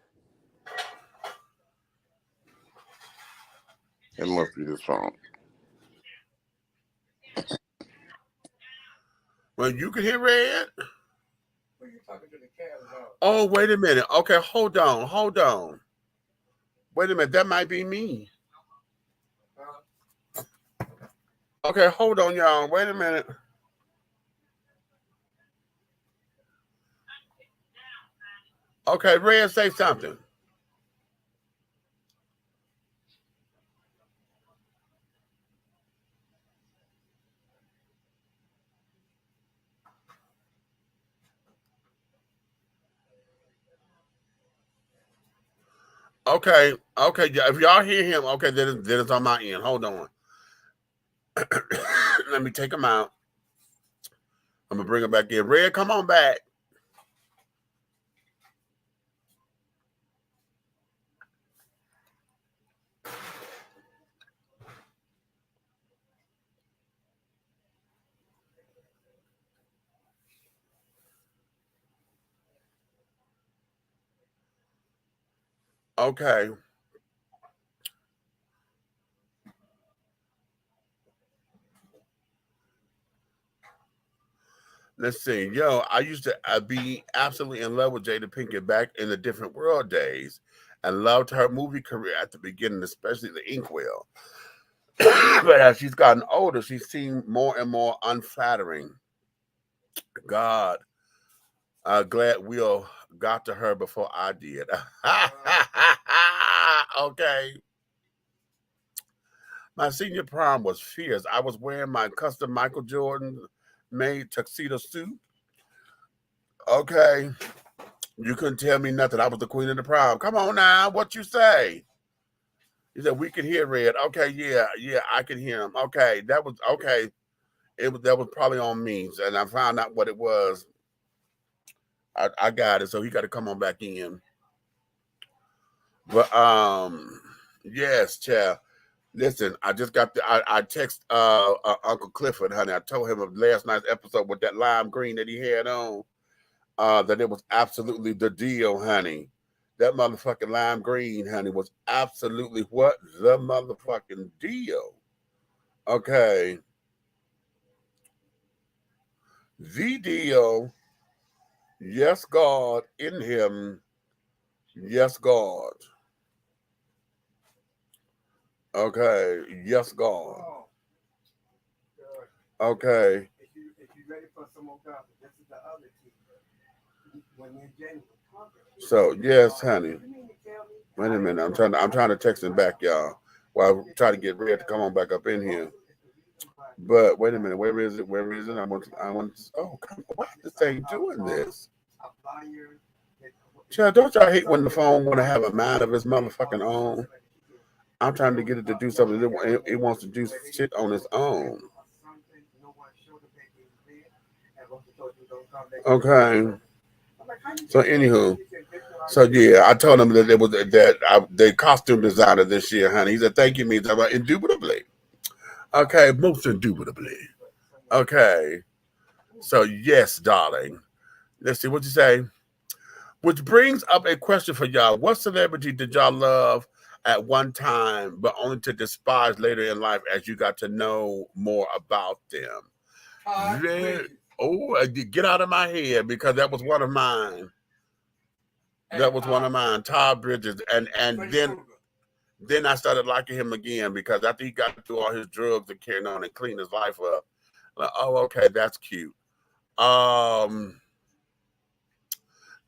It must be this phone. Well, you can hear Red. Oh, wait a minute. Okay, hold on. Wait a minute. That might be me. Okay, hold on, y'all. Wait a minute. Okay, Red, say something. Okay. Yeah, if y'all hear him, okay, then it's on my end. Hold on. Let me take him out. I'm gonna bring him back in. Red, come on back. Okay. Let's see. I used to be absolutely in love with Jada Pinkett back in the Different World days and loved her movie career at the beginning, especially The Inkwell. But as she's gotten older, she seemed more and more unflattering. God, glad Will got to her before I did. Okay. My senior prom was fierce. I was wearing my custom Michael Jordan made tuxedo suit. Okay. You couldn't tell me nothing. I was the queen of the prom. Come on now. What you say? He said, we can hear Red. Okay, yeah, I can hear him. Okay, that was okay. That was probably on me. And I found out what it was. I got it. So he got to come on back in. But yes, child. Listen, I just got I text Uncle Clifford, honey. I told him of last night's episode with that lime green that he had on. That it was absolutely the deal, honey. That motherfucking lime green, honey, was absolutely what? The motherfucking deal. Okay. The deal. Yes, God, in him. Yes, God. Okay. Yes, God. Okay. If you ready for some more coffee, this is the other key. When me and Jamie were talking. So yes, honey. Wait a minute. I'm trying to text him back, y'all. While I'm trying to get Red to come on back up in here. But wait a minute. Where is it? Where is it? I want. Oh, why is this thing doing this? Child, don't y'all hate when the phone want to have a mind of its motherfucking own? I'm trying to get it to do something. It wants to do shit on its own. Okay. So anywho, so yeah, I told him that it was the costume designer this year, honey. He said, "Thank you, means about indubitably." Okay, most indubitably. Okay. So yes, darling. Let's see what you say. Which brings up a question for y'all. What celebrity did y'all love at one time, but only to despise later in life as you got to know more about them? Get out of my head, because that was one of mine. That was one of mine, Todd Bridges. And then I started liking him again, because after he got through all his drugs and carrying on and cleaned his life up, like, oh, okay, that's cute.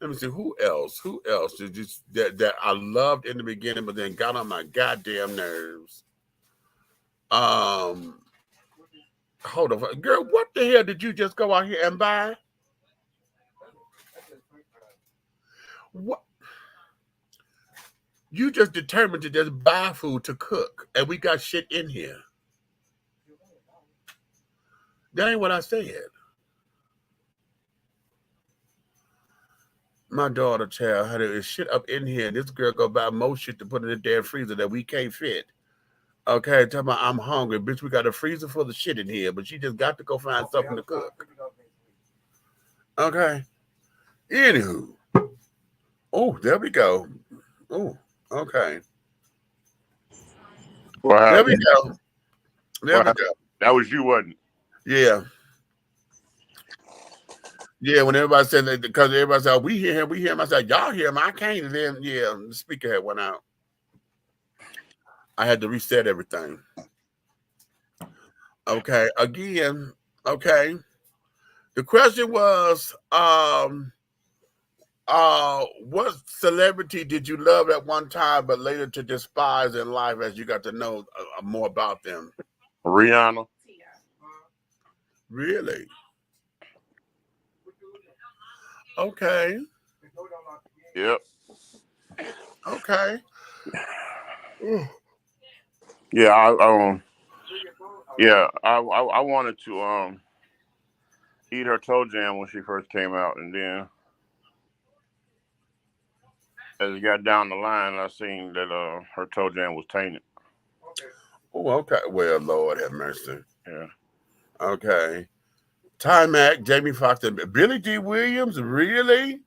Let me see, who else did you that I loved in the beginning, but then got on my goddamn nerves? Hold on, girl, what the hell did you just go out here and buy? What? You just determined to just buy food to cook, and we got shit in here. That ain't what I said. My daughter, child, had this shit up in here. This girl go buy more shit to put in the damn freezer that we can't fit. Okay, tell me I'm hungry. Bitch, we got a freezer full of shit in here, but she just got to go find something to cook. Okay. Anywho. Oh, there we go. Oh, okay. There we go. There we go. That was you, wasn't it? Yeah. Yeah, when everybody said that, because everybody said, we hear him. I said, y'all hear him. I can't. And then, yeah, the speaker had went out. I had to reset everything. Okay, again, okay. The question was, what celebrity did you love at one time, but later to despise in life as you got to know more about them? Rihanna. Really? Okay. Yep. Okay. Yeah, I wanted to eat her toe jam when she first came out, and then as it got down the line, I seen that her toe jam was tainted. Oh, okay. Well, Lord have mercy. Yeah. Okay. Ty Mac, Jamie Foxx, and Billy D. Williams, really?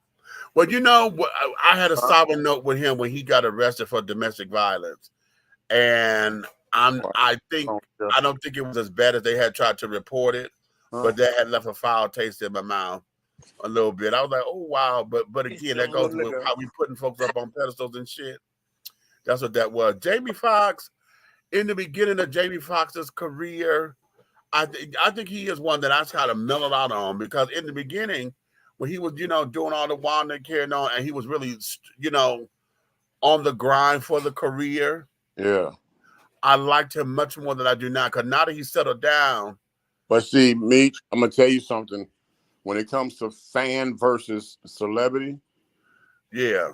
Well, you know, I had a sour note with him when he got arrested for domestic violence, and I don't think it was as bad as they had tried to report it, but that had left a foul taste in my mouth a little bit. I was like, oh wow, but again, that goes with how we putting folks up on pedestals and shit. That's what that was. Jamie Foxx, in the beginning of Jamie Foxx's career, I think he is one that I kind of mellowed out on, because in the beginning, when he was, doing all the wandering, carrying on, and he was really, on the grind for the career. Yeah. I liked him much more than I do now, because now that he's settled down. But see, Meech, I'm going to tell you something. When it comes to fan versus celebrity, yeah,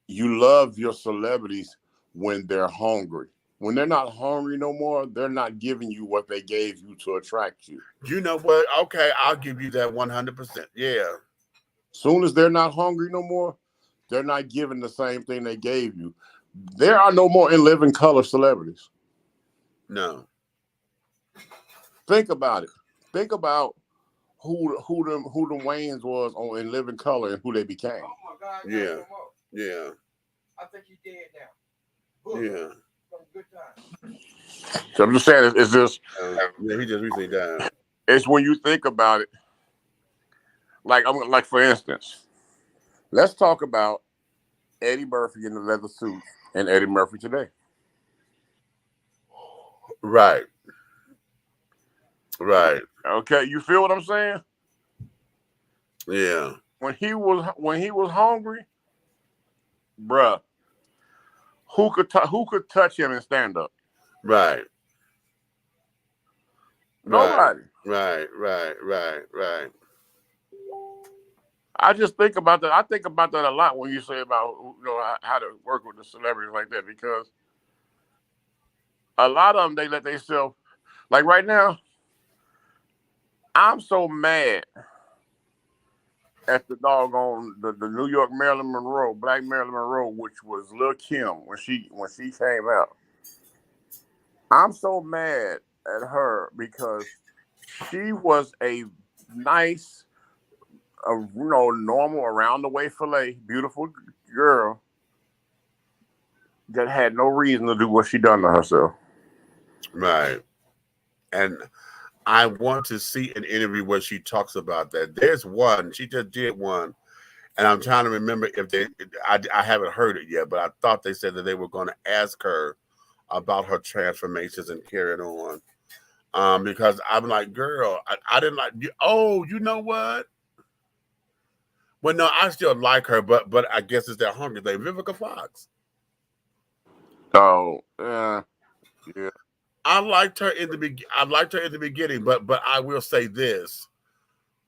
you love your celebrities when they're hungry. when they're not hungry no more, they're not giving you what they gave you to attract you. You know what? Okay, I'll give you that 100%. Yeah. Soon as they're not hungry no more, they're not giving the same thing they gave you. There are no more in living color celebrities. No. Think about it. Think about who them Wayans was on In Living Color and who they became. Oh my God. Yeah. Yeah. I think he's dead now. Yeah. Good time. So I'm just saying, it's just yeah, he just recently died. It's when you think about it. Like for instance, let's talk about Eddie Murphy in the leather suit and Eddie Murphy today. Right. Right. Okay, you feel what I'm saying? Yeah. When he was hungry, bruh, who could touch him and stand up? Right. Nobody. Right. I just think about that. I think about that a lot when you say about how to work with the celebrities like that, because a lot of them, they let themselves, like right now, I'm so mad at the doggone the New York Marilyn Monroe, Black Marilyn Monroe, which was Lil' Kim when she came out. I'm so mad at her because she was a nice, normal, around the way fillet, beautiful girl that had no reason to do what she done to herself. Right. And I want to see an interview where she talks about that. There's one, she just did one, and I'm trying to remember if I haven't heard it yet, but I thought they said that they were going to ask her about her transformations and carrying on. Because I'm like, girl, I didn't like you. Oh, you know what? Well, no, I still like her, but I guess it's that hungry thing. Vivica Fox. Oh, yeah. I liked her in the beginning, but I will say this: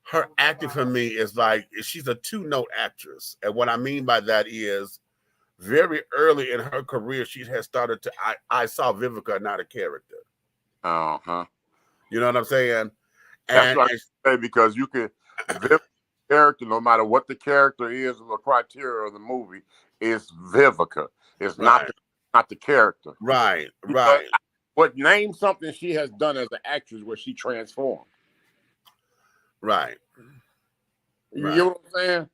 her acting for me is like she's a 2-note actress, and what I mean by that is, very early in her career, she has started to. I saw Vivica, not a character. You know what I'm saying? That's what I say, because you can character, no matter what the character is or the criteria of the movie, is Vivica. It's not the character. Right. But name something she has done as an actress where she transformed. Right. You get what I'm saying?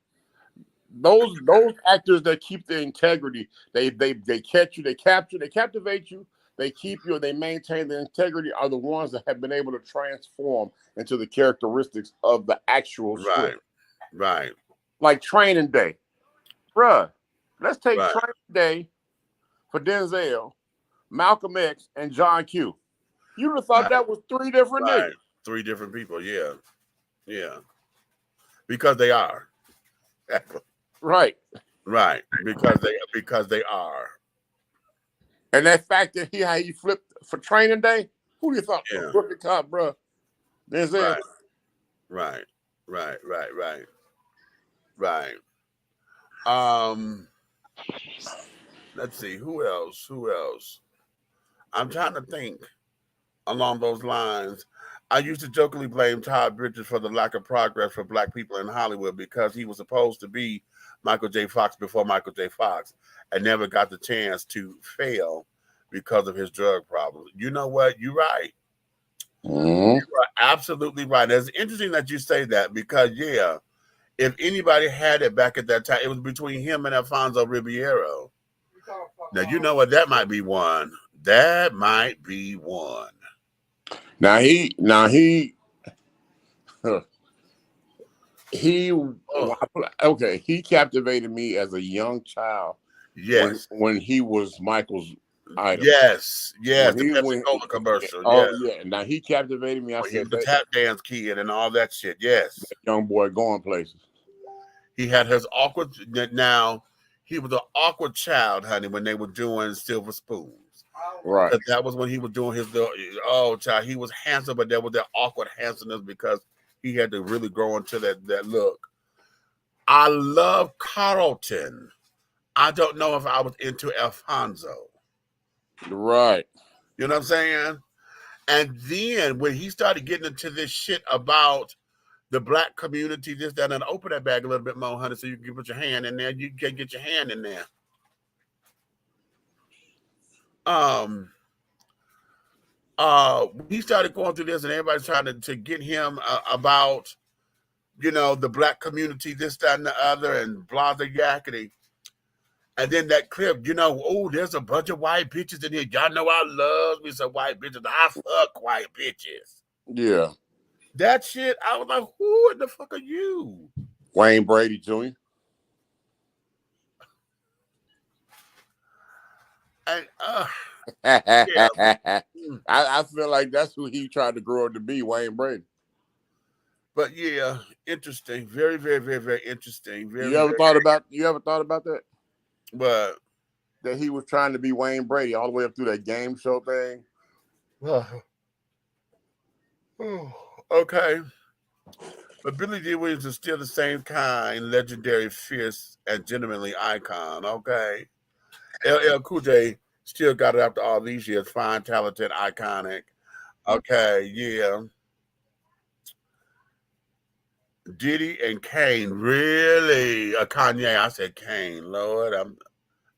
Those actors that keep their integrity, they catch you, they captivate you, they keep you, they maintain their integrity, are the ones that have been able to transform into the characteristics of the actual script. Right. Like Training Day. Bruh, let's take Training Day for Denzel, Malcolm X, and John Q. You would have thought that was 3 different niggas. 3 different people, yeah. Yeah. Because they are. Right. Because they are. And that fact that he flipped for Training Day, who do you thought was crooked cop, bro? Denzel. Right. Let's see, who else? I'm trying to think along those lines. I used to jokingly blame Todd Bridges for the lack of progress for Black people in Hollywood because he was supposed to be Michael J. Fox before Michael J. Fox and never got the chance to fail because of his drug problems. You know what? You're right. You are absolutely right. It's interesting that you say that because, if anybody had it back at that time, it was between him and Alfonso Ribeiro. Now, you know what? That might be one. Now, he captivated me as a young child. Yes. When he was Michael's idol. Yes. The Pepsi-Cola commercial. Yeah. Now, he captivated me. I said, the tap dance kid and all that shit. Yes. Young boy going places. He had his awkward. Now, he was an awkward child, honey, when they were doing Silver Spoons. Right. That was when he was doing his. Child, he was handsome, but there was that awkward handsomeness because he had to really grow into that look. I love Carlton. I don't know if I was into Alfonso. Right. You know what I'm saying? And then when he started getting into this shit about the black community, this, that, and open that bag a little bit more, honey, so you can put your hand in there. You can get your hand in there. He started going through this, and everybody's trying to get him about, the black community, this, that, and the other, and blah, the yakety. And then that clip, there's a bunch of white bitches in here. Y'all know I love me some white bitches. I fuck white bitches. Yeah. That shit, I was like, who in the fuck are you? Wayne Brady Jr. And I feel like that's who he tried to grow up to be, Wayne Brady. But yeah, interesting. Very, very, very, very interesting. You ever thought about that? But that he was trying to be Wayne Brady all the way up through that game show thing. Okay. But Billy D. Williams is still the same kind, legendary, fierce, and gentlemanly icon. Okay. LL Cool J still got it after all these years. Fine, talented, iconic. Okay, yeah. Diddy and Kane, really? Kanye. I said Kane. Lord,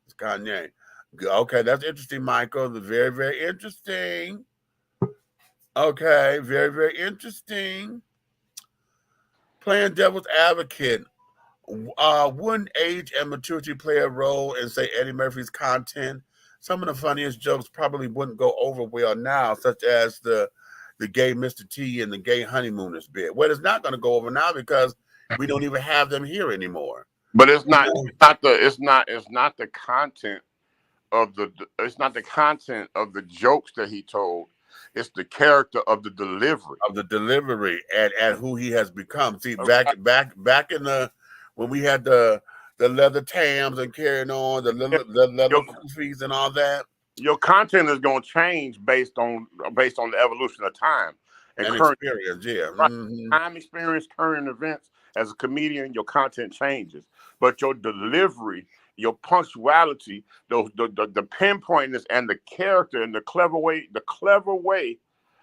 it's Kanye. Okay, that's interesting, Michael. Very, very interesting. Okay, very, very interesting. Playing devil's advocate. Wouldn't age and maturity play a role in, say, Eddie Murphy's content? Some of the funniest jokes probably wouldn't go over well now, such as the gay Mr. T and the gay honeymooners bit. Well, it's not going to go over now because we don't even have them here anymore. But it's not the content of the jokes that he told. It's the character of the delivery. And who he has become. See, back in the when we had the leather tams and carrying on the leather koofies and all that. Your content is going to change based on the evolution of time and current experience. Yeah, right. Time, experience, current events. As a comedian, your content changes, but your delivery, your punctuality, the pinpointness, and the character, and the clever way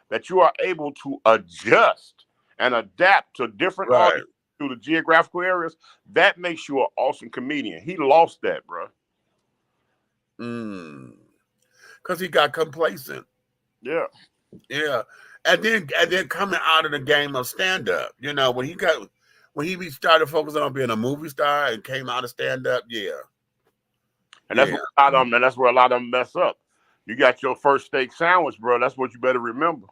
that you are able to adjust and adapt to different audiences through the geographical areas, that makes you an awesome comedian. He lost that, bro. Because he got complacent. Yeah. And then coming out of the game of stand-up, when he started focusing on being a movie star and came out of stand-up, And that's where a lot of them mess up. You got your first steak sandwich, bro. That's what you better remember.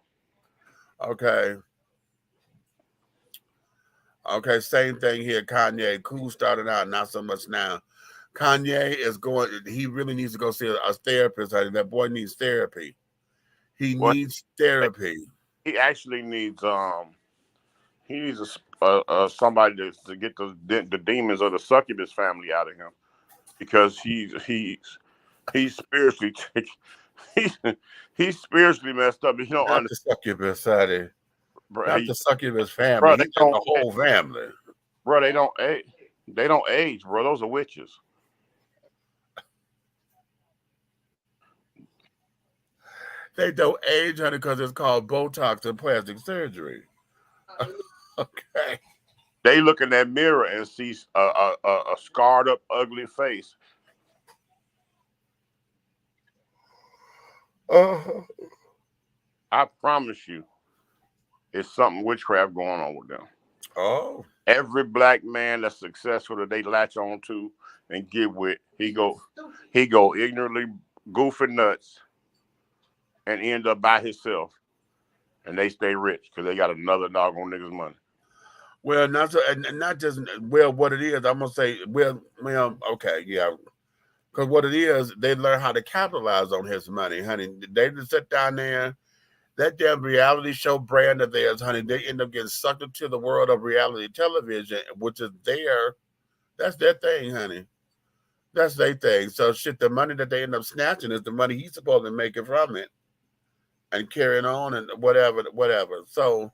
Okay, same thing here. Kanye, cool started out, not so much now. Kanye he really needs to go see a therapist. That boy needs therapy. He needs therapy. He actually needs somebody to get the demons of the succubus family out of him, because he's spiritually he's spiritually messed up. You don't understand the succubus, Sadie. Not the succubus family. Bro, the whole family. Bro, they don't age. They don't age, bro. Those are witches. They don't age, honey, because it's called Botox and plastic surgery. Okay. They look in that mirror and see a scarred up, ugly face. I promise you, it's something witchcraft going on with them. Oh. Every black man that's successful that they latch on to and get with, he go ignorantly goofing nuts and end up by himself, and they stay rich because they got another doggone nigga's money. Well, not just what it is. I'm gonna say, okay, yeah, because what it is, they learn how to capitalize on his money, honey. They just sit down there. That damn reality show brand of theirs, honey, they end up getting sucked into the world of reality television, which is that's their thing, honey. That's their thing. So shit, the money that they end up snatching is the money he's supposed to make it from it and carrying on and whatever. So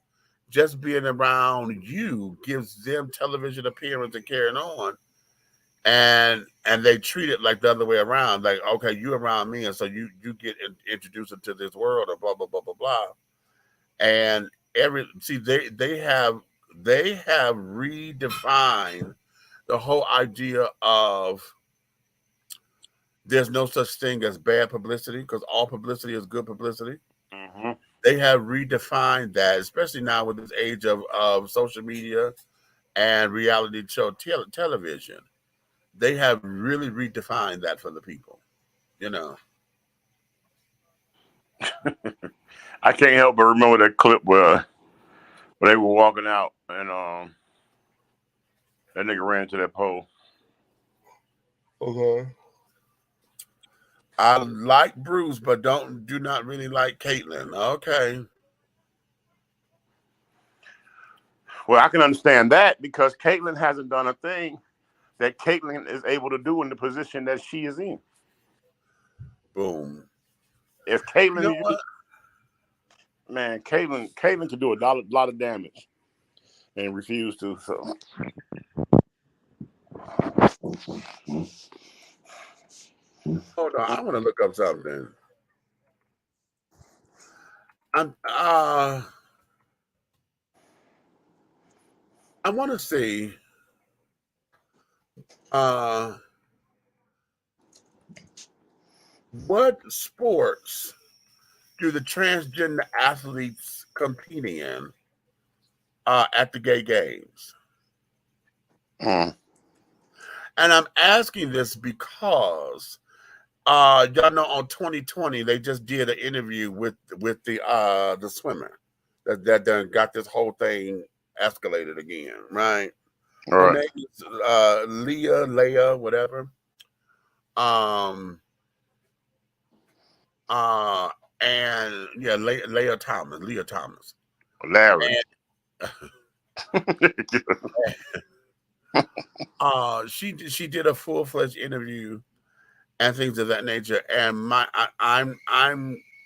just being around you gives them television appearance and carrying on. and they treat it like the other way around. Like, okay, you around me, and so you get introduced into this world, or blah blah blah blah blah. And they have redefined the whole idea of there's no such thing as bad publicity because all publicity is good publicity. Mm-hmm. They have redefined that, especially now with this age of social media and reality show television. They have really redefined that for the people, you know. I can't help but remember that clip where they were walking out and that nigga ran to that pole. Okay. I like Bruce, but do not really like Caitlyn. Okay. Well, I can understand that because Caitlyn hasn't done a thing that Caitlyn is able to do in the position that she is in. Boom. If Caitlyn, You know what? man, Caitlyn could do a lot of damage and refuse to. So. Hold on, I want to look up something. I want to see what sports do the transgender athletes compete in at the gay games? And I'm asking this because y'all know on 2020 they just did an interview with the swimmer that done got this whole thing escalated again, right? All right. Her name is Leah, whatever. And yeah, Leah Thomas. Larry. And, she did a full-fledged interview and things of that nature. And I'm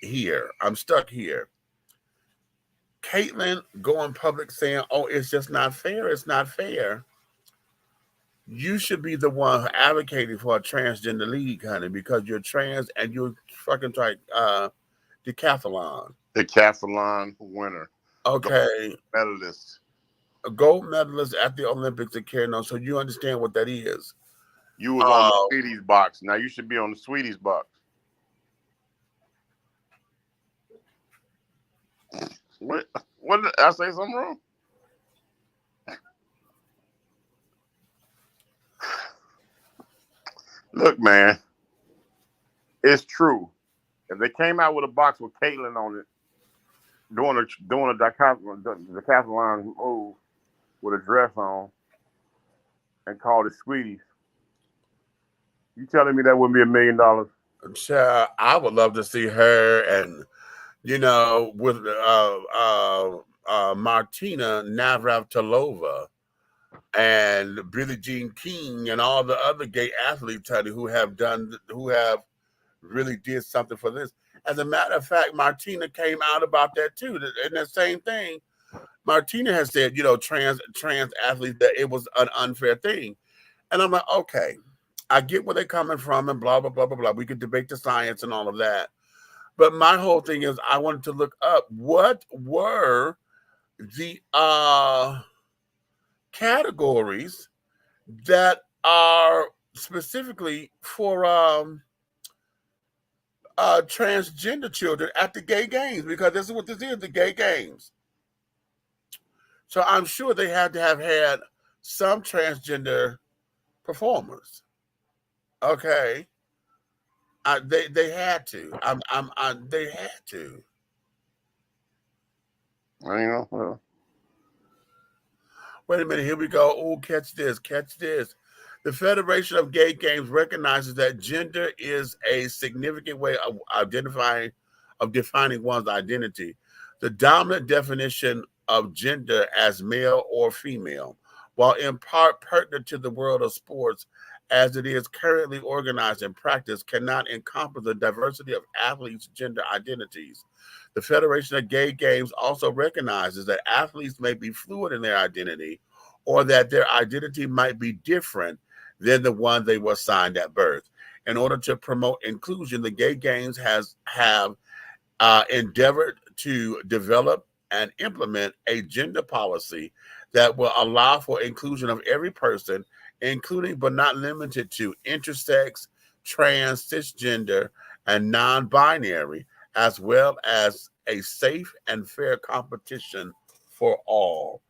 here. I'm stuck here. Caitlyn going public saying, "Oh, it's just not fair. It's not fair." You should be the one advocating for a transgender league, honey, because you're trans and you're fucking decathlon. Decathlon winner. Okay. Gold medalist. A gold medalist at the Olympics and carrying on. So you understand what that is. You was on the Sweeties box. Now you should be on the Sweeties box. What did I say something wrong? Look, man, it's true. If they came out with a box with Caitlyn on it, doing a decathlon move with a dress on, and called it Sweeties, you telling me that wouldn't be $1 million? Child, I would love to see her and with Martina Navratilova and Billie Jean King and all the other gay athletes, honey, who have really did something for this. As a matter of fact, Martina came out about that too. And the same thing, Martina has said, trans athletes, that it was an unfair thing. And I'm like, okay, I get where they're coming from and blah, blah, blah, blah, blah. We could debate the science and all of that. But my whole thing is I wanted to look up what were the categories that are specifically for transgender children at the gay games, because this is what this is, the gay games. So I'm sure they had to have had some transgender performers. Okay. They had to. They had to. Wait a minute. Here we go. Oh, catch this. Catch this. The Federation of Gay Games recognizes that gender is a significant way of defining one's identity. The dominant definition of gender as male or female, while in part pertinent to the world of sports, as it is currently organized in practice, cannot encompass the diversity of athletes' gender identities. The Federation of Gay Games also recognizes that athletes may be fluid in their identity, or that their identity might be different than the one they were assigned at birth. In order to promote inclusion, the gay games have endeavored to develop and implement a gender policy that will allow for inclusion of every person, including but not limited to intersex, trans, cisgender, and non-binary, as well as a safe and fair competition for all.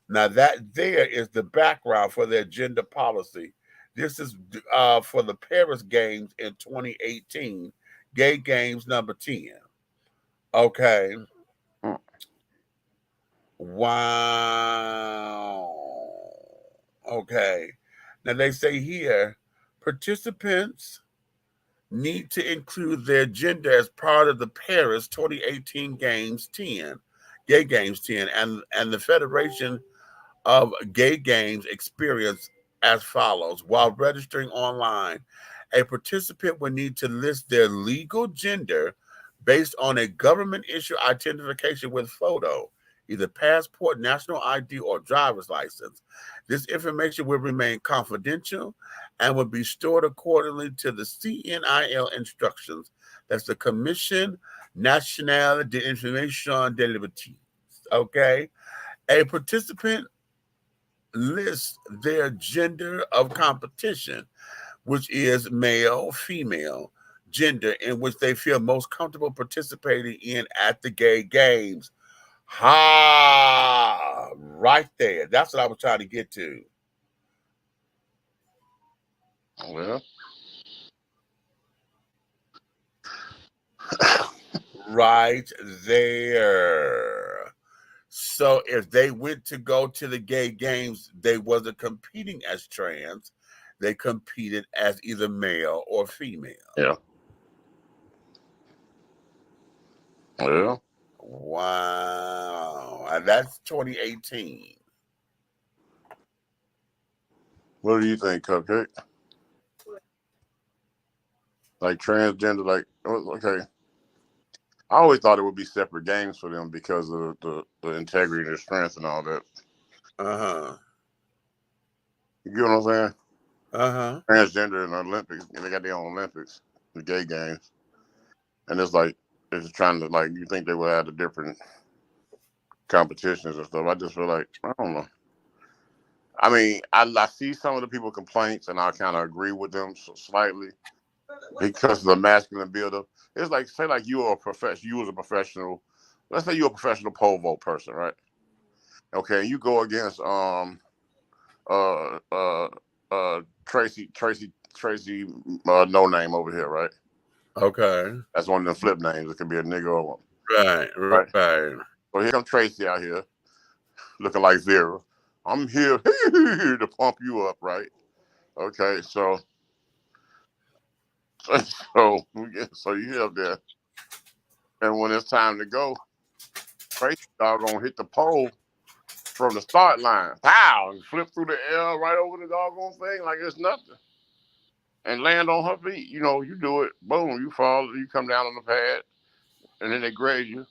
Now that there is the background for their gender policy. This is for the Paris Games in 2018, Gay Games number 10. Okay. Mm. Wow. Okay. Now they say here participants need to include their gender as part of the Paris 2018 Games 10, Gay Games 10, and the Federation of Gay Games experience as follows. While registering online, a participant would need to list their legal gender based on a government issue identification with photo, either passport, national ID, or driver's license. This information will remain confidential and will be stored accordingly to the CNIL instructions. That's the Commission Nationale d'Information des Libertés. Okay? A participant lists their gender of competition, which is male, female, gender in which they feel most comfortable participating in at the gay games. Ha! Right there. That's what I was trying to get to. Well, Right there. So if they went to go to the gay games, they wasn't competing as trans. They competed as either male or female. yeah. Well, Wow. And that's 2018. what do you think, Cupcake? Like transgender, like, okay. I always thought it would be separate games for them because of the integrity and the strength and all that. Uh-huh. You get what I'm saying? Uh-huh. Transgender in the Olympics, and they got their own Olympics, the gay games. And it's like, it's trying to, like, you think they would have the different competitions and stuff. I just feel like, I don't know. I mean, I see some of the people complaints, and I kind of agree with them slightly because of the masculine buildup. It's like, say, like you was a professional. Let's say you're a professional pole vault person, right? Okay, you go against Tracy, no name over here, right? Okay. That's one of them flip names. It could be a nigga or one. Right. So here comes Tracy out here, looking like Vera. I'm here to pump you up, right? Okay, so you up there, and when it's time to go, Tracy doggone hit the pole from the start line. Pow! And flip through the air right over the doggone thing like it's nothing. And land on her feet. You know, you do it, boom, you fall, you come down on the pad, and then they grade you.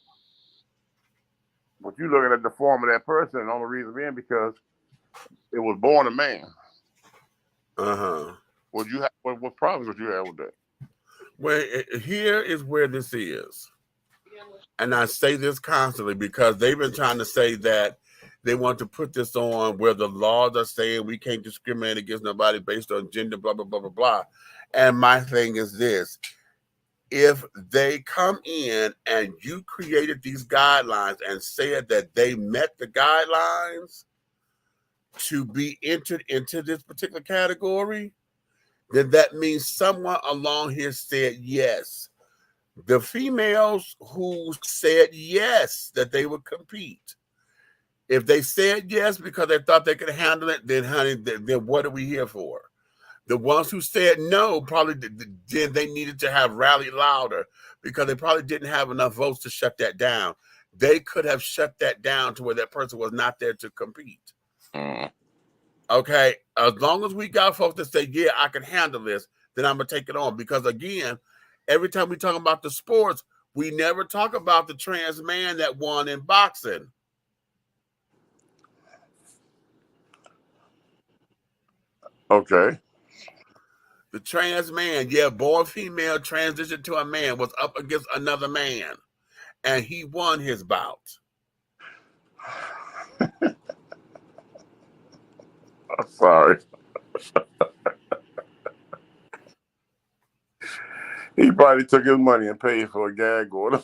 But you looking at the form of that person, and the only reason being because it was born a man. Uh-huh. What problems would you have with that? Well, here is where this is. And I say this constantly because they've been trying to say that they want to put this on where the laws are saying we can't discriminate against nobody based on gender, blah, blah, blah, blah, blah. And my thing is this. If they come in and you created these guidelines and said that they met the guidelines to be entered into this particular category, then that means someone along here said yes. The females who said yes that they would compete, if they said yes because they thought they could handle it, then honey, then what are we here for? The ones who said no probably did. They needed to have rallied louder because they probably didn't have enough votes to shut that down. They could have shut that down to where that person was not there to compete. Okay, as long as we got folks that say, yeah, I can handle this, then I'm going to take it on. Because again, every time we talk about the sports, we never talk about the trans man that won in boxing. Okay. The trans man, yeah, boy or female transitioned to a man, was up against another man, and he won his bout. I'm sorry. He probably took his money and paid for a gag order.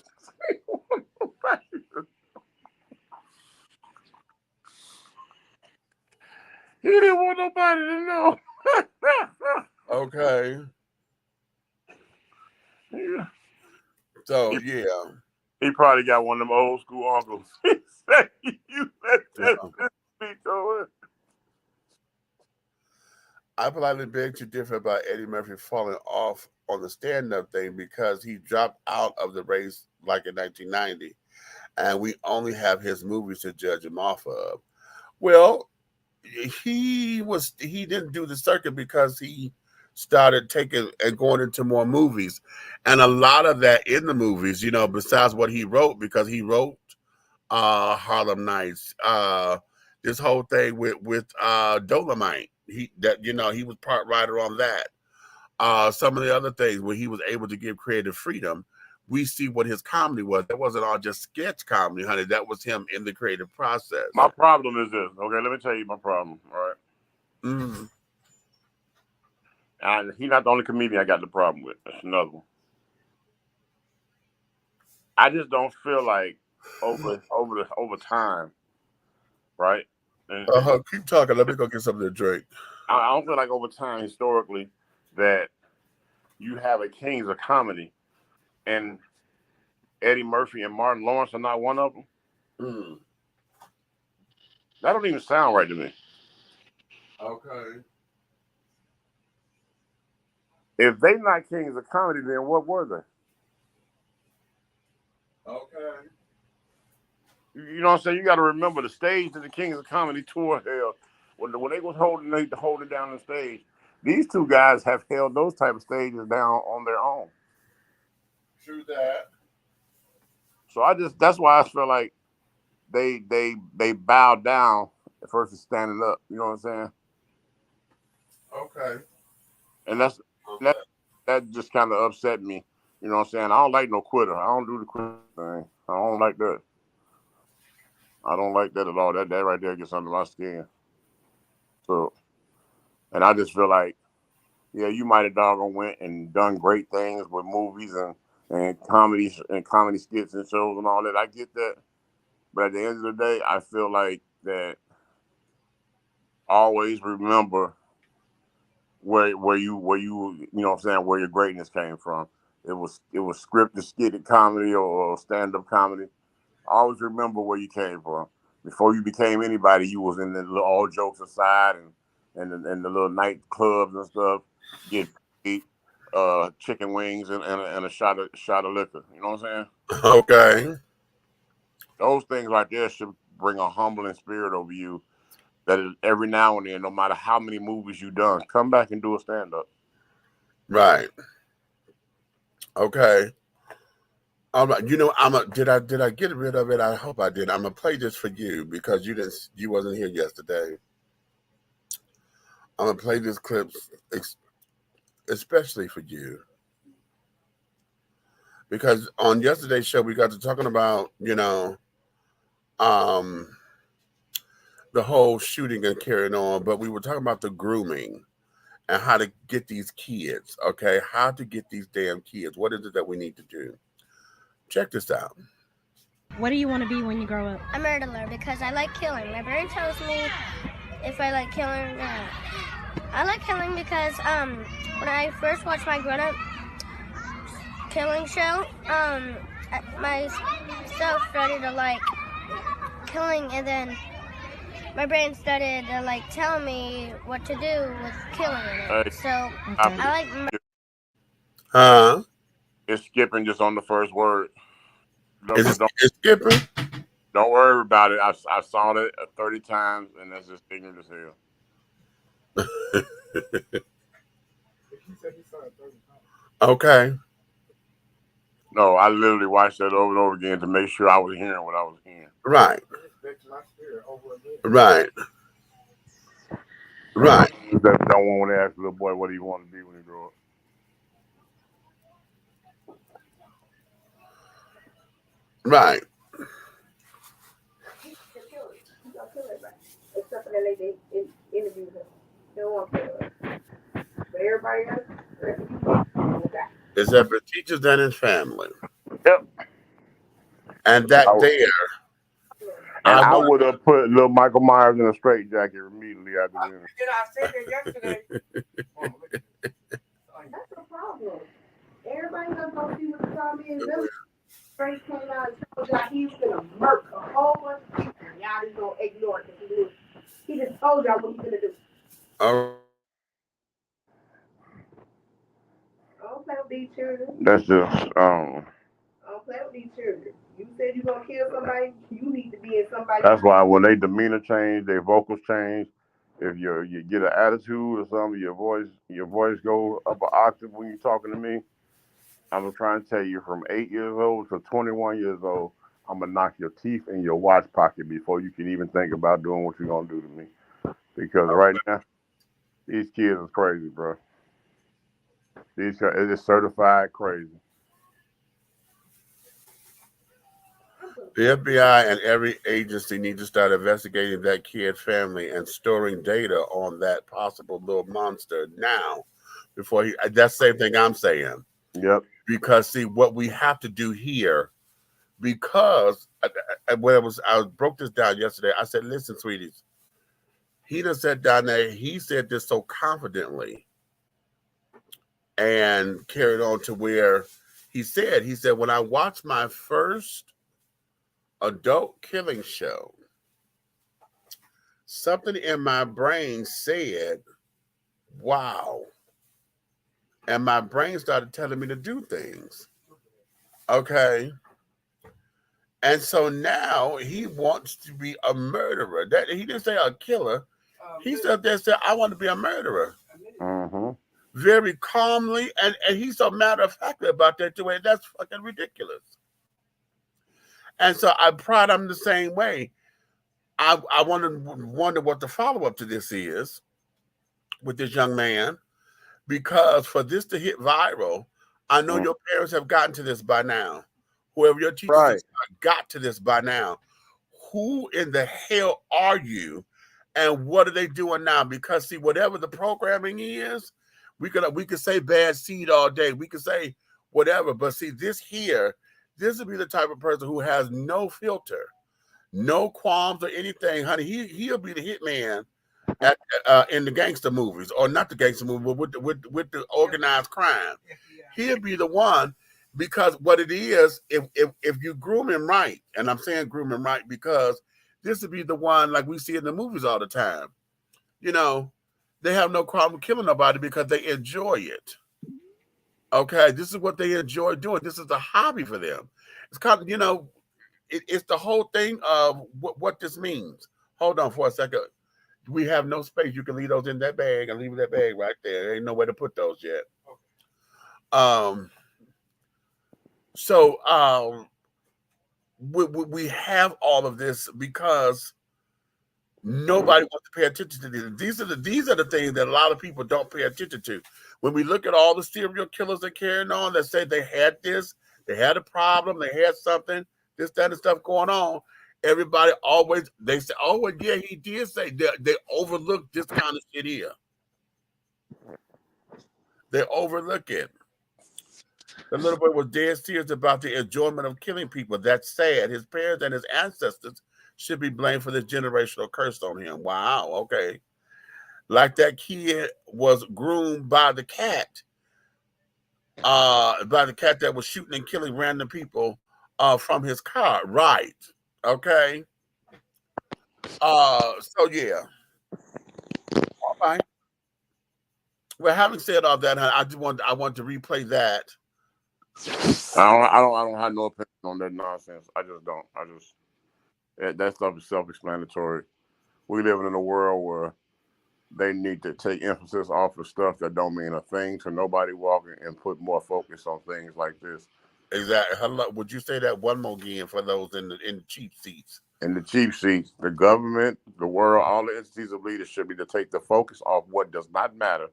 He didn't want nobody to know. Okay. Yeah. So, yeah. He probably got one of them old school uncles. He said, you let that speak over. I politely beg to differ about Eddie Murphy falling off on the stand-up thing because he dropped out of the race like in 1990, and we only have his movies to judge him off of. Well, he didn't do the circuit because he started taking and going into more movies, and a lot of that in the movies, besides what he wrote, because he wrote Harlem Nights, this whole thing with Dolomite. He was part writer on that. Some of the other things where he was able to give creative freedom, we see what his comedy was. That wasn't all just sketch comedy, honey. That was him in the creative process. My problem is this. Okay, let me tell you my problem. All right. Mm-hmm. And he's not the only comedian I got the problem with. That's another one. I just don't feel like over time, right? And, keep talking. Let me go get something to drink. I don't feel like over time, historically, that you have a kings of comedy, and Eddie Murphy and Martin Lawrence are not one of them. Mm. That don't even sound right to me. Okay. If they not kings of comedy, then what were they? Okay. You know what I'm saying? You got to remember the stage that the Kings of Comedy tour held. When they was holding down the stage, these two guys have held those type of stages down on their own. True that. So that's why I feel like they bowed down versus standing up. You know what I'm saying? Okay. And that just kind of upset me. You know what I'm saying? I don't like no quitter. I don't do the quitter thing. I don't like that. I don't like that at all. That right there gets under my skin. So, and I just feel like, yeah, you might have doggone went and done great things with movies and comedy skits and shows and all that. I get that. But at the end of the day, I feel like that always remember where you know what I'm saying, where your greatness came from. It was scripted, skitted comedy or stand-up comedy. Always remember where you came from. Before you became anybody, you was in the little, all jokes aside and the little nightclubs and stuff, get paid, chicken wings and a shot of liquor. You know what I'm saying? Okay. Those things right there should bring a humbling spirit over you. That is, every now and then, no matter how many movies you've done, come back and do a stand-up. Right. Okay. Did I get rid of it? I hope I did. I'm gonna play this for you because you wasn't here yesterday. I'm gonna play this clip especially for you because on yesterday's show we got to talking about the whole shooting and carrying on, but we were talking about the grooming and how to get these kids. Okay, how to get these damn kids. What is it that we need to do? Check this out. What do you want to be when you grow up? A murderer because I like killing. My brain tells me if I like killing or not. I like killing because when I first watched my grown-up killing show, myself started to like killing, and then my brain started to like tell me what to do with killing it. So I like. It's skipping just on the first word. It's skipping? Don't worry about it. I saw it 30 times, and that's just ignorant as hell. Okay. No, I literally watched that over and over again to make sure I was hearing what I was hearing. Right. Right. Right. That don't want to ask the little boy what he want to be when he grow up. Right. Except for that they interviewed him. They don't want to kill her. But everybody else, Except for teachers and his family. Yep. And that there. And I would have put little Michael Myers in a straitjacket immediately after the interview. I said that yesterday. That's the problem. Everybody gonna go see what the problem is. Them straight came out and told y'all he's gonna murk a whole bunch of people. Y'all just gonna ignore it because he just told y'all what he's gonna do. I don't play with these children. That's just I don't play with these children. You said you're gonna kill somebody, you need to be in somebody. That's why when they demeanor change, their vocals change. If you get an attitude or something, your voice go up an octave when you're talking to me. I'm trying to tell you, from 8 years old to 21 years old, I'm gonna knock your teeth in your watch pocket before you can even think about doing what you're gonna do to me. Because right now, these kids is crazy, bro. These guys, it is certified crazy. The FBI and every agency need to start investigating that kid family and storing data on that possible little monster now before he. That's the same thing I'm saying. Yep. Because see what we have to do here, because when I broke this down yesterday, I said, listen, sweeties, he done sat down there, he said this so confidently and carried on to where he said, when I watched my first adult killing show, something in my brain said, wow. And my brain started telling me to do things. Okay. And so now he wants to be a murderer. That he didn't say a killer. He said, I want to be a murderer. Mm-hmm. Very calmly. And he's so matter of fact about that too. And that's fucking ridiculous. And so I pride him the same way. I wonder what the follow-up to this is with this young man. Because for this to hit viral, I know your parents have gotten to this by now. Whoever your teachers got to this by now. Who in the hell are you? And what are they doing now? Because see, whatever the programming is, we could say bad seed all day. We could say whatever. But see, this would be the type of person who has no filter, no qualms or anything. Honey, he'll be the hitman in the gangster movies, or not the gangster movie, but with the organized crime. He'll be the one, because what it is, if you groom him right, and I'm saying groom him right because this would be the one like we see in the movies all the time. You know, they have no problem killing nobody because they enjoy it. Okay, this is what they enjoy doing. This is a hobby for them. It's kind of, it's the whole thing of what this means. Hold on for a second. We have no space. You can leave those in that bag and leave that bag right there. There ain't nowhere to put those yet. We have all of this because nobody wants to pay attention to these. These are the things that a lot of people don't pay attention to. When we look at all the serial killers that carrying on, that say they had this, they had a problem, they had something, this, that, and stuff going on. Everybody they say, oh, well, yeah, he did say they overlook this kind of shit here. They overlook it. The little boy was dead serious about the enjoyment of killing people. That's sad. His parents and his ancestors should be blamed for this generational curse on him. Wow, okay. Like that kid was groomed by the cat that was shooting and killing random people from his car. Right. Okay. So yeah. All right. Well, having said all that, I want to replay that. I don't have no opinion on that nonsense. I just don't. That stuff is self-explanatory. We live in a world where they need to take emphasis off of stuff that don't mean a thing to nobody walking and put more focus on things like this. Exactly. Hello. Would you say that one more again for those in the cheap seats? And the cheap seats, the government, the world, all the entities of leadership need to take the focus off what does not matter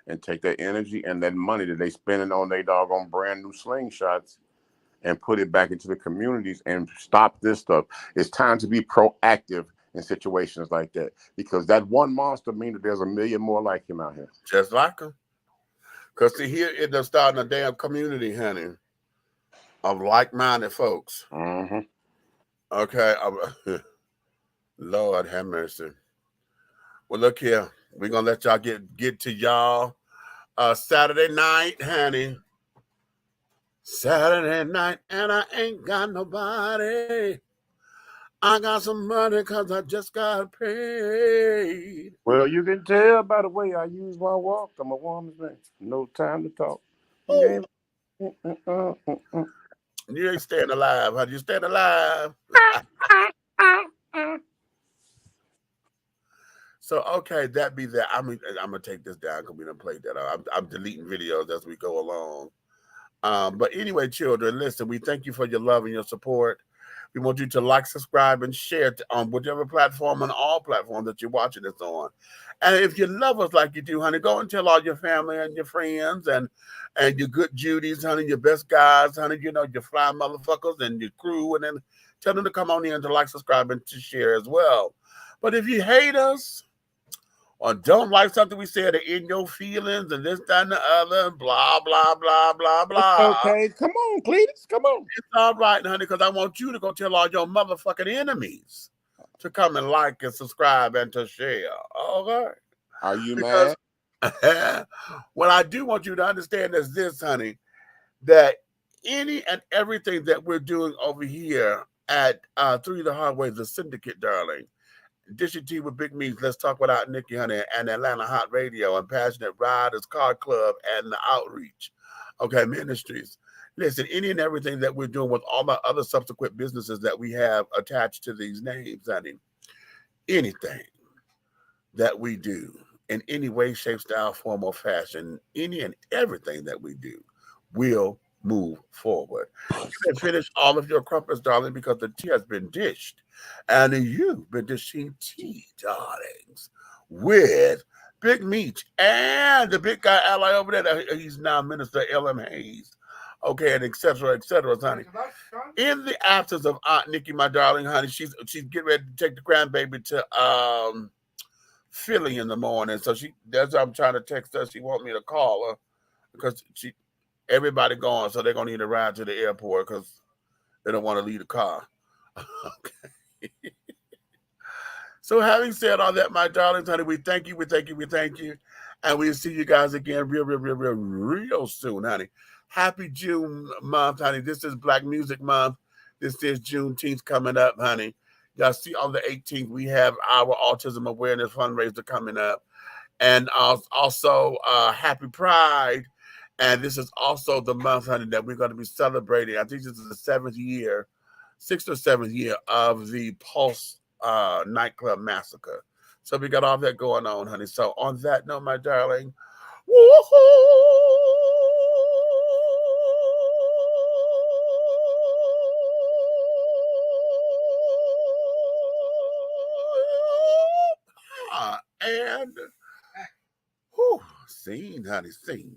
and take that energy and that money that they spending on their doggone brand new slingshots and put it back into the communities and stop this stuff. It's time to be proactive in situations like that, because that one monster means that there's a million more like him out here. Just like him. Because see, here it is starting a damn community, honey, of like-minded folks. Mm-hmm. Okay. Lord have mercy. Well, look here. We're going to let y'all get to y'all Saturday night, honey. Saturday night, and I ain't got nobody. I got some money because I just got paid. Well, you can tell by the way I use my walk. I'm a woman's man. No time to talk. You ain't staying alive, honey. You staying alive. So, okay, that be that. I'm going to take this down because we done played that. I'm deleting videos as we go along. But anyway, children, listen, we thank you for your love and your support. We want you to like, subscribe, and share on whichever platform and all platforms that you're watching this on. And if you love us like you do, honey, go and tell all your family and your friends and your good Judies, honey, your best guys, honey, you know, your fly motherfuckers and your crew, and then tell them to come on in to like, subscribe, and to share as well. But if you hate us or don't like something we said or in your feelings and this, that, and the other, blah, blah, blah, blah, blah. Okay, come on, Cletus, come on. It's all right, honey, because I want you to go tell all your motherfucking enemies to come and like and subscribe and to share. Okay? Are you mad? What I do want you to understand is this, honey, that any and everything that we're doing over here at Through the Hard Way, the Syndicate, darling, Dishing Tea with Big Meats, Let's Talk Without Nikki, honey, and Atlanta Hot Radio, and Passionate Riders, Car Club, and the Outreach, okay, ministries. Listen, any and everything that we're doing with all the other subsequent businesses that we have attached to these names, honey, anything that we do in any way, shape, style, form, or fashion, any and everything that we do will move forward. You can finish all of your crumpets, darling, because the tea has been dished. And you've been dishing tea, darlings, with Big Meech and the big guy ally over there. He's now Minister L.M. Hayes. Okay, and et cetera, honey. In the absence of Aunt Nikki, my darling, honey, she's getting ready to take the grandbaby to Philly in the morning. So that's why I'm trying to text her. She wants me to call her because everybody gone, so they're gonna need a ride to the airport because they don't want to leave the car. Okay. So having said all that, my darlings, honey, we thank you, and we'll see you guys again real soon, honey. Happy June month, honey. This is Black Music Month. This is Juneteenth coming up, honey. Y'all see on the 18th, we have our Autism Awareness Fundraiser coming up. And also Happy Pride. And this is also the month, honey, that we're going to be celebrating. I think this is the 6th or 7th year of the Pulse nightclub massacre. So we got all that going on, honey. So on that note, my darling, and scene, honey, scene.